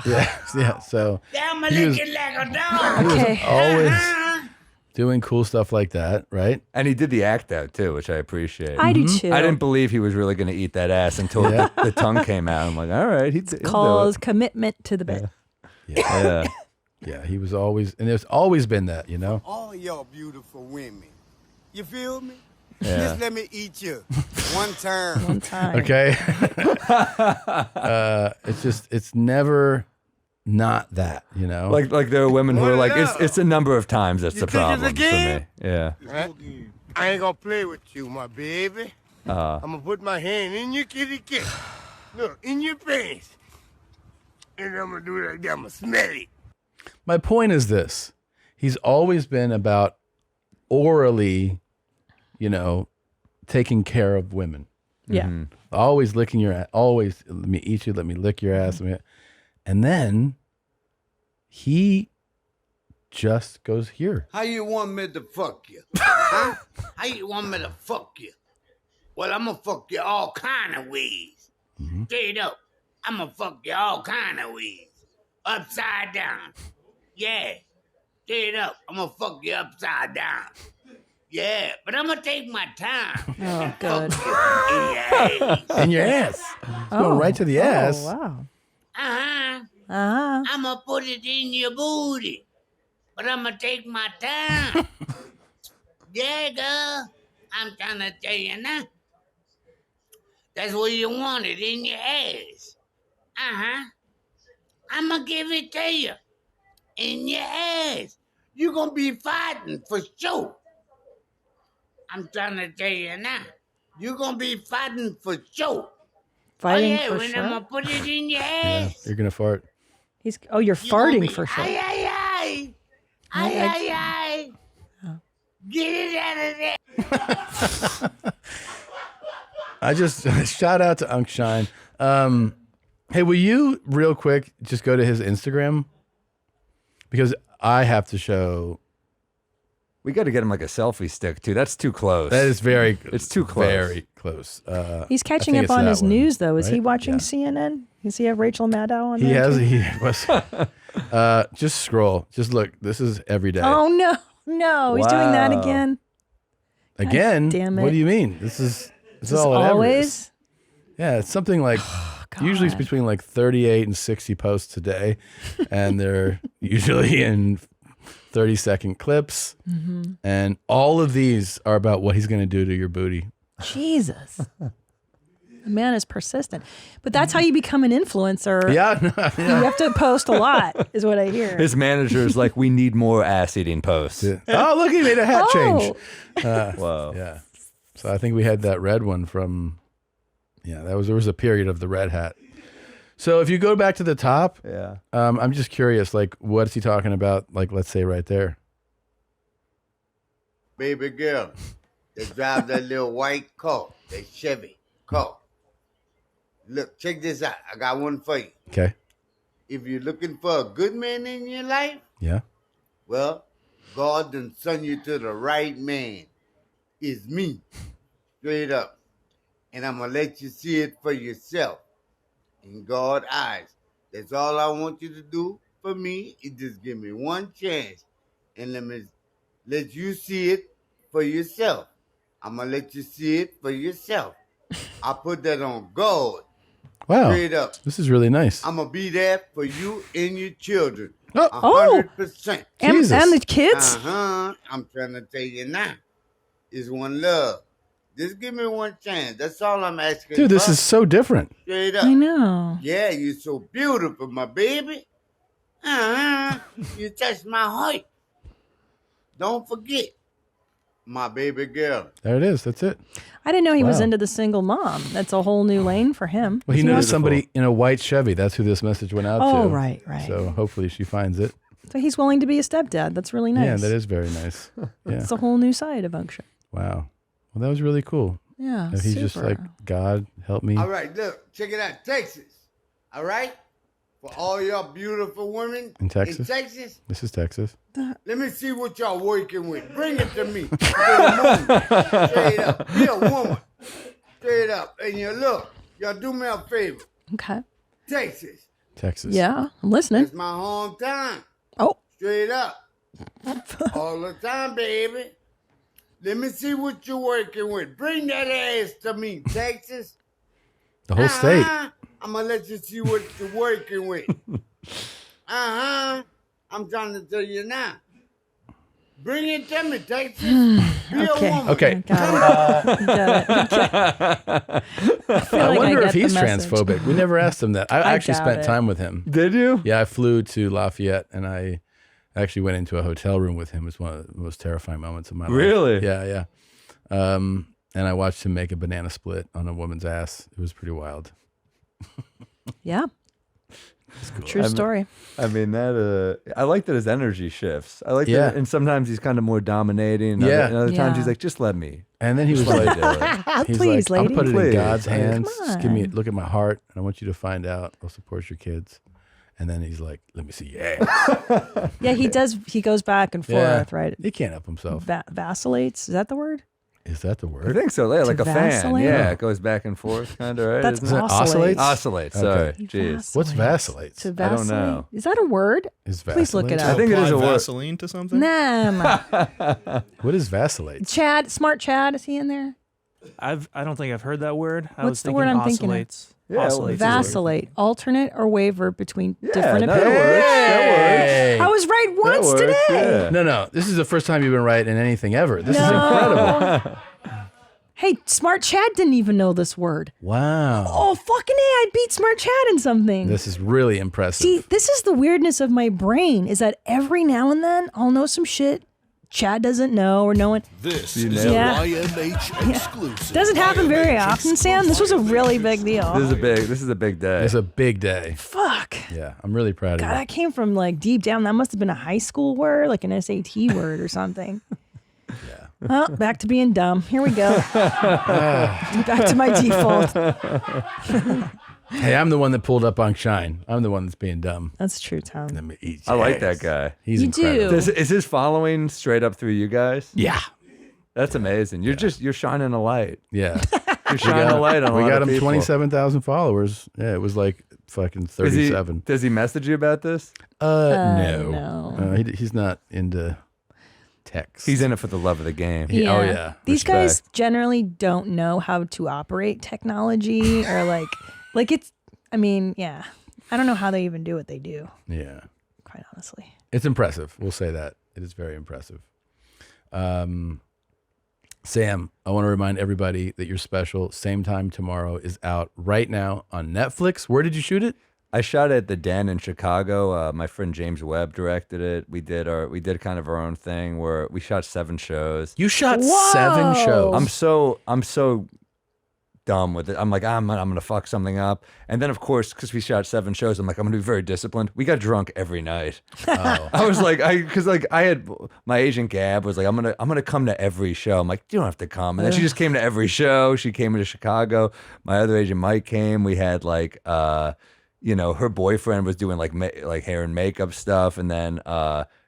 Yeah. So I'ma he was, lick you like a dog. he was always doing cool stuff like that, right? And he did the act out too, which I appreciate. I do too. I didn't believe he was really going to eat that ass until the tongue came out. I'm like, all right, he'll do called it. commitment to the bit. Yeah. Yeah, he was always, and there's always been that, you know? All y'all beautiful women. You feel me? Yeah. Just let me eat you one time. One time. Okay. It's never not that, you know? Like there are women who are like, Well, it's a number of times that's You the think it's a problem for game? me. Yeah. Right? I ain't gonna play with you, my baby. I'm gonna put my hand in your kitty cat. Look, in your face. And I'm gonna do it like that. I'm gonna smell it. My point is this. He's always been about orally, you know, taking care of women. Yeah. Mm-hmm. Always licking your ass. Always, let me eat you, let me lick your ass. And then he just goes here. How you want me to fuck you? Huh? How you want me to fuck you? Well, I'm gonna fuck you all kind of ways. Straight up. I'm gonna fuck you all kind of ways. Upside down. Yeah. Straight up. I'm gonna fuck you upside down. Yeah, but I'm gonna take my time. Oh, good. In your ass. In your ass. It's going right to the ass. Oh, wow. Uh-huh. I'm gonna put it in your booty. But I'm gonna take my time. Yeah, girl. I'm trying to tell you now. That's where you want it, in your ass. Uh-huh. I'm gonna give it to you. In your ass. You're gonna be fighting for sure. I'm trying to tell you now. You're gonna be fighting for sure. Fighting oh, yeah, for when sure? I'm gonna put it in your ass. You're going to fart. You're farting for sure. Aye, aye, aye. Ay. Get it out of there. I just shout out to Unkshine. Hey, will you real quick just go to his Instagram? Because I have to show. We got to get him like a selfie stick too. That's too close. That is It's too close. Very close. He's catching up on his news, though. Is he watching CNN? Does he have Rachel Maddow on He there? has. too? He was. Just scroll. Just look. This is every day. Oh, no. He's doing that Wow. again. Again? damn What it. do you mean? This is Is this all it ever always? is. Yeah, it's something like usually it's between like 38 and 60 posts a day, and they're usually in 30-second clips. Mhm. And all of these are about what he's going to do to your booty. Jesus. The man is persistent. But that's how you become an influencer. Yeah, You have to post a lot, is what I hear. His manager is like, we need more ass eating posts. Oh, look, he made a hat change. Whoa. Yeah. So I think we had that red one from. Yeah, there was a period of the red hat. So if you go back to the top, I'm just curious, like, what is he talking about? Like, let's say right there. Baby girl that drives that little white car, that Chevy car. Look, check this out. I got one for you. Okay. If you're looking for a good man in your life, Yeah. well, God done send you to the right man. It's me. Straight up. And I'm going to let you see it for yourself. In God's eyes. That's all I want you to do for me is just give me one chance. And let you see it for yourself. I'm going to let you see it for yourself. I put that on God. Wow. Straight up. This is really nice. I'm going to be there for you and your children. Oh. 100%. And the kids? Uh-huh. I'm trying to tell you now. It's one love. Just give me one chance. That's all I'm asking. Dude, this for. is so different. Straight up. I know. Yeah, you're so beautiful, my baby. Uh-huh. You touched my heart. Don't forget. My baby girl. There it is. That's it. I didn't know he was Wow. into the single mom. That's a whole new lane for him. Well, he Isn't knows that- somebody in a white Chevy. That's who this message went out to. Oh, right. So hopefully she finds it. So he's willing to be a stepdad. That's really nice. Yeah, that is very nice. Yeah. It's a whole new side of Unction. Wow. Well, that was really cool. Yeah, He's just super. like, God, help me. All right, look, check it out. Texas. All right? For all y'all beautiful women In Texas? This is Texas. let me see what y'all working with. Bring it to me. Straight up. Be a woman. Straight up. And you look, y'all do me a favor. Okay. Texas. Texas. Yeah, I'm listening. It's my hometown. Oh. Straight up. All the time, baby. Let me see what you're working with. Bring that ass to me, Texas. The whole state. I'm going to let you see what you're working with. I'm trying to tell you now. Bring it to me, Texas. Be a woman. Okay. I wonder if he's transphobic. We never asked him that. I actually doubt spent it. time with him. Did you? Yeah, I flew to Lafayette and I actually went into a hotel room with him. It was one of the most terrifying moments of my life. Really? Yeah. And I watched him make a banana split on a woman's ass. It was pretty wild. Yeah. True I mean- story. I mean that. I like that his energy shifts. I like Yeah. that, and sometimes he's kind of more dominating. And Yeah. and other times Yeah. he's like, just let me. And then he was Just let like, me do it. he's Please, like, I'll lady. put it in Please. God's Come hands. Just give me, on. look at my heart, and I want you to find out. I'll support your kids. And then he's like, let me see your ass. Yeah, he does. He goes back and Yeah. forth, right? He can't help himself. vacillates. Is that the word? Is that the I word? think so. Yeah, like a fan. vacillate? Yeah, it goes back and forth, kind of, right? That's Isn't it? oscillates. Oscillates. Sorry. Okay. Jeez. What's vacillates? To I don't vacillate? know. Is that a word? Is Please look it vacillate? up. I think it is a Apply word. Vaseline to something? Nah. What is vacillate? Chad, smart Chad, is he in there? I don't think I've heard that word. I What's was the thinking word I'm thinking of? oscillates. Yeah, Oscillates is a word. Vacillate, alternate or waver between Yeah, different that opinions. works. That works. I was right once works, today. yeah. No. This is the first time you've been right in anything ever. This is incredible. Hey, smart Chad didn't even know this word. Wow. Oh, fucking A, I beat smart Chad in something. This is really impressive. See, this is the weirdness of my brain, is that every now and then I'll know some shit Chad doesn't know or no one. This You is nailed a it. YMH exclusive. Doesn't happen very often, Sam. This was a really big deal. This is a big day. It's a big day. Fuck. Yeah, I'm really proud of God, you. that came from like deep down. That must have been a high school word, like an SAT word or something. Yeah. Well, back to being dumb. Here we go. Back to my default. Hey, I'm the one that pulled up on Shine. I'm the one that's being dumb. That's true, Tom. Let me eat I your like ass. that guy. He's You incredible. do. Is his following straight up through you guys? Yeah. That's amazing. You're shining a light. Yeah. You're shining a light on a We lot got of him people. 27,000 followers. Yeah, it was like fucking 37. Does he message you about this? No. He's not into text. He's in it for the love of the game. Yeah. Oh, yeah. These Respect. guys generally don't know how to operate technology or like it's, I mean, yeah. I don't know how they even do what they do, Yeah. quite honestly. It's impressive. We'll say that. It is very impressive. Sam, I want to remind everybody that your special, Same Time Tomorrow, is out right now on Netflix. Where did you shoot it? I shot it at the Den in Chicago. My friend James Webb directed it. We did kind of our own thing where we shot 7 shows. You shot Whoa. 7 shows. I'm so dumb with it. I'm like, I'm gonna fuck something up. And then of course, because we shot 7 shows, I'm like, I'm gonna be very disciplined. We got drunk every night. Oh. I was like, I had my agent Gab was like, I'm gonna come to every show. I'm like, you don't have to come. And then she just came to every show. She came into Chicago. My other agent Mike came. We had like her boyfriend was doing like hair and makeup stuff, and then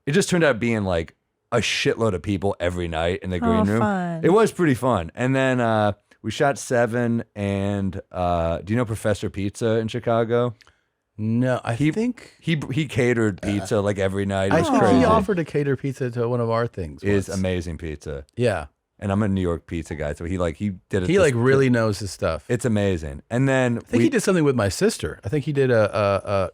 it just turned out being like a shitload of people every night in the green room. Fun. It was pretty fun. And then we shot 7, and do you know Professor Pizza in Chicago? No, I think he catered pizza like every night. It I was think crazy. he offered to cater pizza to one of our things. It's once. amazing pizza. Yeah. And I'm a New York pizza guy, so he did it. He like really knows his stuff. It's amazing. And then I think he did something with my sister. I think he did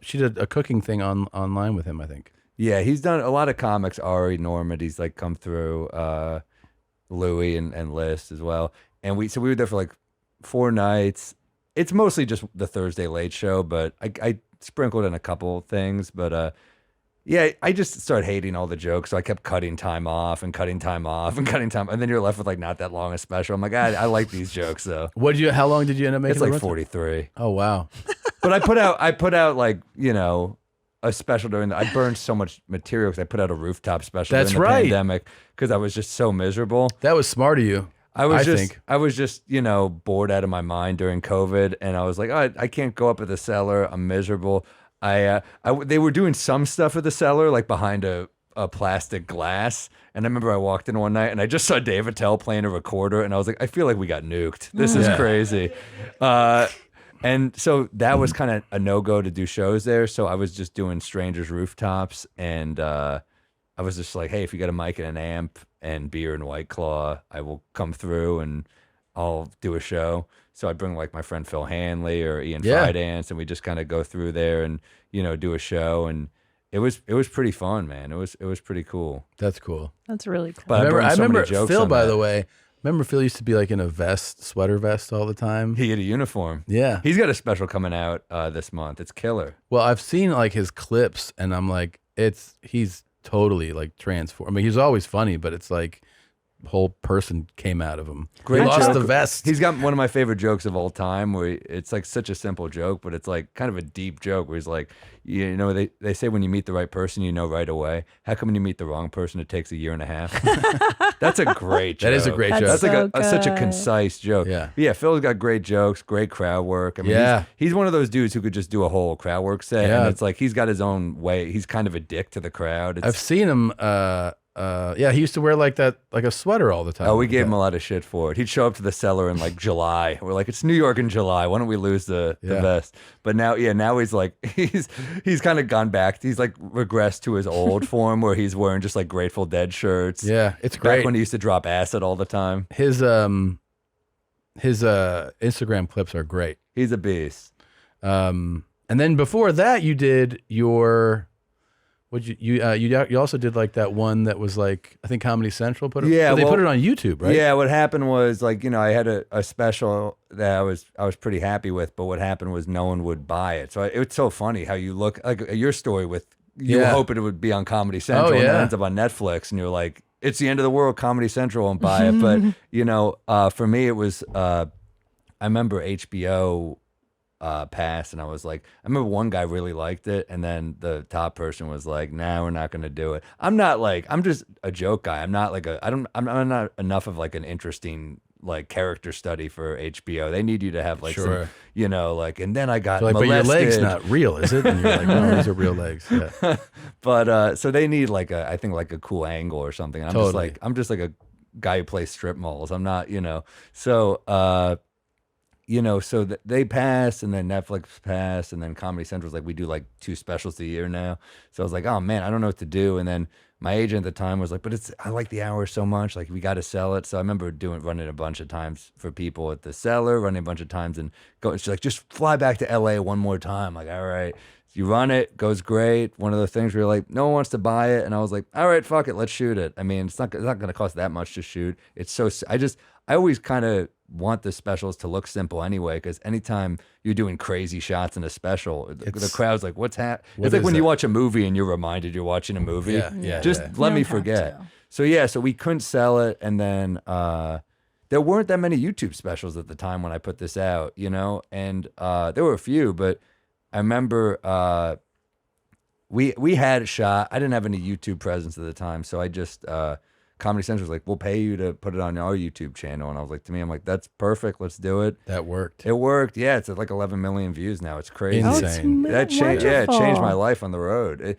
she did a cooking thing online with him, I think. Yeah, he's done a lot of comics. Ari Normandy's like come through, Louis and List as well. And we were there for like 4 nights. It's mostly just the Thursday late show, but I sprinkled in a couple things. But yeah, I just started hating all the jokes, so I kept cutting time off and cutting time off and cutting time, and then you're left with like not that long a special. I'm like, I like these jokes though. How long did you end up making? It's like 43. Oh wow. But I put out like, a special during I burned so much material because I put out a rooftop special That's during the right. pandemic because I was just so miserable. That was smart of you. I was just bored out of my mind during COVID, and I was like, oh, I can't go up at the cellar. I'm miserable. They were doing some stuff at the cellar, like behind a plastic glass. And I remember I walked in one night and I just saw Dave Attell playing a recorder, and I was like, I feel like we got nuked. This is crazy. And so that was kind of a no-go to do shows there. So I was just doing strangers' rooftops, and I was just like, hey, if you got a mic and an amp and beer and White Claw, I will come through and I'll do a show. So I bring like my friend Phil Hanley or Ian Fidance, and we just kind of go through there and do a show. And it was pretty fun, man. It was pretty cool. That's cool. That's really cool. But I remember jokes Phil, on by that. the way. Remember Phil used to be like in a sweater vest all the time. He had a uniform. Yeah. He's got a special coming out this month. It's killer. Well, I've seen like his clips, and I'm like, he's totally like transformed. I mean, he's always funny, but it's like whole person came out of him. Great He lost joke. the vest. He's got one of my favorite jokes of all time where it's like such a simple joke, but it's like kind of a deep joke where he's like, they say when you meet the right person, you know right away. How come when you meet the wrong person, it takes a year and a half? That's a great joke. That is a great joke. That's like so such a good. concise joke. Yeah. But yeah, Phil's got great jokes, great crowd work. I mean, Yeah. he's one of those dudes who could just do a whole crowd work set. Yeah. And it's like he's got his own way. He's kind of a dick to the crowd. I've seen him. He used to wear like a sweater all the time. Oh, we gave him a lot of shit for it. He'd show up to the cellar in like July. We're like, it's New York in July. Why don't we lose the vest? But now he's like, he's kind of gone back. He's like regressed to his old form where he's wearing just like Grateful Dead shirts. Yeah, it's Back great. when he used to drop acid all the time. His Instagram clips are great. He's a beast. And then before that, you did your. You also did like that one that was like, I think Comedy Central put it. Yeah, they well, put it on YouTube, right? Yeah, what happened was like, I had a special that I was pretty happy with, but what happened was no one would buy it. So it's so funny how you look like your story with you were hoping it would be on Comedy Central and it ends up on Netflix, and you're like, it's the end of the world. Comedy Central won't buy it. But, you know, for me, it was, I remember HBO passed, and I was like, I remember one guy really liked it, and then the top person was like, nah, we're not going to do it. I'm just a joke guy. I'm not like I'm not enough of like an interesting like character study for HBO. They need you to have like some, you know, like, and then I got like, molested. but your leg's not real, is it? And you're like, no, these are real legs. Yeah. But so they need like I think like a cool angle or something. I'm just like a guy who plays strip malls. I'm not, you know. So you know, so they passed, and then Netflix passed, and then Comedy Central's like, we do like 2 specials a year now. So I was like, oh man, I don't know what to do. And then my agent at the time was like, but I like the hour so much, like we got to sell it. So I remember running a bunch of times for people at the Cellar, running a bunch of times, and she's like, just fly back to LA one more time. Like, all right. You run it, goes great. One of the things where you're like, no one wants to buy it, and I was like, all right, fuck it, let's shoot it. I mean, it's not going to cost that much to shoot. It's so I always kind of want the specials to look simple anyway, because anytime you're doing crazy shots in a special, the crowd's like, what's happening? It's like when you watch a movie and you're reminded you're watching a movie. Let me forget. So we couldn't sell it, and then there weren't that many YouTube specials at the time when I put this out, you know, and there were a few, but I remember we had a shot. I didn't have any YouTube presence at the time, so I just Comedy Central was like, we'll pay you to put it on our YouTube channel. And I was like, I'm like, that's perfect. Let's do it. That worked. It worked. Yeah, it's at like 11 million views now. It's crazy. Insane. That changed. Yeah, it changed my life on the road.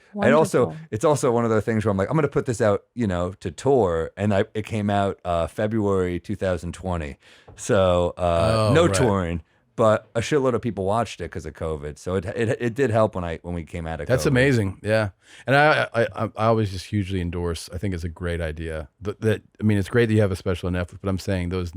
It's also one of the things where I'm like, I'm going to put this out, you know, to tour. And it came out February 2020. So no touring. But a shitload of people watched it because of COVID, so it did help when we came out of COVID. That's amazing, yeah. And I always just hugely endorse. I think it's a great idea. I mean, it's great that you have a special on Netflix, but I'm saying those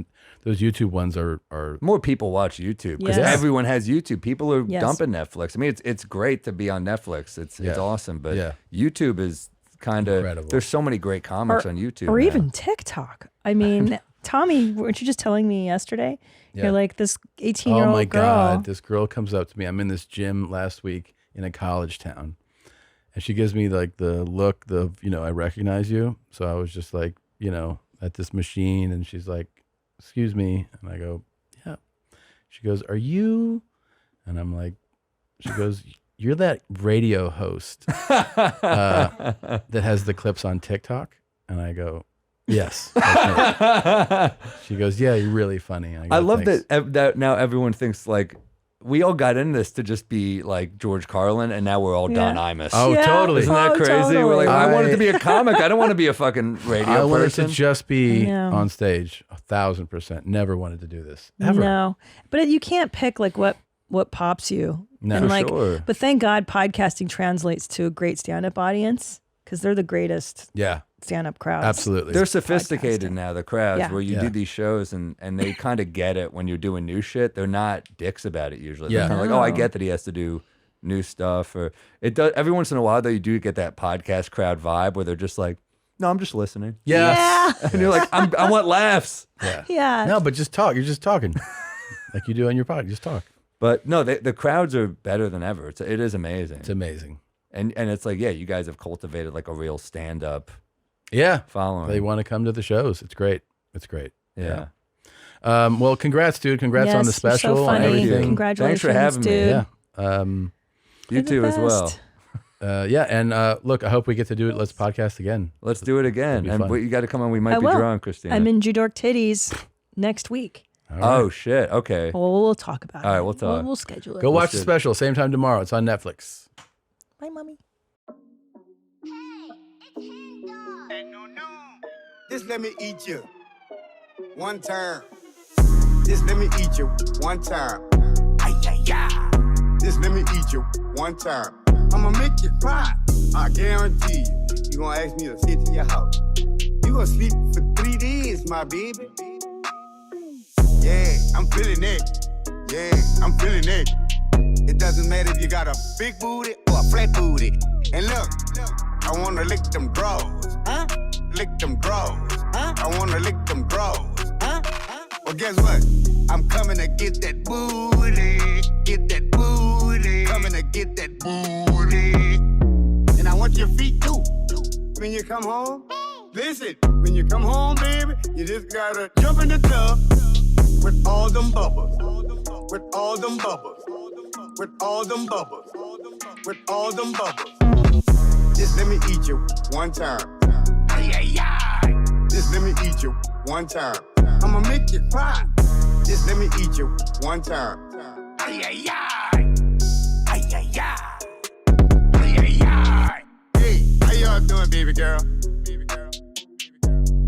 YouTube ones are more people watch YouTube because everyone has YouTube. People are dumping Netflix. I mean, it's great to be on Netflix. It's awesome, but YouTube is kind of there's so many great comics on YouTube, or even TikTok. I mean, Tommy, weren't you just telling me yesterday? You're like this 18-year-old girl. Oh my God, this girl comes up to me. I'm in this gym last week in a college town, and she gives me like the look of, you know, I recognize you. So I was just like, you know, at this machine, and she's like, excuse me. And I go, yeah. She goes, are you? And I'm like, she goes, you're that radio host that has the clips on TikTok? And I go, yes. She goes, yeah, you're really funny. I love that now everyone thinks like we all got in this to just be like George Carlin, and now we're all Don Imus. Oh, totally. Isn't that crazy? Totally. We're like, I wanted to be a comic. I don't want to be a fucking radio person. I wanted to just be on stage, 1,000%. Never wanted to do this, ever. No, but you can't pick like what pops you. No, and like, sure. But thank God podcasting translates to a great stand-up audience, because they're the greatest stand-up crowds. Absolutely. They're sophisticated now, the crowds, where you do these shows and they kind of get it when you're doing new shit. They're not dicks about it usually. They're kind of like, oh, I get that he has to do new stuff. Or it does every once in a while, though, you do get that podcast crowd vibe where they're just like, no, I'm just listening. Yes. And you're like, I want laughs. Yeah. No, but just talk. You're just talking. Like you do on your podcast. Just talk. But no, the crowds are better than ever. It is amazing. It's amazing. And it's like, you guys have cultivated like a real stand-up following. They want to come to the shows. It's great. It's great. Yeah. Well, congrats, dude. Congrats on the special. So funny. And everything. Congratulations, Thanks for having dude. me. Yeah. You too as well. And look, I hope we get to do it. Let's podcast again. Let's do it again. And you got to come on. We might be drunk, Christina. I'm in Judork Titties next week. Right. Oh, shit. Okay. Well, we'll talk about it. All right, we'll talk. We'll schedule it. Go watch the special. Same time tomorrow. It's on Netflix. Bye, Mommy. Just let me eat you one time. Just let me eat you one time. Ay, ay, ay. Just let me eat you one time. I'ma make you cry. I guarantee you. You gonna ask me to sit to your house. You gonna sleep for 3 days, my baby. Yeah, I'm feeling it. Yeah, I'm feeling it. It doesn't matter if you got a big booty or a flat booty. And look, I wanna lick them drawers. Huh? Lick them drawers. Huh? I wanna lick them drawers. Huh? Well, guess what? I'm coming to get that booty. Get that booty. Coming to get that booty. And I want your feet too. When you come home, Listen, when you come home, baby, you just gotta jump in the tub with all them bubbles, with all them bubbles, with all them bubbles, with all them bubbles. Just let me eat you one time. Just let me eat you one time. I'ma make you cry. Just let me eat you one time. Hey, how y'all doing, baby girl?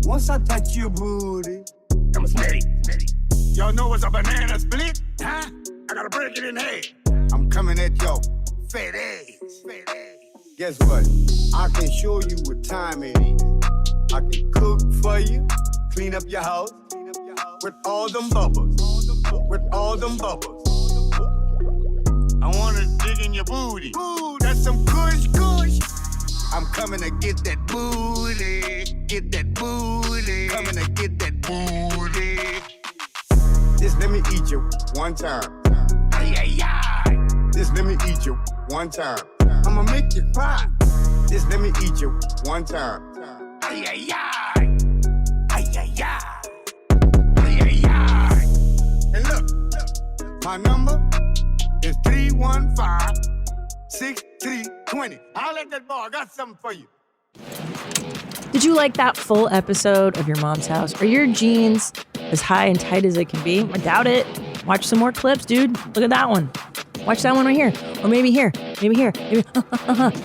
Once I touch your booty, I'm steady. Y'all know what's a banana split? Huh? I gotta break it in half. I'm coming at your fat ass. Guess what? I can show you what time it is. I can cook for you, clean up your house, with all them bubbles, with all them bubbles. I wanna dig in your booty. Ooh, that's some kush. I'm coming to get that booty, get that booty. Coming to get that booty. Just let me eat you one time. Just let me eat you one time. I'ma make you cry. Just let me eat you one time. And look, my number is 315-6320. I'll let that boy. I got something for you. Did you like that full episode of Your Mom's House? Are your jeans as high and tight as they can be? I doubt it. Watch some more clips, dude. Look at that one. Watch that one right here. Or maybe here. Maybe here.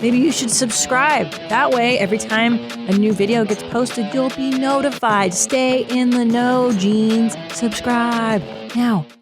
Maybe you should subscribe. That way, every time a new video gets posted, you'll be notified. Stay in the know, jeans. Subscribe now.